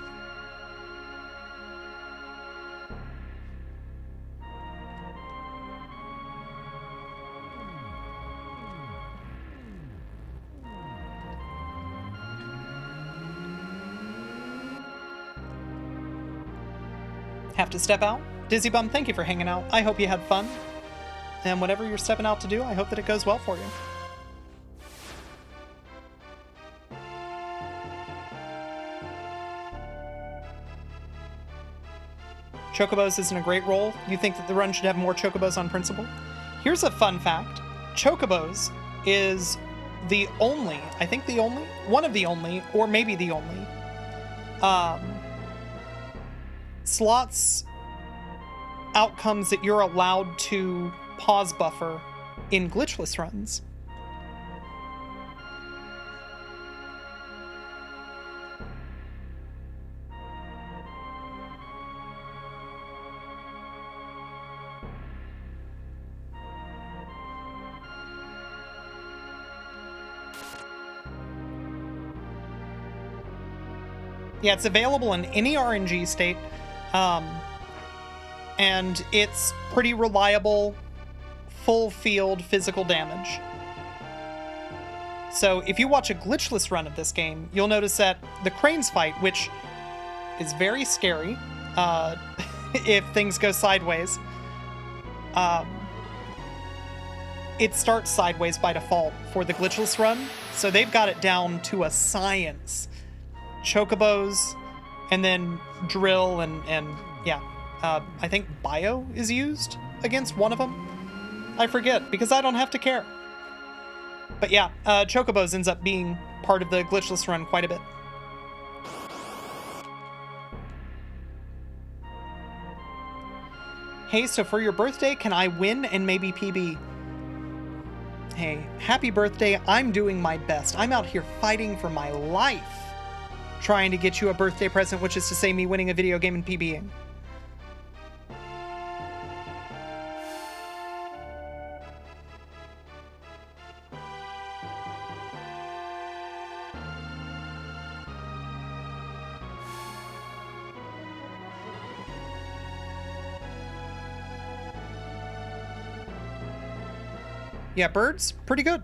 Have to step out? Dizzy Bum, thank you for hanging out. I hope you had fun. And whatever you're stepping out to do, I hope that it goes well for you. Chocobos isn't a great role. You think that the run should have more Chocobos on principle? Here's a fun fact. Chocobos is the only, I think the only, one of the only, or maybe the only, slots outcomes that you're allowed to pause buffer in glitchless runs. Yeah, it's available in any RNG state, and it's pretty reliable, full field physical damage. So if you watch a glitchless run of this game, you'll notice that the cranes fight, which is very scary if things go sideways, it starts sideways by default for the glitchless run, so they've got it down to a science. Chocobos, and then drill, and yeah, I think bio is used against one of them. I forget, because I don't have to care. But yeah, Chocobos ends up being part of the glitchless run quite a bit. Hey, so for your birthday, can I win and maybe PB? Hey, happy birthday. I'm doing my best. I'm out here fighting for my life, trying to get you a birthday present, which is to say me winning a video game and PBing. Yeah, birds, pretty good.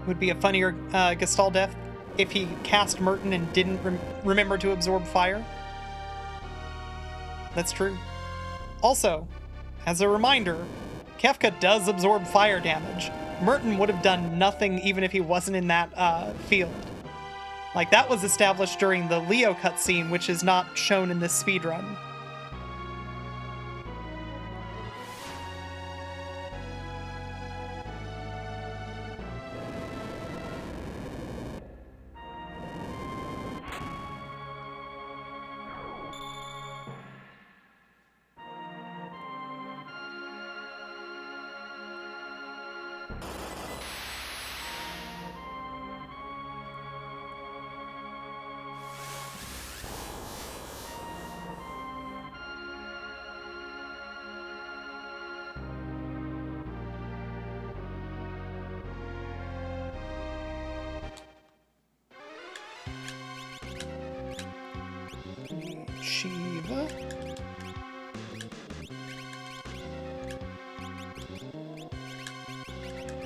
Would be a funnier Gestalt death if he cast Merton and didn't remember to absorb fire. That's true. Also, as a reminder, Kefka does absorb fire damage. Merton would have done nothing even if he wasn't in that field. Like, that was established during the Leo cutscene, which is not shown in this speedrun. Do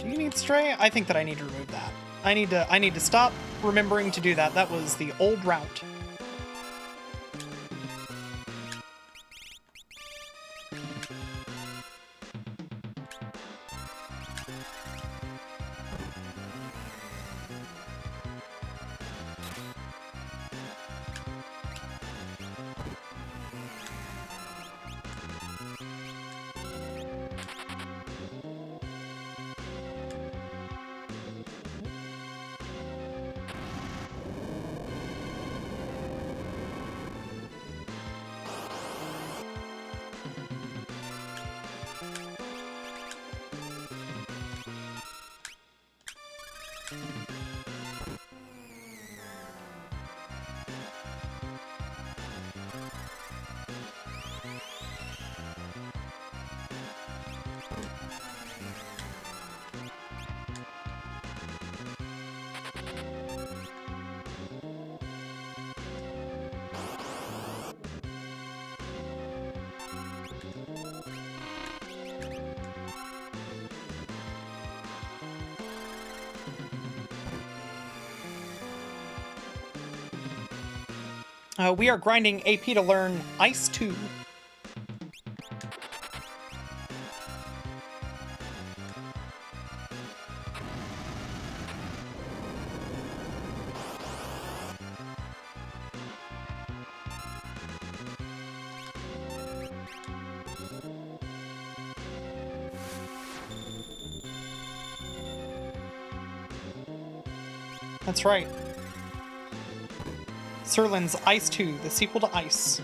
you need stray? I think that I need to remove that. I need to stop remembering to do that. That was the old route. We are grinding AP to learn Ice 2. That's right. Serlin's Ice 2, the sequel to Ice.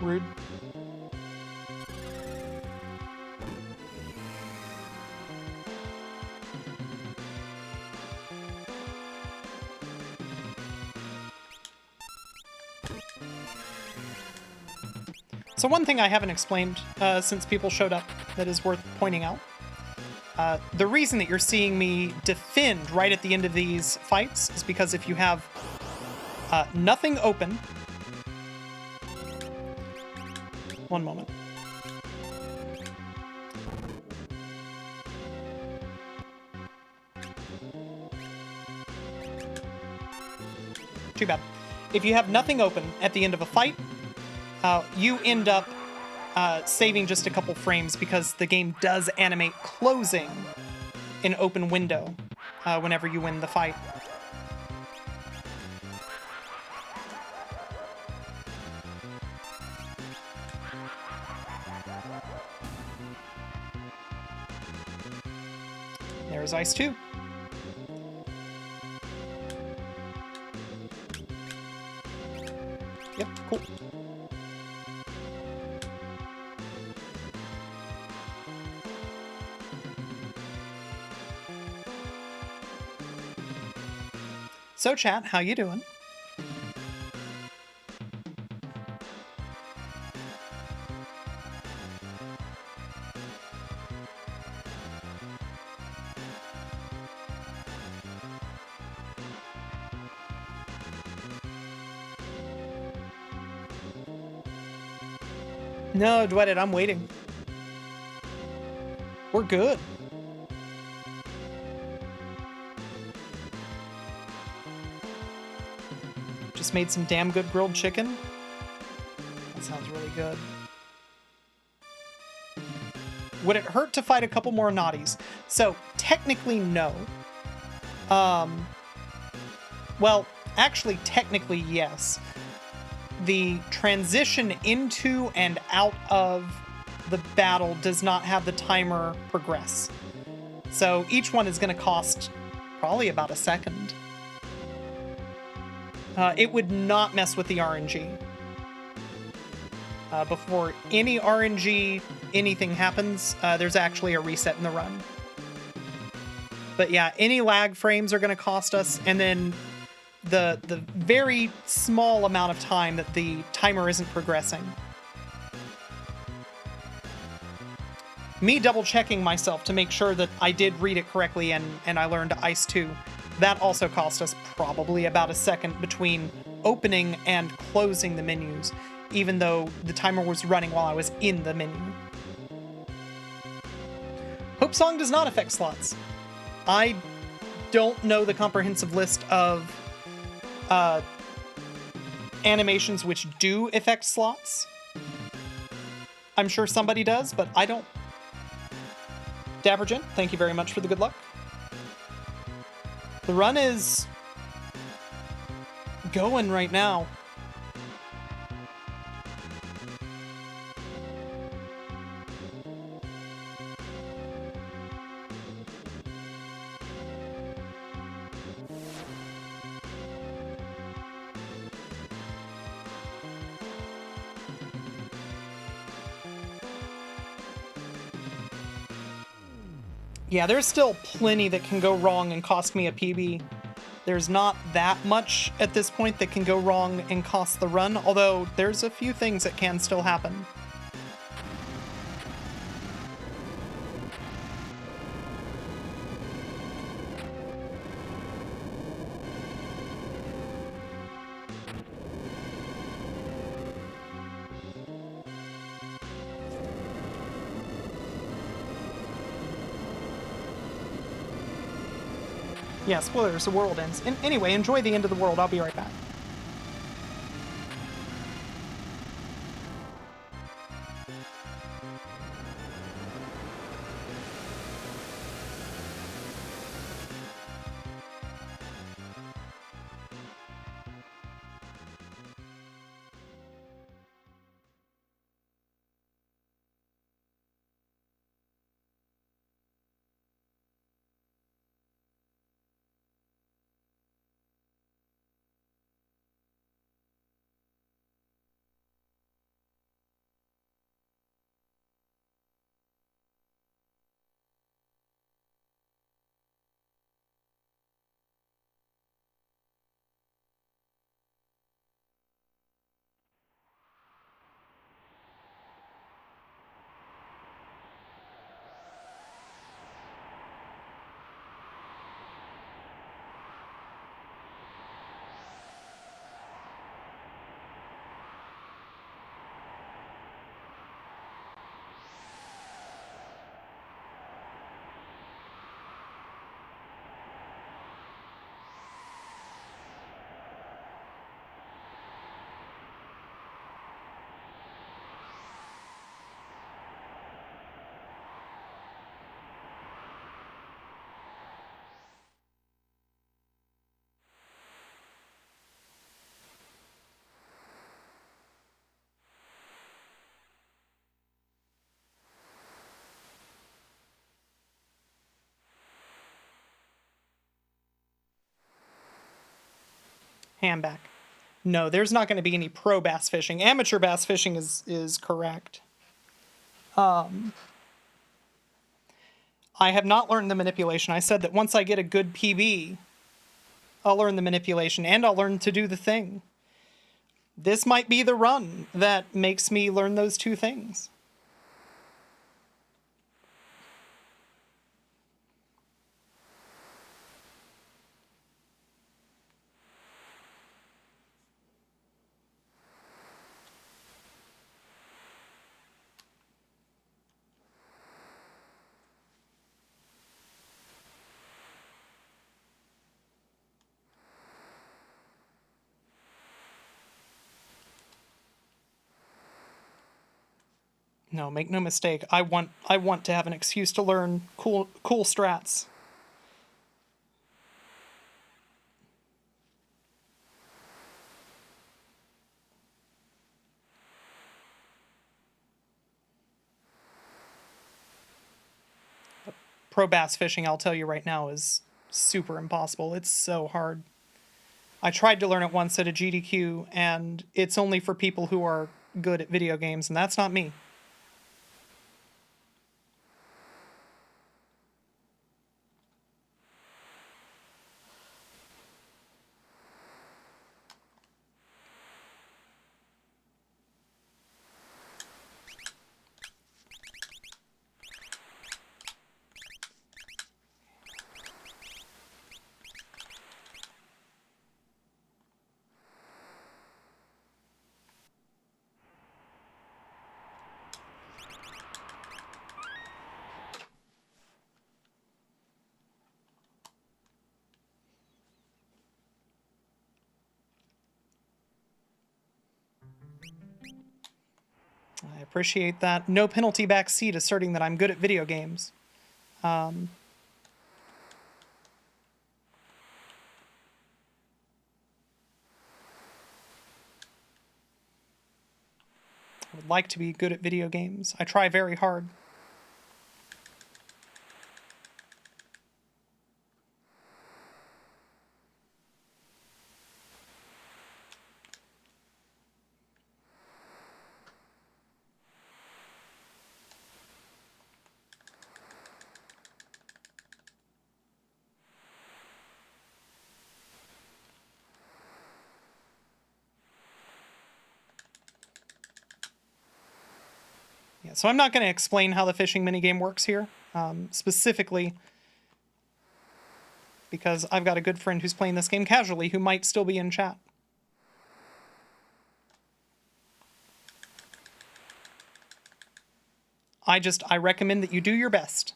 Rude. So one thing I haven't explained since people showed up that is worth pointing out. The reason that you're seeing me defend right at the end of these fights is because if you have nothing open... One moment. Too bad. If you have nothing open at the end of a fight, you end up saving just a couple frames because the game does animate closing an open window whenever you win the fight. There's Ice 2. Yep, cool. So chat, how you doing? No, Dwedded, I'm waiting. We're good. Just made some damn good grilled chicken. That sounds really good. Would it hurt to fight a couple more naughties? So, technically, no. Well, actually, technically, yes. The transition into and out of the battle does not have the timer progress. So each one is going to cost probably about a second. It would not mess with the RNG. before any RNG, anything happens, there's actually a reset in the run. But yeah, any lag frames are going to cost us, and then the very small amount of time that the timer isn't progressing. Me double-checking myself to make sure that I did read it correctly and I learned Ice 2, that also cost us probably about a second between opening and closing the menus, even though the timer was running while I was in the menu. Hope Song does not affect slots. I don't know the comprehensive list of animations which do affect slots. I'm sure somebody does, but I don't. Dappergent, thank you very much for the good luck. The run is going right now. Yeah, there's still plenty that can go wrong and cost me a PB. There's not that much at this point that can go wrong and cost the run, although there's a few things that can still happen. Yeah, spoilers, the world ends. Anyway, enjoy the end of the world. I'll be right back. Ham back. No, there's not going to be any pro bass fishing. Amateur bass fishing is correct. I have not learned the manipulation. I said that once I get a good PB, I'll learn the manipulation and I'll learn to do the thing. This might be the run that makes me learn those two things. No, make no mistake. I want to have an excuse to learn cool strats. Pro bass fishing, I'll tell you right now, is super impossible. It's so hard. I tried to learn it once at a GDQ, and it's only for people who are good at video games, and that's not me. I appreciate that. No penalty backseat asserting that I'm good at video games. I would like to be good at video games. I try very hard. Yeah, so I'm not going to explain how the fishing minigame works here, specifically because I've got a good friend who's playing this game casually who might still be in chat. I recommend that you do your best.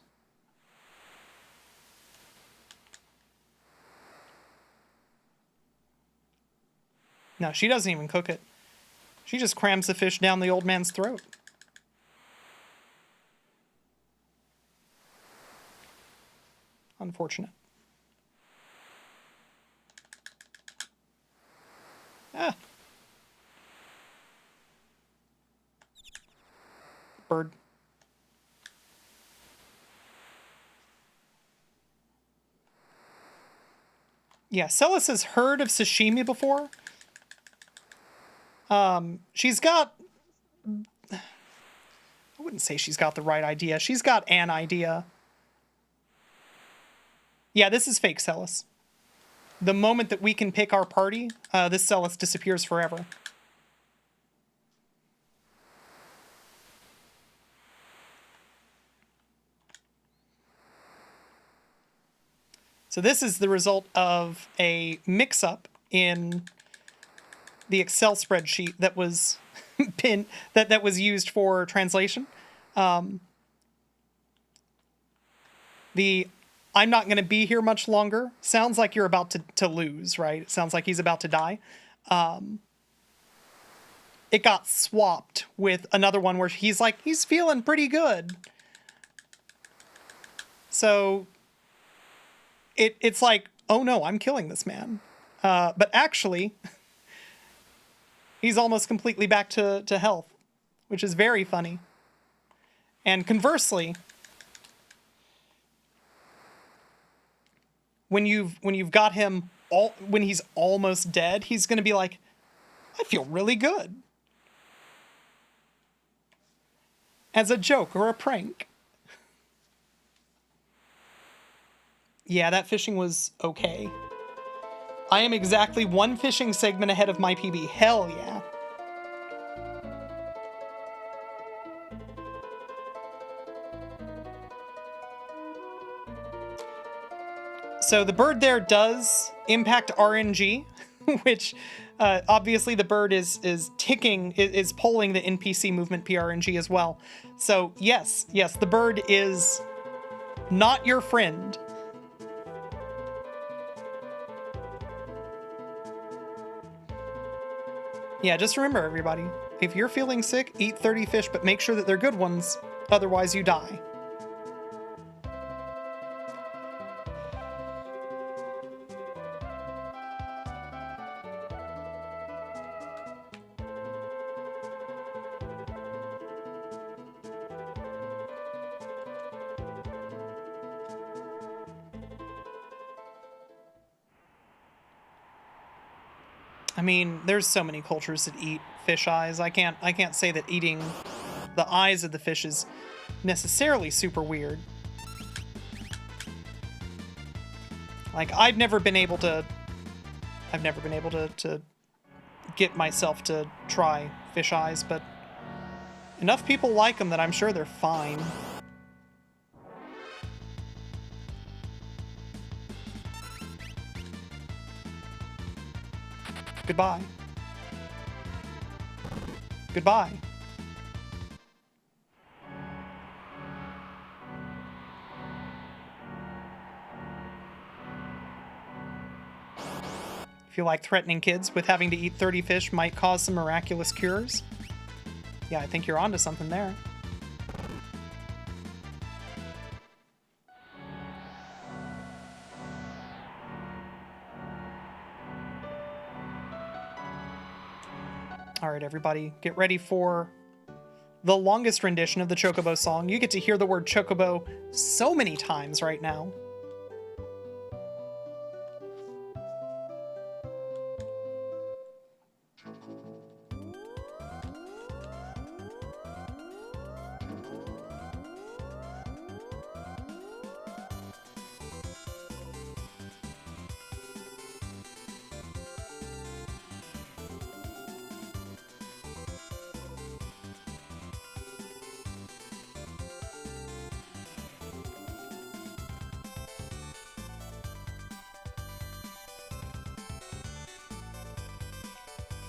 No, she doesn't even cook it. She just crams the fish down the old man's throat. Unfortunate. Ah. Bird. Yeah, Celis has heard of sashimi before. She's got... I wouldn't say she's got the right idea. She's got an idea. Yeah, this is fake Celis. The moment that we can pick our party, this Celis disappears forever. So this is the result of a mix-up in the Excel spreadsheet that was that was used for translation. The I'm not going to be here much longer sounds like you're about to lose, right? It sounds like he's about to die. It got swapped with another one where he's like, he's feeling pretty good. So it's like, oh no, I'm killing this man. But actually, he's almost completely back to health, which is very funny. And conversely, when you've got him when he's almost dead, he's going to be like, I feel really good. As a joke or a prank. Yeah, that fishing was okay. I am exactly one fishing segment ahead of my PB. Hell yeah. So the bird there does impact RNG, which obviously the bird is ticking, is polling the NPC movement PRNG as well. So yes, the bird is not your friend. Yeah, just remember everybody, if you're feeling sick, eat 30 fish, but make sure that they're good ones, otherwise you die. I mean, there's so many cultures that eat fish eyes. I can't say that eating the eyes of the fish is necessarily super weird. Like, I've never been able to get myself to try fish eyes, but enough people like them that I'm sure they're fine. Goodbye. Goodbye. If you like threatening kids with having to eat 30 fish might cause some miraculous cures. Yeah, I think you're onto something there. All right, everybody, get ready for the longest rendition of the Chocobo song. You get to hear the word Chocobo so many times right now.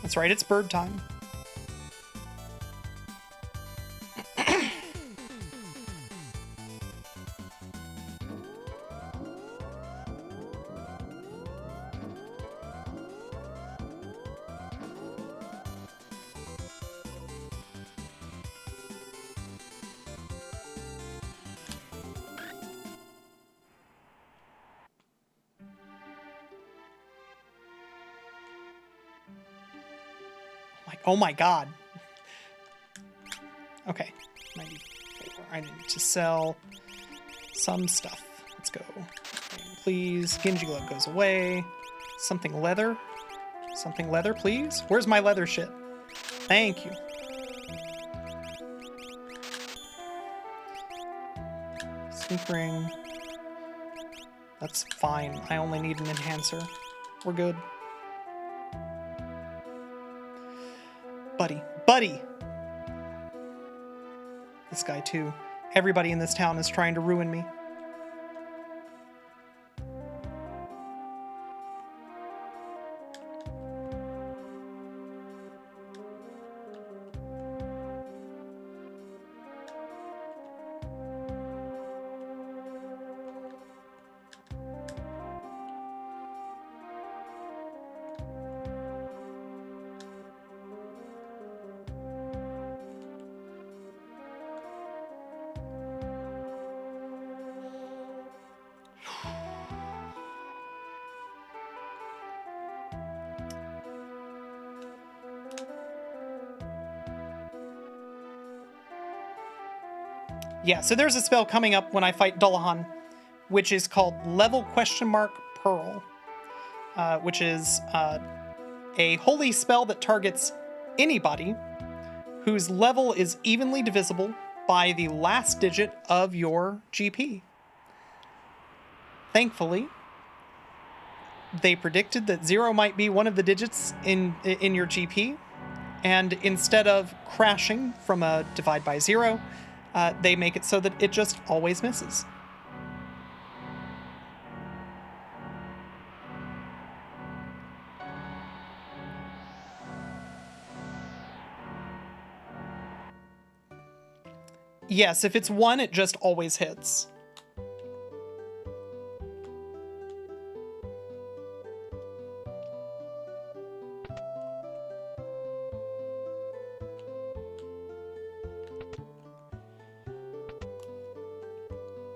That's right, it's bird time. Oh my god. Okay. 94. I need to sell some stuff. Let's go. Please. Genji glove goes away. Something leather. Something leather, please. Where's my leather shit? Thank you. Sneak ring. That's fine. I only need an enhancer. We're good. Buddy. Buddy! This guy, too. Everybody in this town is trying to ruin me. Yeah, so there's a spell coming up when I fight Dullahan, which is called Level Pearl, which is a holy spell that targets anybody whose level is evenly divisible by the last digit of your GP. Thankfully, they predicted that 0 might be one of the digits in your GP, and instead of crashing from a divide by 0, they make it so that it just always misses. Yes, if it's 1, it just always hits.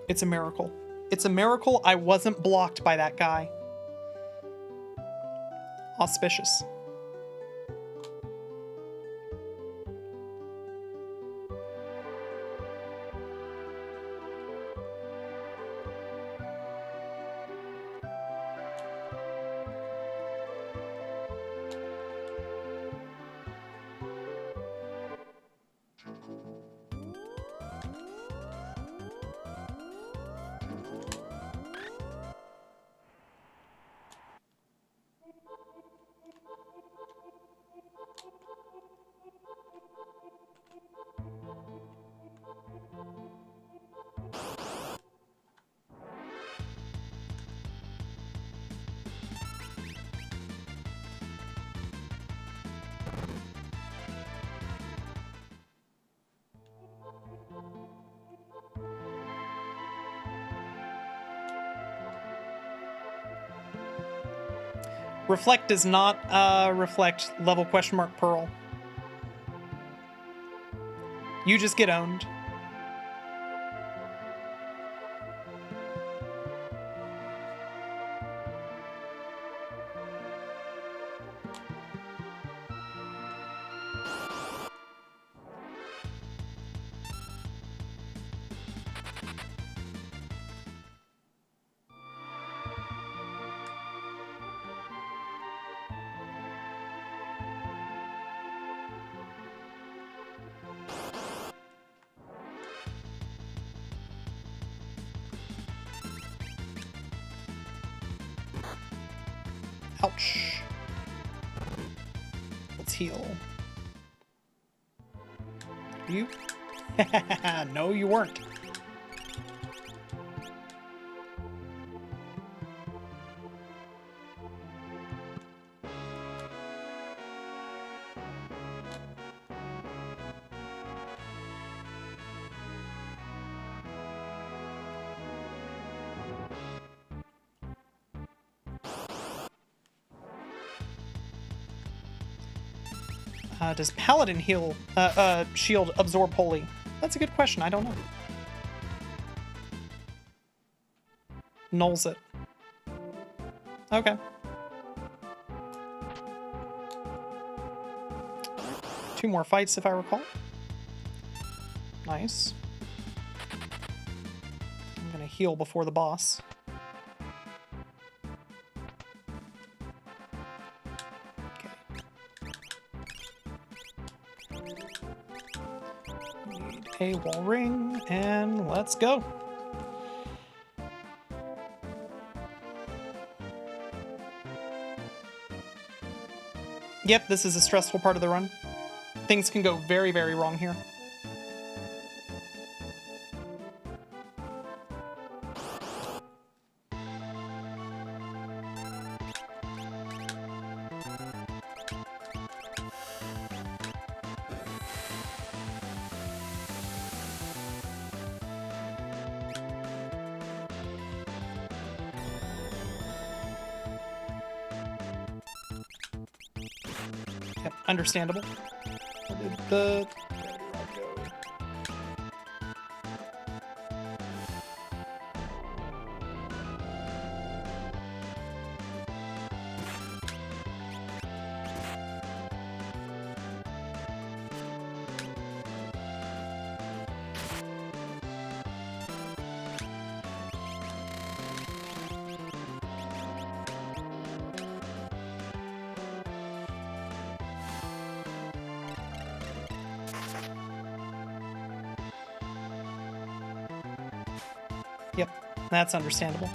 It's a miracle. It's a miracle I wasn't blocked by that guy. Auspicious. Reflect does not reflect level question mark Pearl. You just get owned. Ouch. Let's heal. You? No, you weren't. Does Paladin shield absorb Holy? That's a good question. I don't know. Nulls it. Okay. Two more fights, if I recall. Nice. I'm gonna heal before the boss. A wall ring, and let's go. Yep, this is a stressful part of the run. Things can go very, very wrong here. Understandable. Where did the rock go? Yep, that's understandable.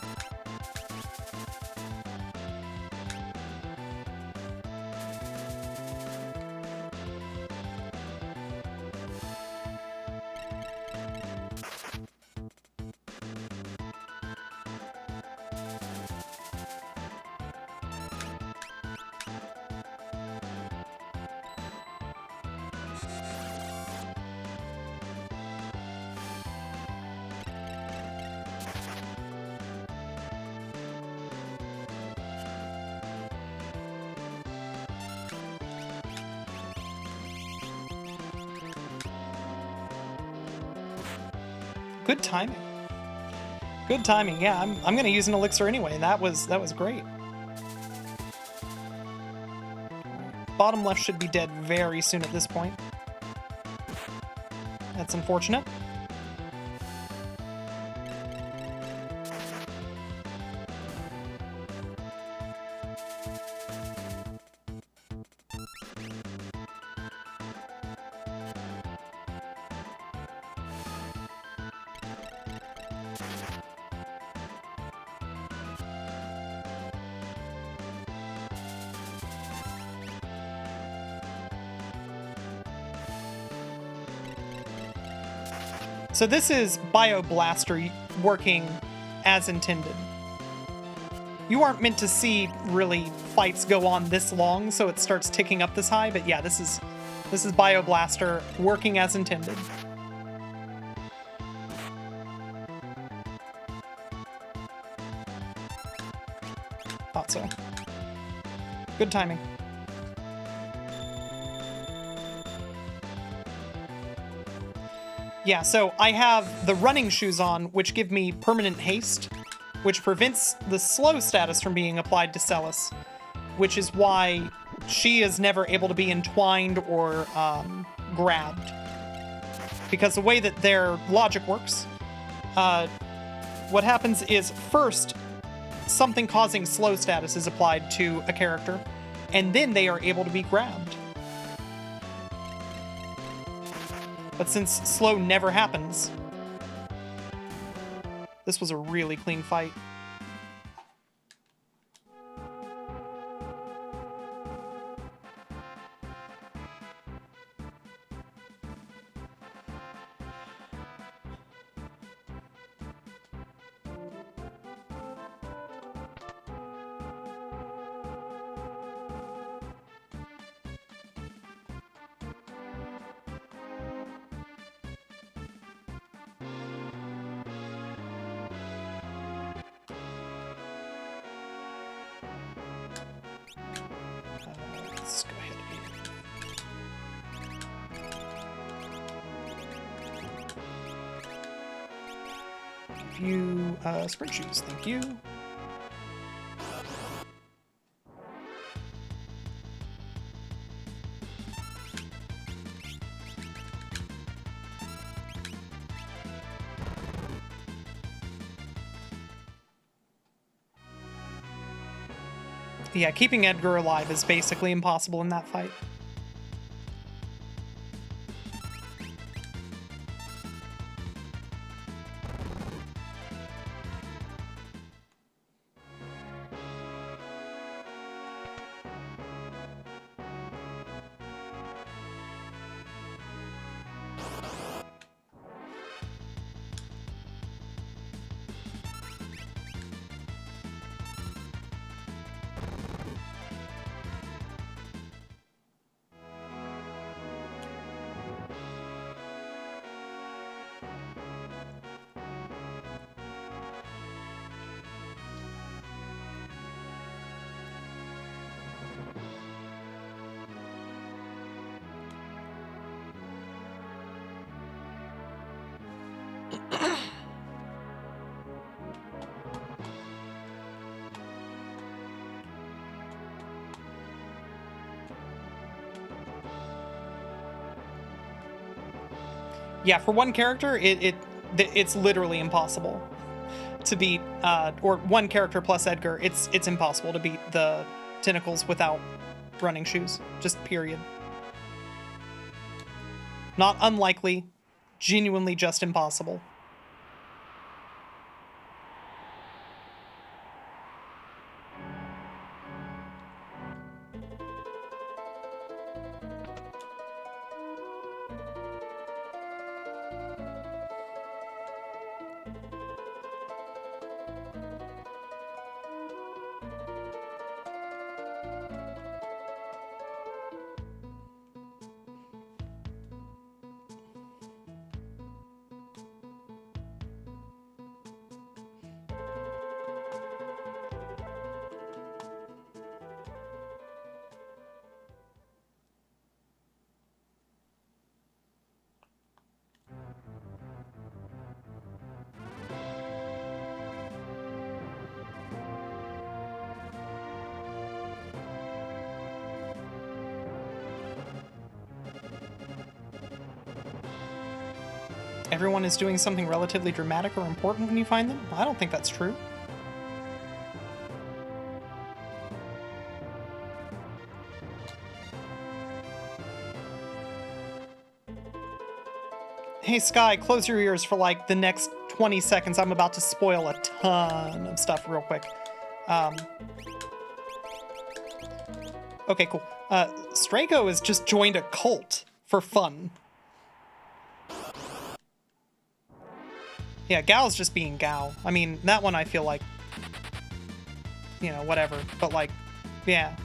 Good timing. Good timing. Yeah, I'm gonna use an elixir anyway. That was great. Bottom left should be dead very soon at this point. That's unfortunate. So this is Bioblaster working as intended. You aren't meant to see, really, fights go on this long, so it starts ticking up this high, but yeah, this is Bioblaster working as intended. Thought so. Good timing. Yeah, so I have the running shoes on, which give me permanent haste, which prevents the slow status from being applied to Celis, which is why she is never able to be entwined or grabbed. Because the way that their logic works, what happens is first, something causing slow status is applied to a character, and then they are able to be grabbed. But since slow never happens, this was a really clean fight. Let's go ahead and give you sprint shoes. Thank you. Yeah, keeping Edgar alive is basically impossible in that fight. Yeah, for one character, it's literally impossible to beat, or one character plus Edgar, it's impossible to beat the Tentacles without running shoes. Just period. Not unlikely, genuinely just impossible. Everyone is doing something relatively dramatic or important when you find them? I don't think that's true. Hey Sky, close your ears for like the next 20 seconds. I'm about to spoil a ton of stuff real quick. Okay, cool. Strago has just joined a cult for fun. Yeah, Gao's just being Gao. I mean, that one I feel like, you know, whatever. But like, yeah.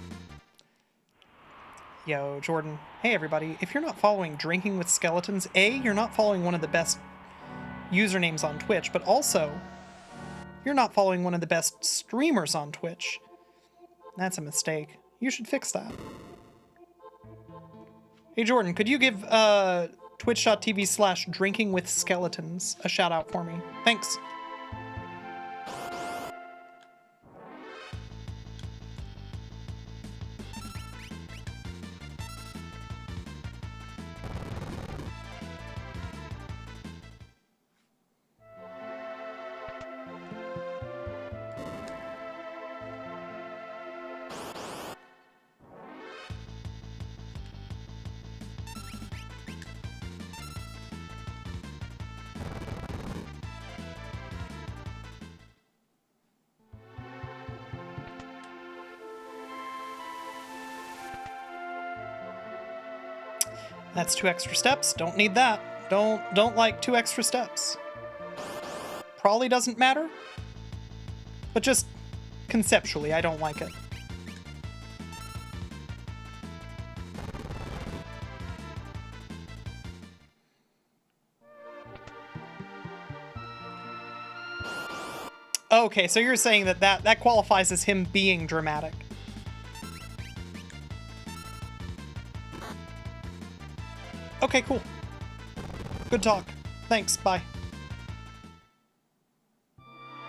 Yo, Jordan. Hey, everybody. If you're not following Drinking with Skeletons, A, you're not following one of the best usernames on Twitch, but also, you're not following one of the best streamers on Twitch. That's a mistake. You should fix that. Hey, Jordan, could you give twitch.tv/drinkingwithskeletons a shout out for me? Thanks. That's 2 extra steps. Don't need that. Don't like 2 extra steps. Probably doesn't matter, but just conceptually, I don't like it. Okay, so you're saying that qualifies as him being dramatic. Okay, cool. Good talk. Thanks, bye.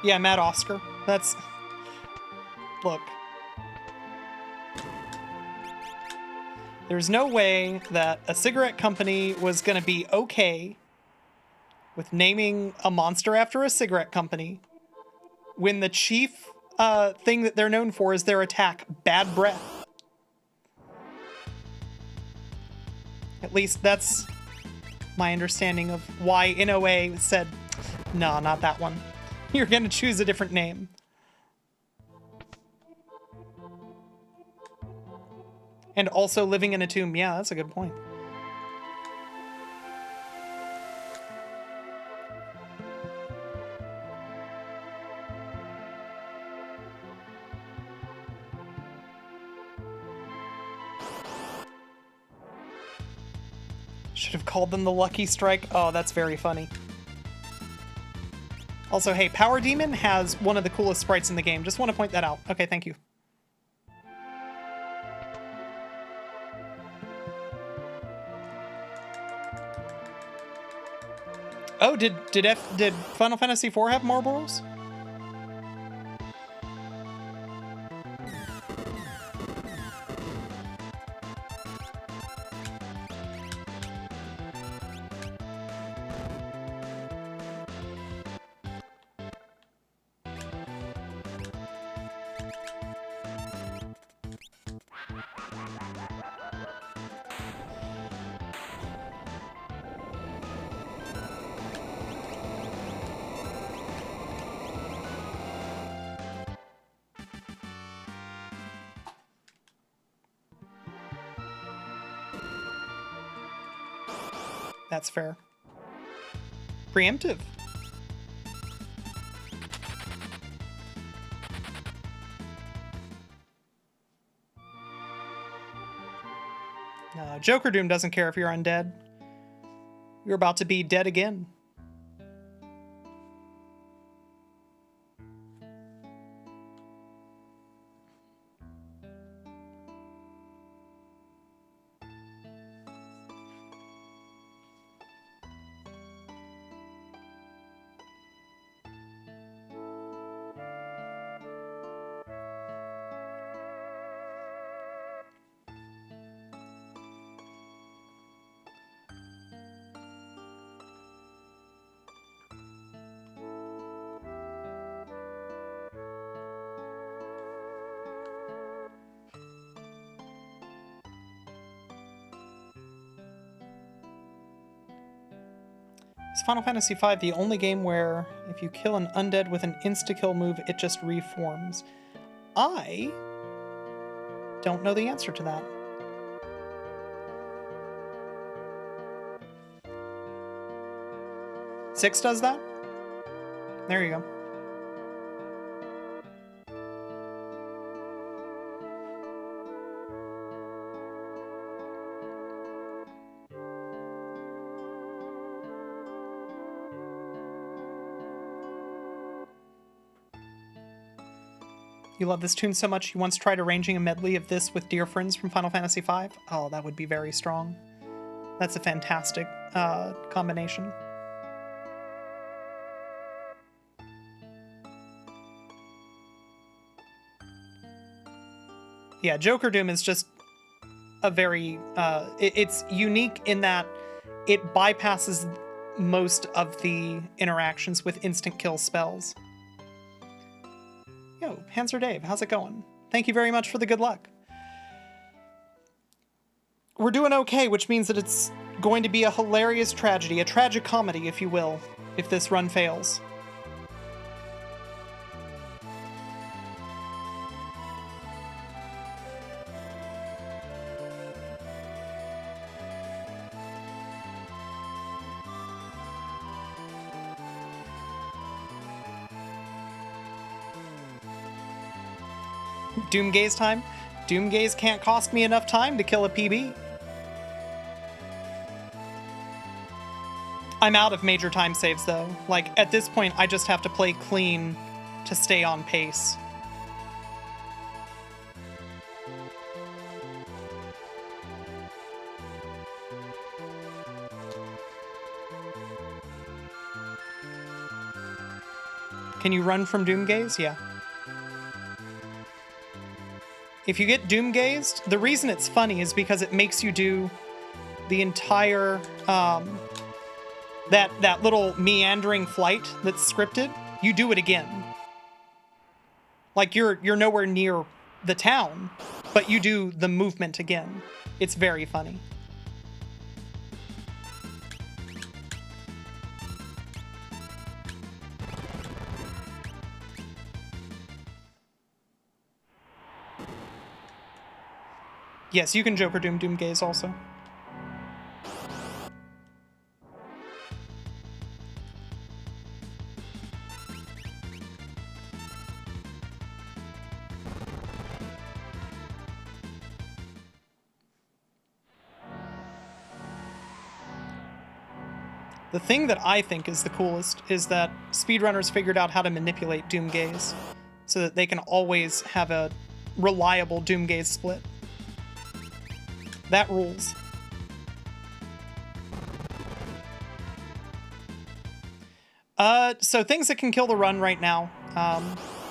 Yeah, Mad Oscar. That's... Look. There's no way that a cigarette company was gonna be okay with naming a monster after a cigarette company when the chief thing that they're known for is their attack, bad breath. At least that's my understanding of why NOA said, no, not that one. You're gonna choose a different name. And also living in a tomb. Yeah, that's a good point. Should have called them the Lucky Strike. Oh, that's very funny. Also, hey, Power Demon has one of the coolest sprites in the game. Just want to point that out. Okay, thank you. Oh, did Final Fantasy IV have Marlboros? That's fair. Preemptive. No, Joker Doom doesn't care if you're undead. You're about to be dead again. Is Final Fantasy V the only game where if you kill an undead with an insta-kill move, it just reforms? I don't know the answer to that. Six does that? There you go. You love this tune so much you once tried arranging a medley of this with dear friends from Final Fantasy V? Oh, that would be very strong. That's a fantastic combination. Yeah, Joker Doom is just a very... it's unique in that it bypasses most of the interactions with instant kill spells. Yo, Hanser Dave, how's it going? Thank you very much for the good luck. We're doing okay, which means that it's going to be a hilarious tragedy, a tragic comedy, if you will, if this run fails. Doomgaze time? Doomgaze can't cost me enough time to kill a PB. I'm out of major time saves, though. Like, at this point, I just have to play clean to stay on pace. Can you run from Doomgaze? Yeah. If you get Doomgazed, the reason it's funny is because it makes you do the entire, that little meandering flight that's scripted. You do it again. Like, you're nowhere near the town, but you do the movement again. It's very funny. Yes, you can Joker Doom Doomgaze also. The thing that I think is the coolest is that speedrunners figured out how to manipulate Doomgaze so that they can always have a reliable Doomgaze split. That rules. So things that can kill the run right now.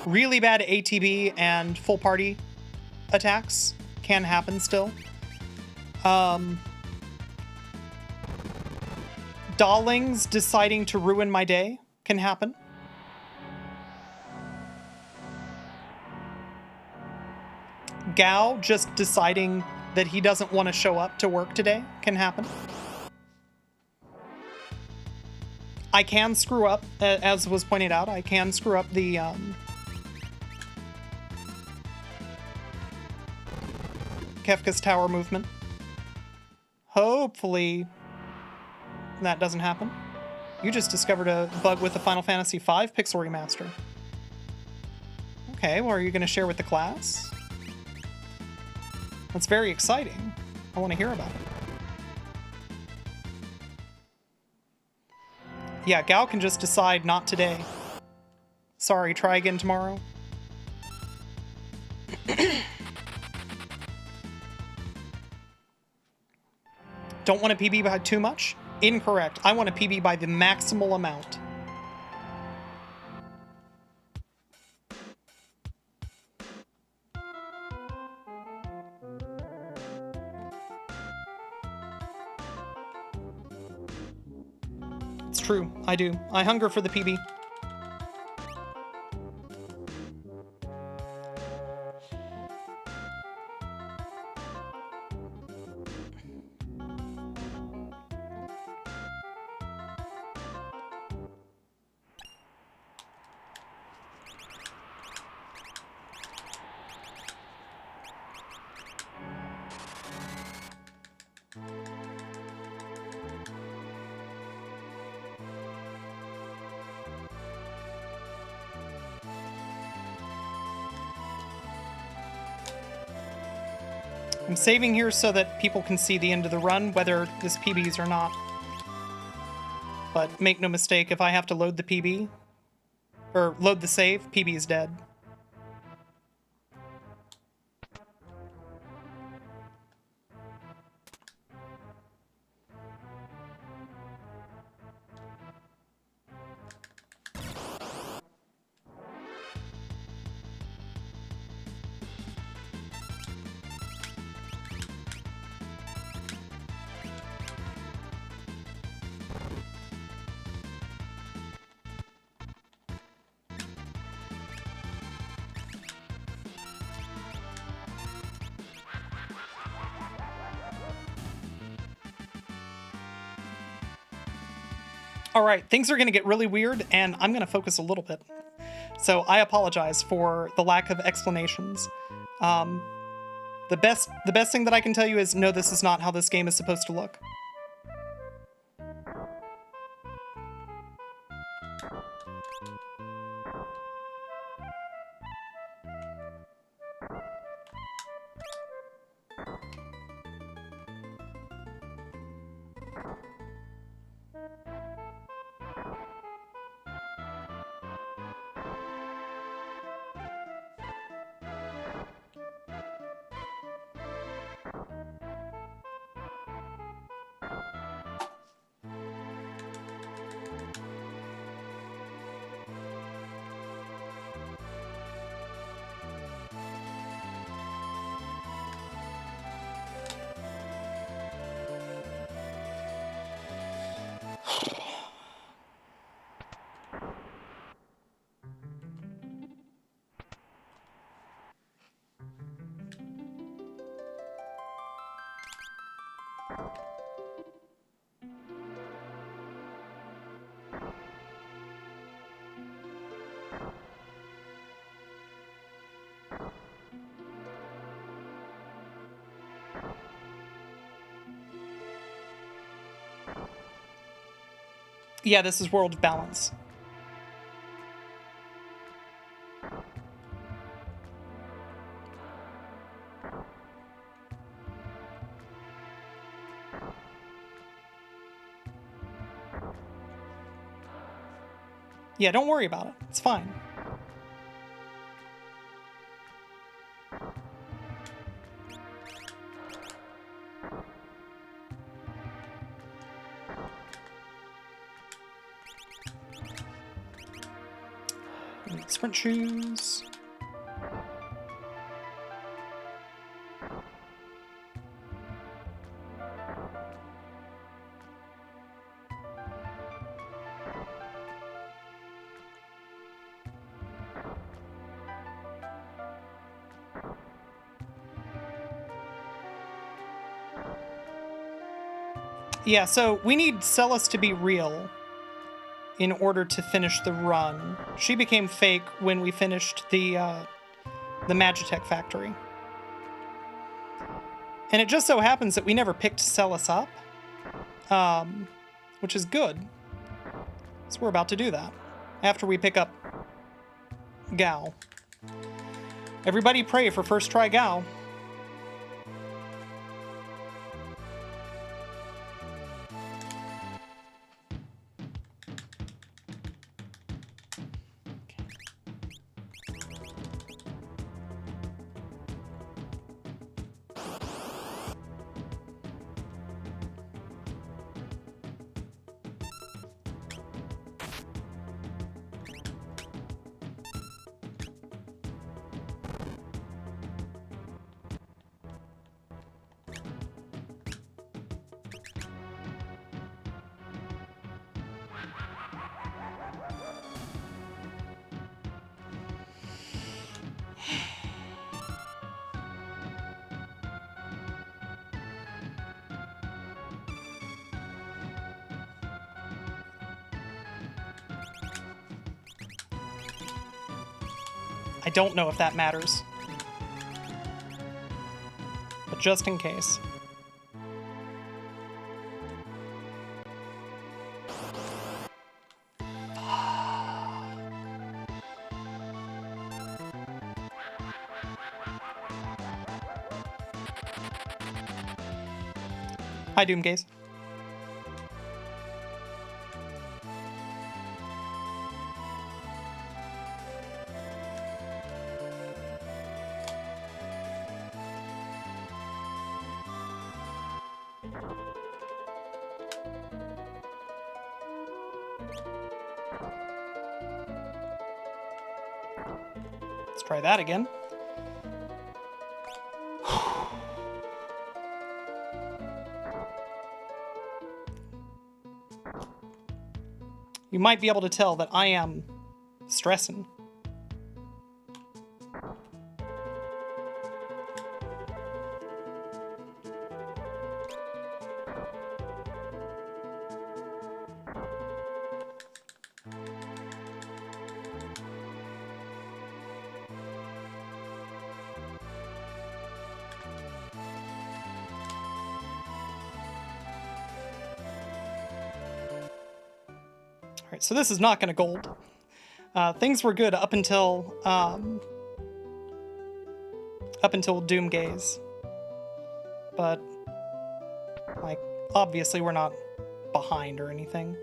Really bad ATB and full party attacks can happen still. Dollings deciding to ruin my day can happen. Gao just deciding that he doesn't want to show up to work today can happen. I can screw up, as was pointed out, I can screw up the Kefka's Tower movement. Hopefully that doesn't happen. You just discovered a bug with the Final Fantasy V Pixel Remaster. Okay, well, are you going to share with the class? That's very exciting. I want to hear about it. Yeah, Gao can just decide not today. Sorry, try again tomorrow. Don't want a PB by too much? Incorrect. I want a PB by the maximal amount. It's true. I do. I hunger for the PB. I'm saving here so that people can see the end of the run, whether this PB's or not. But make no mistake, if I have to load the PB, or load the save, PB is dead. All right, things are going to get really weird, and I'm going to focus a little bit. So I apologize for the lack of explanations. The best thing that I can tell you is, no, this is not how this game is supposed to look. Yeah, this is World of Balance. Yeah, don't worry about it. It's fine. Sprint shoes. Yeah, so we need Celis to be real in order to finish the run. She became fake when we finished the Magitech factory. And it just so happens that we never picked Celis up, which is good. So we're about to do that after we pick up Gao. Everybody pray for first try Gao. I don't know if that matters. But just in case. Hi, Doomgaze. Let's try that again. You might be able to tell that I am stressing. Alright, so this is not going to gold. Things were good up until Doom Gaze. But, like, obviously we're not behind or anything.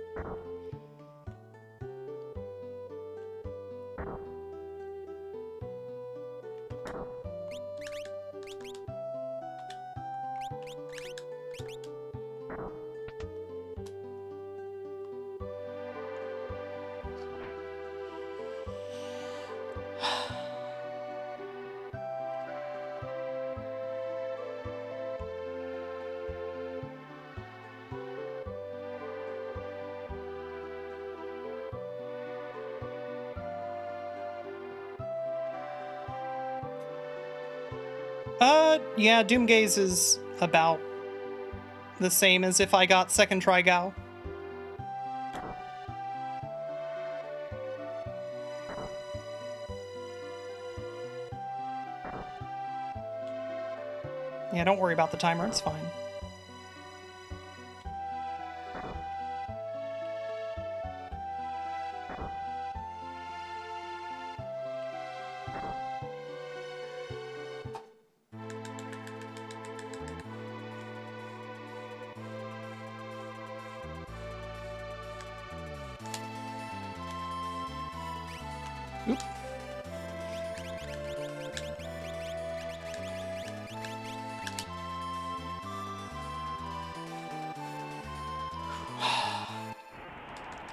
Yeah, Doomgaze is about the same as if I got second try Gao. Yeah, don't worry about the timer, it's fine. Oop.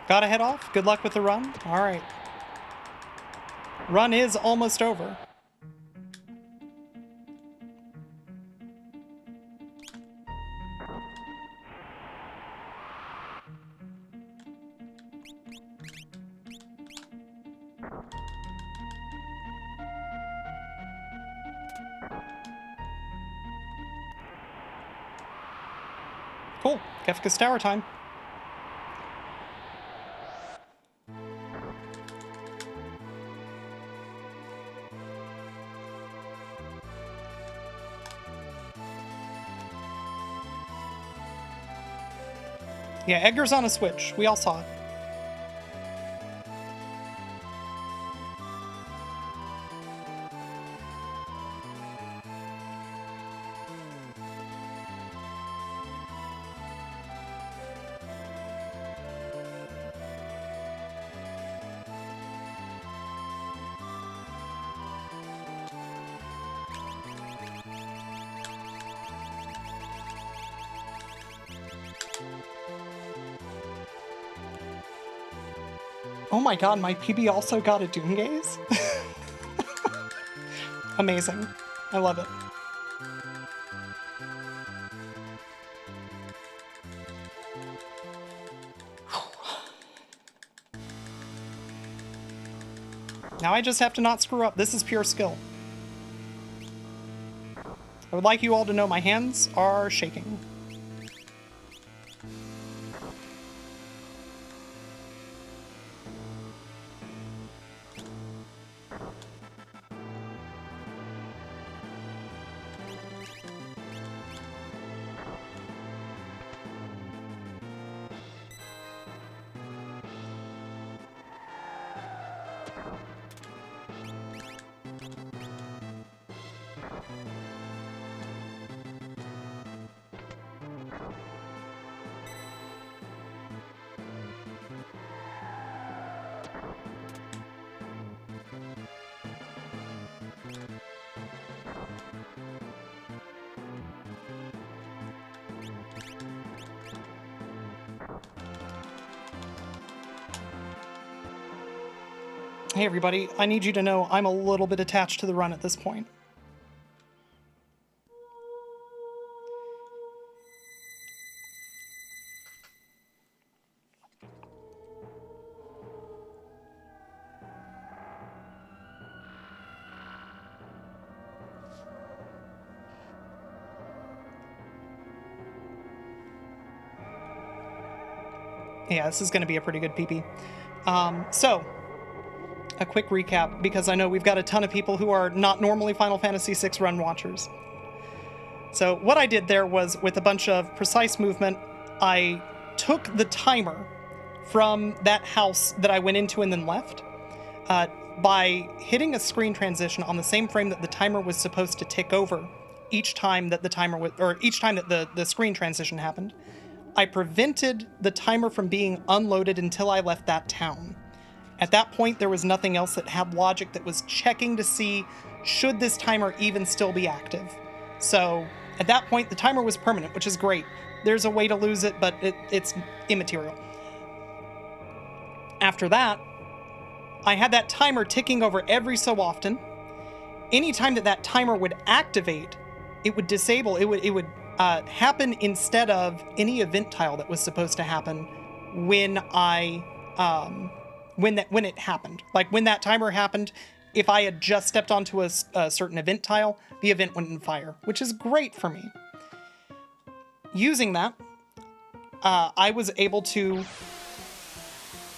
Gotta head off. Good luck with the run. All right. Run is almost over. Cool. Kefka's Tower time. Yeah, Edgar's on a switch. We all saw it. Oh my god, my PB also got a Doomgaze? Amazing. I love it. Now I just have to not screw up. This is pure skill. I would like you all to know my hands are shaking. Hey everybody, I need you to know I'm a little bit attached to the run at this point. Yeah, this is going to be a pretty good PP. So, a quick recap, because I know we've got a ton of people who are not normally Final Fantasy VI run watchers. So what I did there was, with a bunch of precise movement, I took the timer from that house that I went into and then left by hitting a screen transition on the same frame that the timer was supposed to tick over each time that the timer was, or each time that the screen transition happened. I prevented the timer from being unloaded until I left that town. At that point, there was nothing else that had logic that was checking to see should this timer even still be active. So at that point, the timer was permanent, which is great. There's a way to lose it, but it's immaterial. After that, I had that timer ticking over every so often. Anytime that timer would activate, it would disable, it would happen instead of any event tile that was supposed to happen when when it happened. Like when that timer happened, if I had just stepped onto a certain event tile, the event wouldn't fire, which is great for me. Using that, I was able to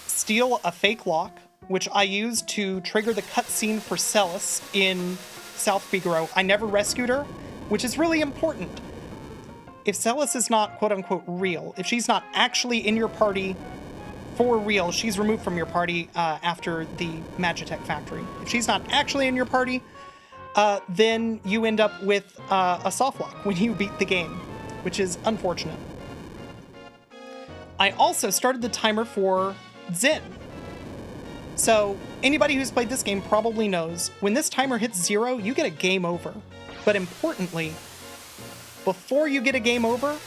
steal a fake lock, which I used to trigger the cutscene for Celis in South Figaro. I never rescued her, which is really important. If Celis is not quote-unquote real, if she's not actually in your party for real, she's removed from your party after the Magitech factory. If she's not actually in your party, then you end up with a soft lock when you beat the game, which is unfortunate. I also started the timer for Zen. So anybody who's played this game probably knows when this timer hits 0, you get a game over. But importantly, before you get a game over,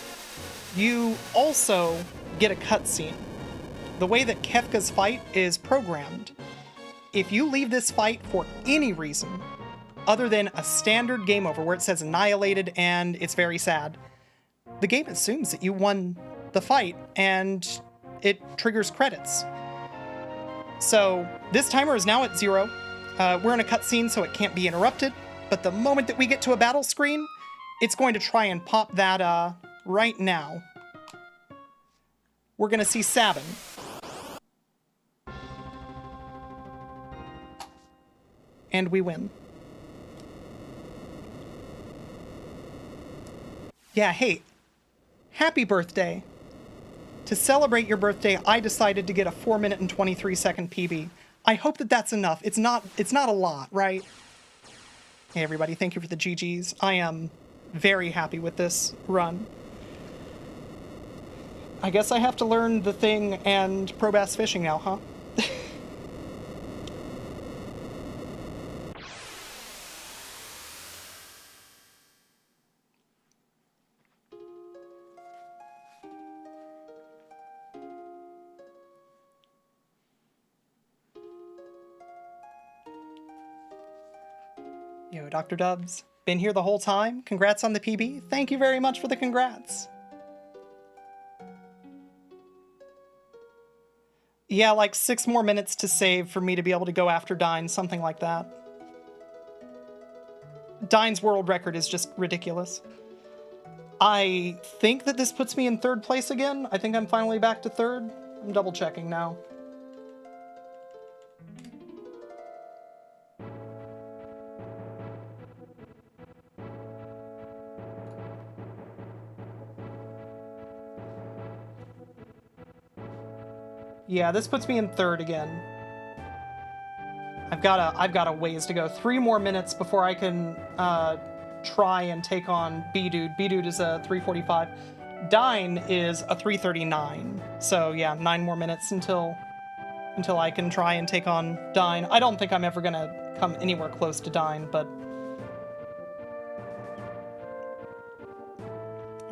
you also get a cutscene. The way that Kefka's fight is programmed, if you leave this fight for any reason other than a standard game over where it says annihilated and it's very sad, the game assumes that you won the fight and it triggers credits. So this timer is now at 0. We're in a cutscene, so it can't be interrupted. But the moment that we get to a battle screen, it's going to try and pop that right now. We're going to see Sabin. And we win. Yeah, hey, happy birthday. To celebrate your birthday, I decided to get a 4-minute and 23-second PB. I hope that that's enough. It's not a lot, right? Hey everybody, thank you for the GGs. I am very happy with this run. I guess I have to learn the thing and pro bass fishing now, huh? Yo, Dr. Dubs, been here the whole time? Congrats on the PB. Thank you very much for the congrats. Yeah, like 6 more minutes to save for me to be able to go after Dine, something like that. Dine's world record is just ridiculous. I think that this puts me in 3rd place again. I think I'm finally back to 3rd. I'm double checking now. Yeah, this puts me in 3rd again. I've got a ways to go. 3 more minutes before I can try and take on B-Dude. B-Dude is a 3:45. Dine is a 3:39. So yeah, 9 more minutes until I can try and take on Dine. I don't think I'm ever gonna come anywhere close to Dine, but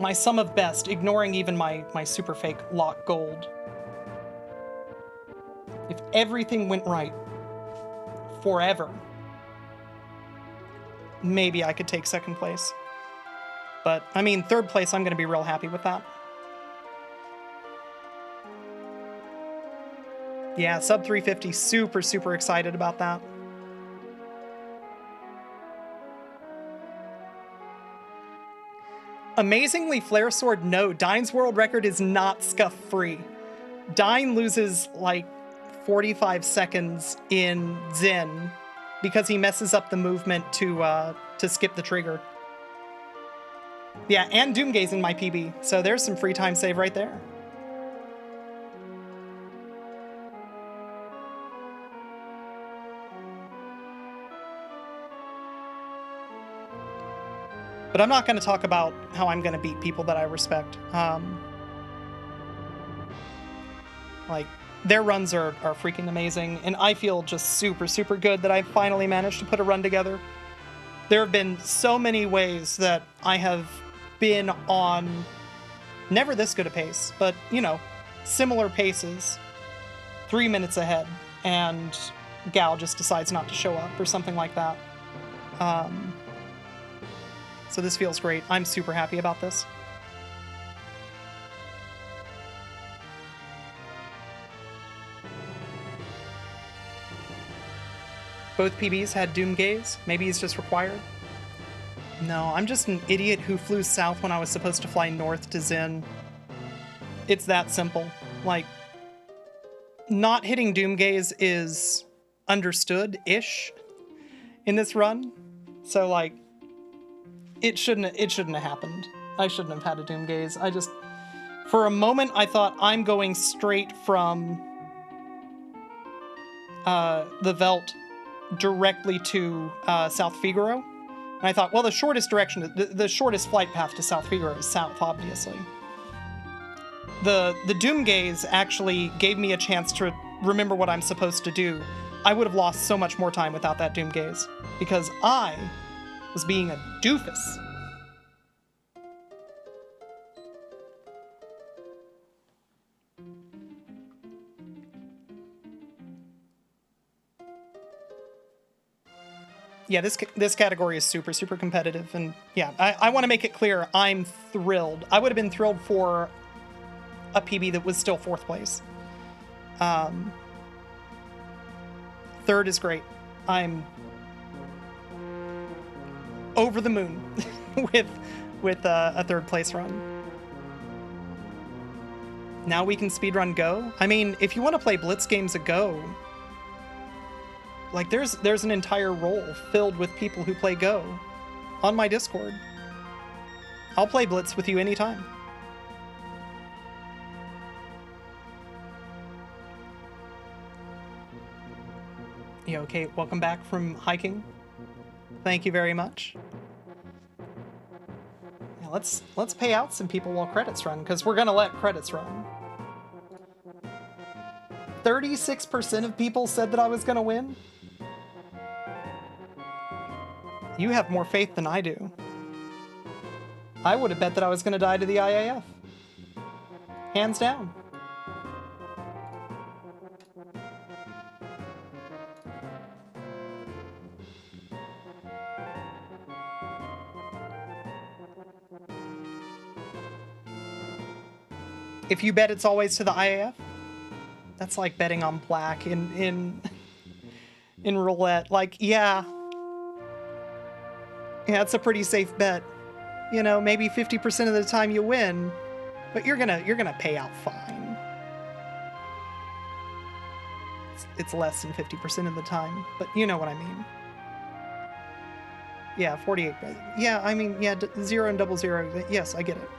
my sum of best, ignoring even my super fake lock gold. If everything went right forever, maybe I could take 2nd place. But, I mean, 3rd place, I'm going to be real happy with that. Yeah, sub 350, super excited about that. Amazingly, Flare Sword, no, Dine's world record is not scuff-free. Dine loses, like, 45 seconds in Zen because he messes up the movement to skip the trigger. Yeah, and Doomgaze in my PB, so there's some free time save right there. But I'm not going to talk about how I'm going to beat people that I respect. Like, their runs are freaking amazing, and I feel just super, super good that I finally managed to put a run together. There have been so many ways that I have been on never this good a pace, but, you know, similar paces, 3 minutes ahead, and Gal just decides not to show up or something like that. So this feels great. I'm super happy about this. Both PBs had Doom Gaze. Maybe he's just required. No, I'm just an idiot who flew south when I was supposed to fly north to Zen. It's that simple. Like, not hitting Doom Gaze is understood-ish in this run. So, like, it shouldn't have happened. I shouldn't have had a Doom Gaze. For a moment, I thought I'm going straight from the Velt directly to South Figaro. And I thought, well, the shortest direction, the shortest flight path to South Figaro is south, obviously. The Doom Gaze actually gave me a chance to remember what I'm supposed to do. I would have lost so much more time without that Doom Gaze, because I was being a doofus. Yeah, this category is super, super competitive, and yeah, I want to make it clear, I'm thrilled. I would have been thrilled for a PB that was still 4th place. 3rd is great. I'm over the moon with a 3rd place run. Now we can speedrun Go. I mean, if you want to play Blitz games of Go, like, there's an entire role filled with people who play Go on my Discord. I'll play Blitz with you anytime. Yeah, okay, welcome back from hiking. Thank you very much. Yeah, let's pay out some people while credits run, because we're gonna let credits run. 36% of people said that I was gonna win. You have more faith than I do. I would have bet that I was going to die to the IAF. Hands down. If you bet it's always to the IAF, that's like betting on black in roulette. Like, yeah, it's a pretty safe bet. You know, maybe 50% of the time you win, but you're gonna pay out fine. It's less than 50% of the time, but you know what I mean. Yeah, 48. Yeah, I mean, yeah, 0 and 00. Yes, I get it.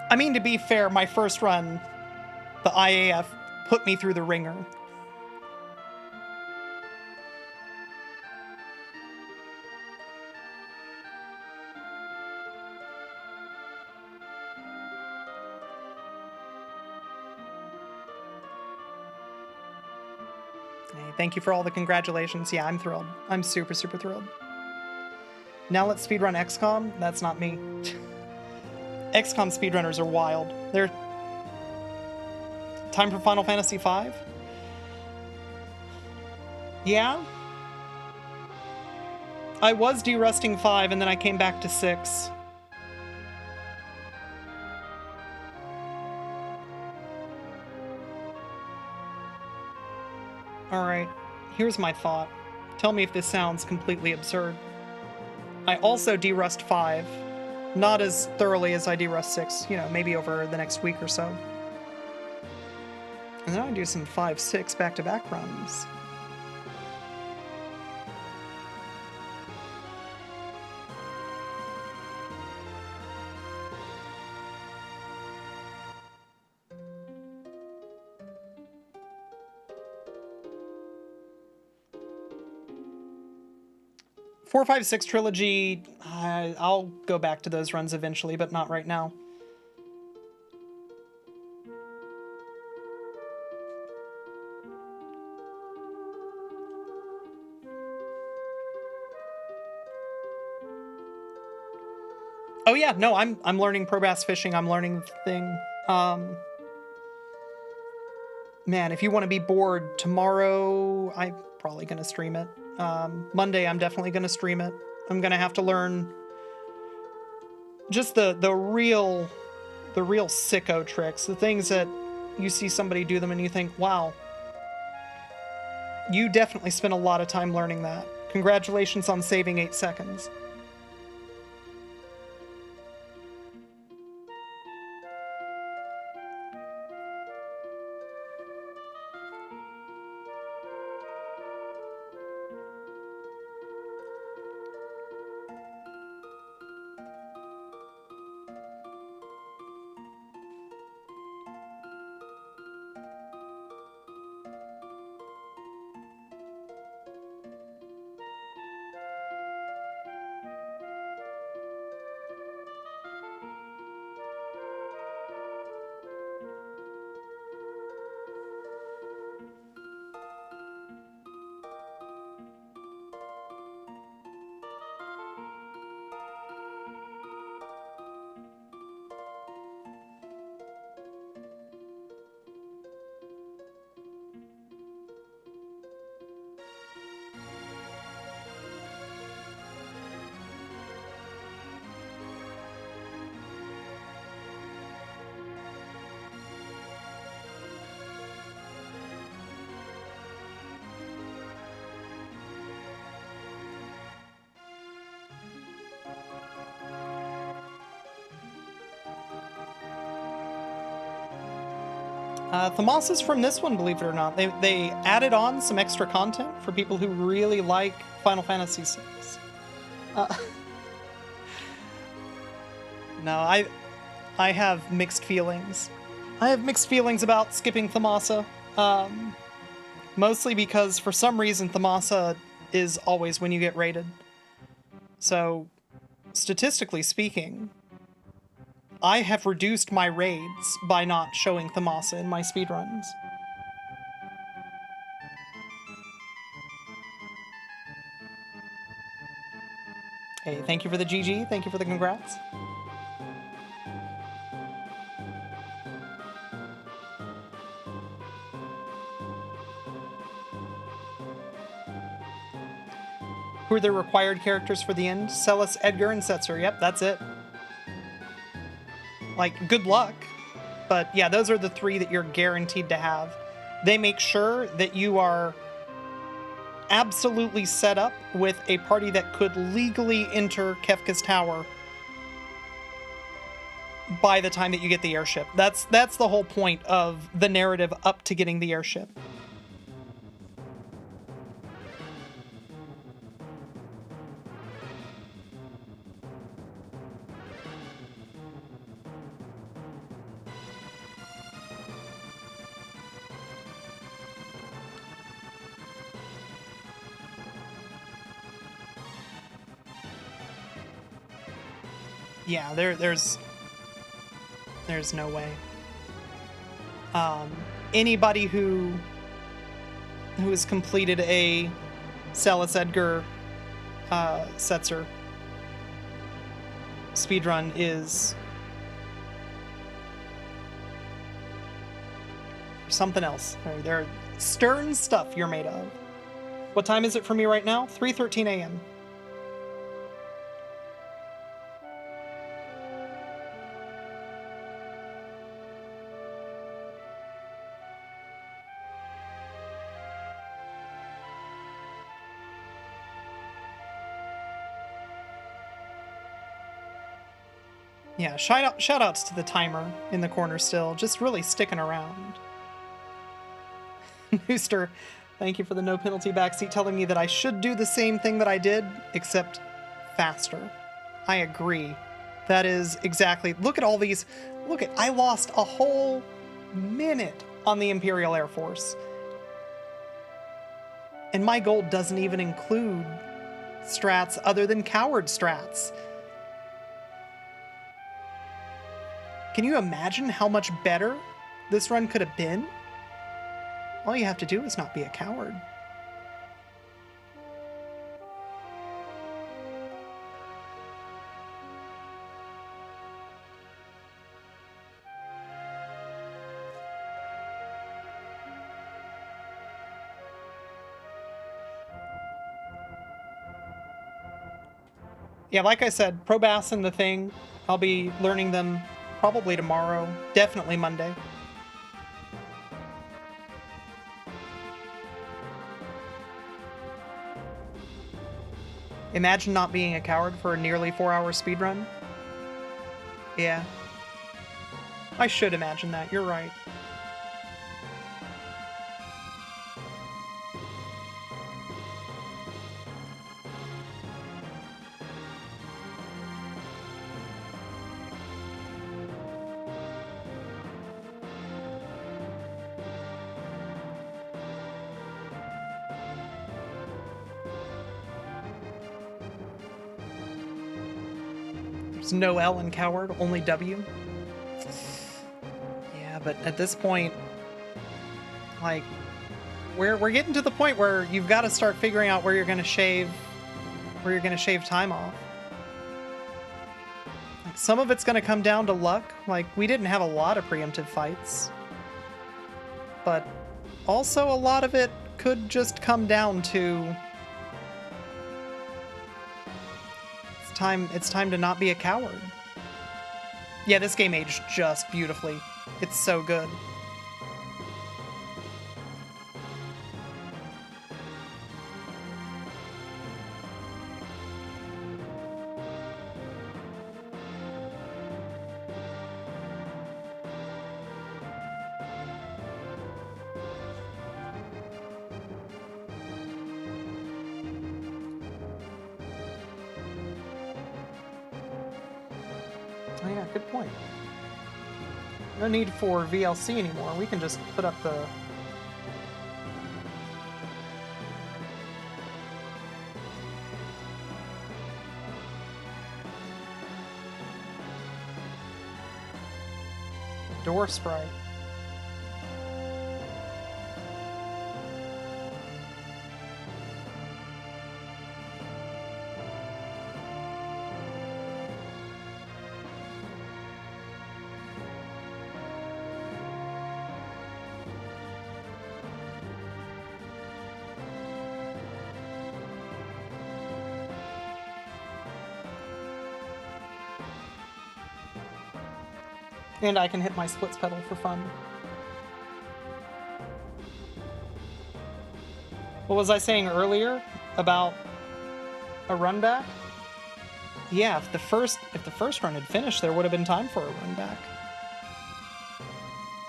I mean, to be fair, my first run, the IAF put me through the ringer. Hey, thank you for all the congratulations. Yeah, I'm thrilled. I'm super, super thrilled. Now let's speedrun XCOM. That's not me. XCOM speedrunners are wild. They're... Time for Final Fantasy V? Yeah? I was derusting 5 and then I came back to 6. Alright, here's my thought. Tell me if this sounds completely absurd. I also derust 5. Not as thoroughly as I derust 6, you know, maybe over the next week or so. And then I do some 5-6 back-to-back runs. Four, 5, 6 trilogy, I'll go back to those runs eventually, but not right now. Oh yeah, no, I'm learning pro bass fishing. I'm learning the thing. Man, if you want to be bored tomorrow, I'm probably gonna stream it. Monday, I'm definitely gonna stream it. I'm gonna have to learn just the real sicko tricks, the things that you see somebody do them and you think, wow, you definitely spent a lot of time learning that. Congratulations on saving 8 seconds. Thamas from this one, believe it or not. They added on some extra content for people who really like Final Fantasy VI. No, I have mixed feelings. I have mixed feelings about skipping Thamasa. Mostly because for some reason Thamasa is always when you get rated. So, statistically speaking, I have reduced my raids by not showing Thamasa in my speedruns. Hey, thank you for the GG, thank you for the congrats. Who are the required characters for the end? Celis, Edgar, and Setzer. Yep, that's it. Like, good luck. But yeah, those are the 3 that you're guaranteed to have. They make sure that you are absolutely set up with a party that could legally enter Kefka's Tower by the time that you get the airship. That's the whole point of the narrative up to getting the airship. Yeah, there's no way. Anybody who has completed a Celis, Edgar, Setzer speedrun is something else. They're stern stuff you're made of. What time is it for me right now? 3:13 a.m. Yeah, shout outs to the timer in the corner still, just really sticking around. Nooster, thank you for the no penalty backseat telling me that I should do the same thing that I did, except faster. I agree. That is exactly... Look at all these... Look at... I lost a whole minute on the Imperial Air Force. And my goal doesn't even include strats other than coward strats. Can you imagine how much better this run could have been? All you have to do is not be a coward. Yeah, like I said, Probass and the Thing, I'll be learning them probably tomorrow, definitely Monday. Imagine not being a coward for a nearly 4-hour speedrun. Yeah. I should imagine that, you're right. There's no L in coward, only W. Yeah, but at this point, like, we're getting to the point where you've got to start figuring out where you're going to shave time off. Like, some of it's going to come down to luck. Like, we didn't have a lot of preemptive fights, but also a lot of it could just come down to it's time to not be a coward. Yeah, this game aged just beautifully. It's so good. Oh yeah, good point. No need for VLC anymore. We can just put up the... door spray. And I can hit my splits pedal for fun. What was I saying earlier about a run back? Yeah, if the first run had finished, there would have been time for a run back.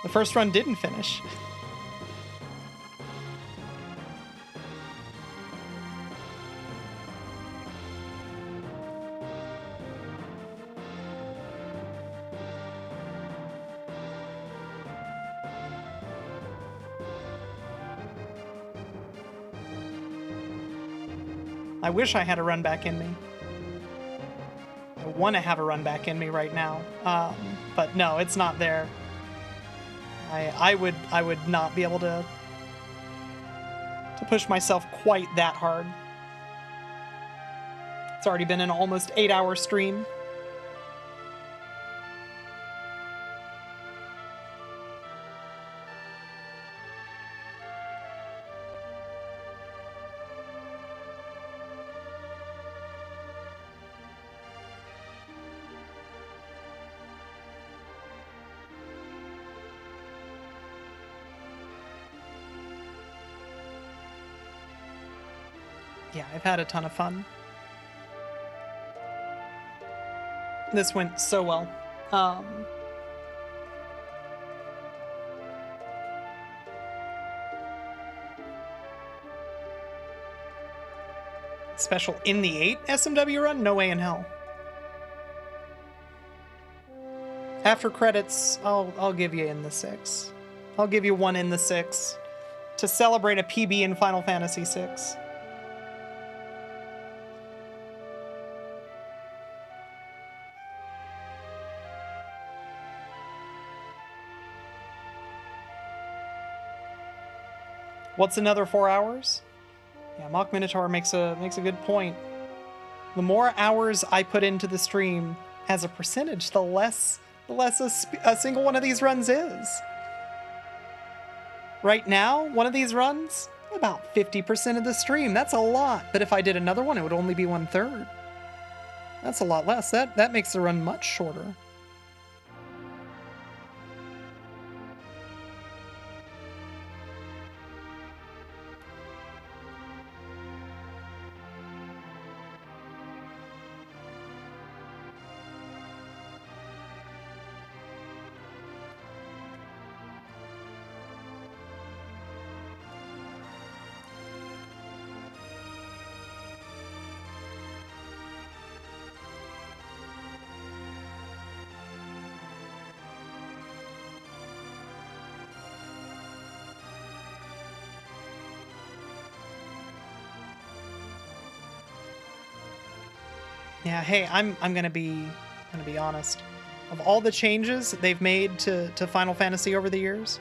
The first run didn't finish. I wish I had a run back in me. I want to have a run back in me right now, but no, it's not there. I would not be able to push myself quite that hard. It's already been an almost 8-hour stream. Yeah, I've had a ton of fun. This went so well. special in the 8 SMW run? No way in hell. After credits, I'll give you in the 6. I'll give you one in the 6 to celebrate a PB in Final Fantasy VI. What's another 4 hours? Yeah, Mock Minotaur makes a good point. The more hours I put into the stream as a percentage, the less a single one of these runs is. Right now, one of these runs, about 50% of the stream. That's a lot. But if I did another one, it would only be 1/3. That's a lot less. That makes the run much shorter. Yeah, hey, I'm gonna be honest. Of all the changes they've made to Final Fantasy over the years,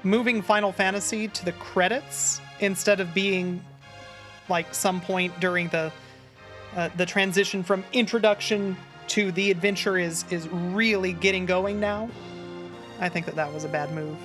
moving Final Fantasy to the credits instead of being like some point during the transition from introduction to the adventure is really getting going now. I think that was a bad move.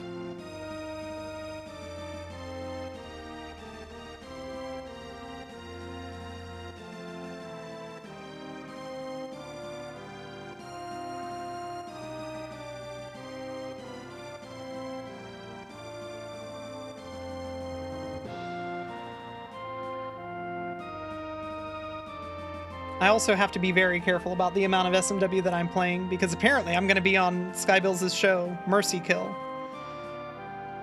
I also have to be very careful about the amount of SMW that I'm playing, because apparently I'm going to be on Skybills' show, Mercy Kill,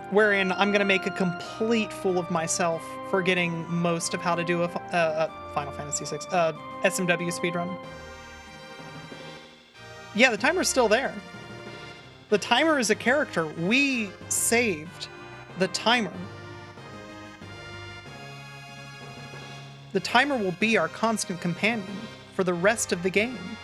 wherein I'm going to make a complete fool of myself forgetting most of how to do a Final Fantasy VI SMW speedrun. Yeah, the timer's still there. The timer is a character. We saved the timer. The timer will be our constant companion for the rest of the game.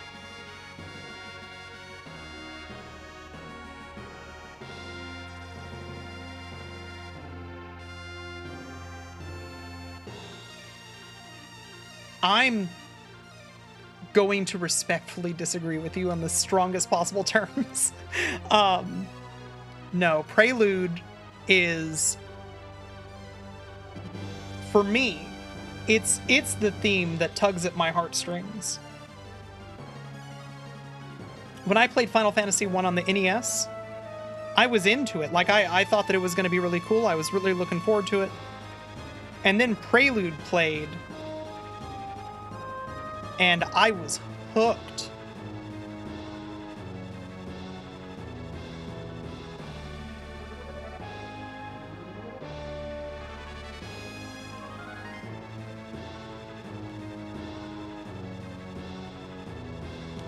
I'm going to respectfully disagree with you on the strongest possible terms. No, Prelude is, for me, it's the theme that tugs at my heartstrings. When I played Final Fantasy I on the NES, I was into it. Like, I thought that it was going to be really cool. I was really looking forward to it. And then Prelude played, and I was hooked.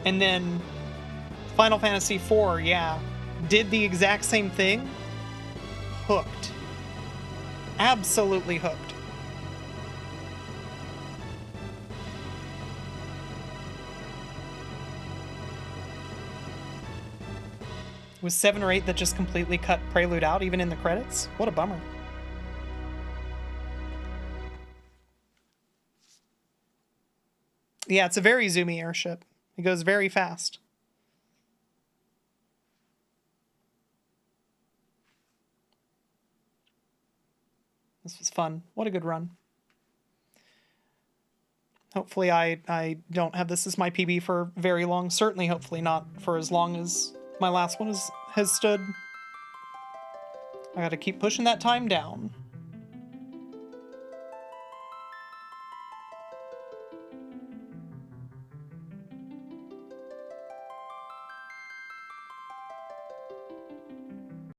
And then Final Fantasy IV, yeah, did the exact same thing. Hooked. Absolutely hooked. Was 7 or 8 that just completely cut Prelude out, even in the credits? What a bummer. Yeah, it's a very zoomy airship. It goes very fast. This was fun. What a good run. Hopefully I don't have this as my PB for very long. Certainly, hopefully not for as long as my last one has stood. I gotta keep pushing that time down.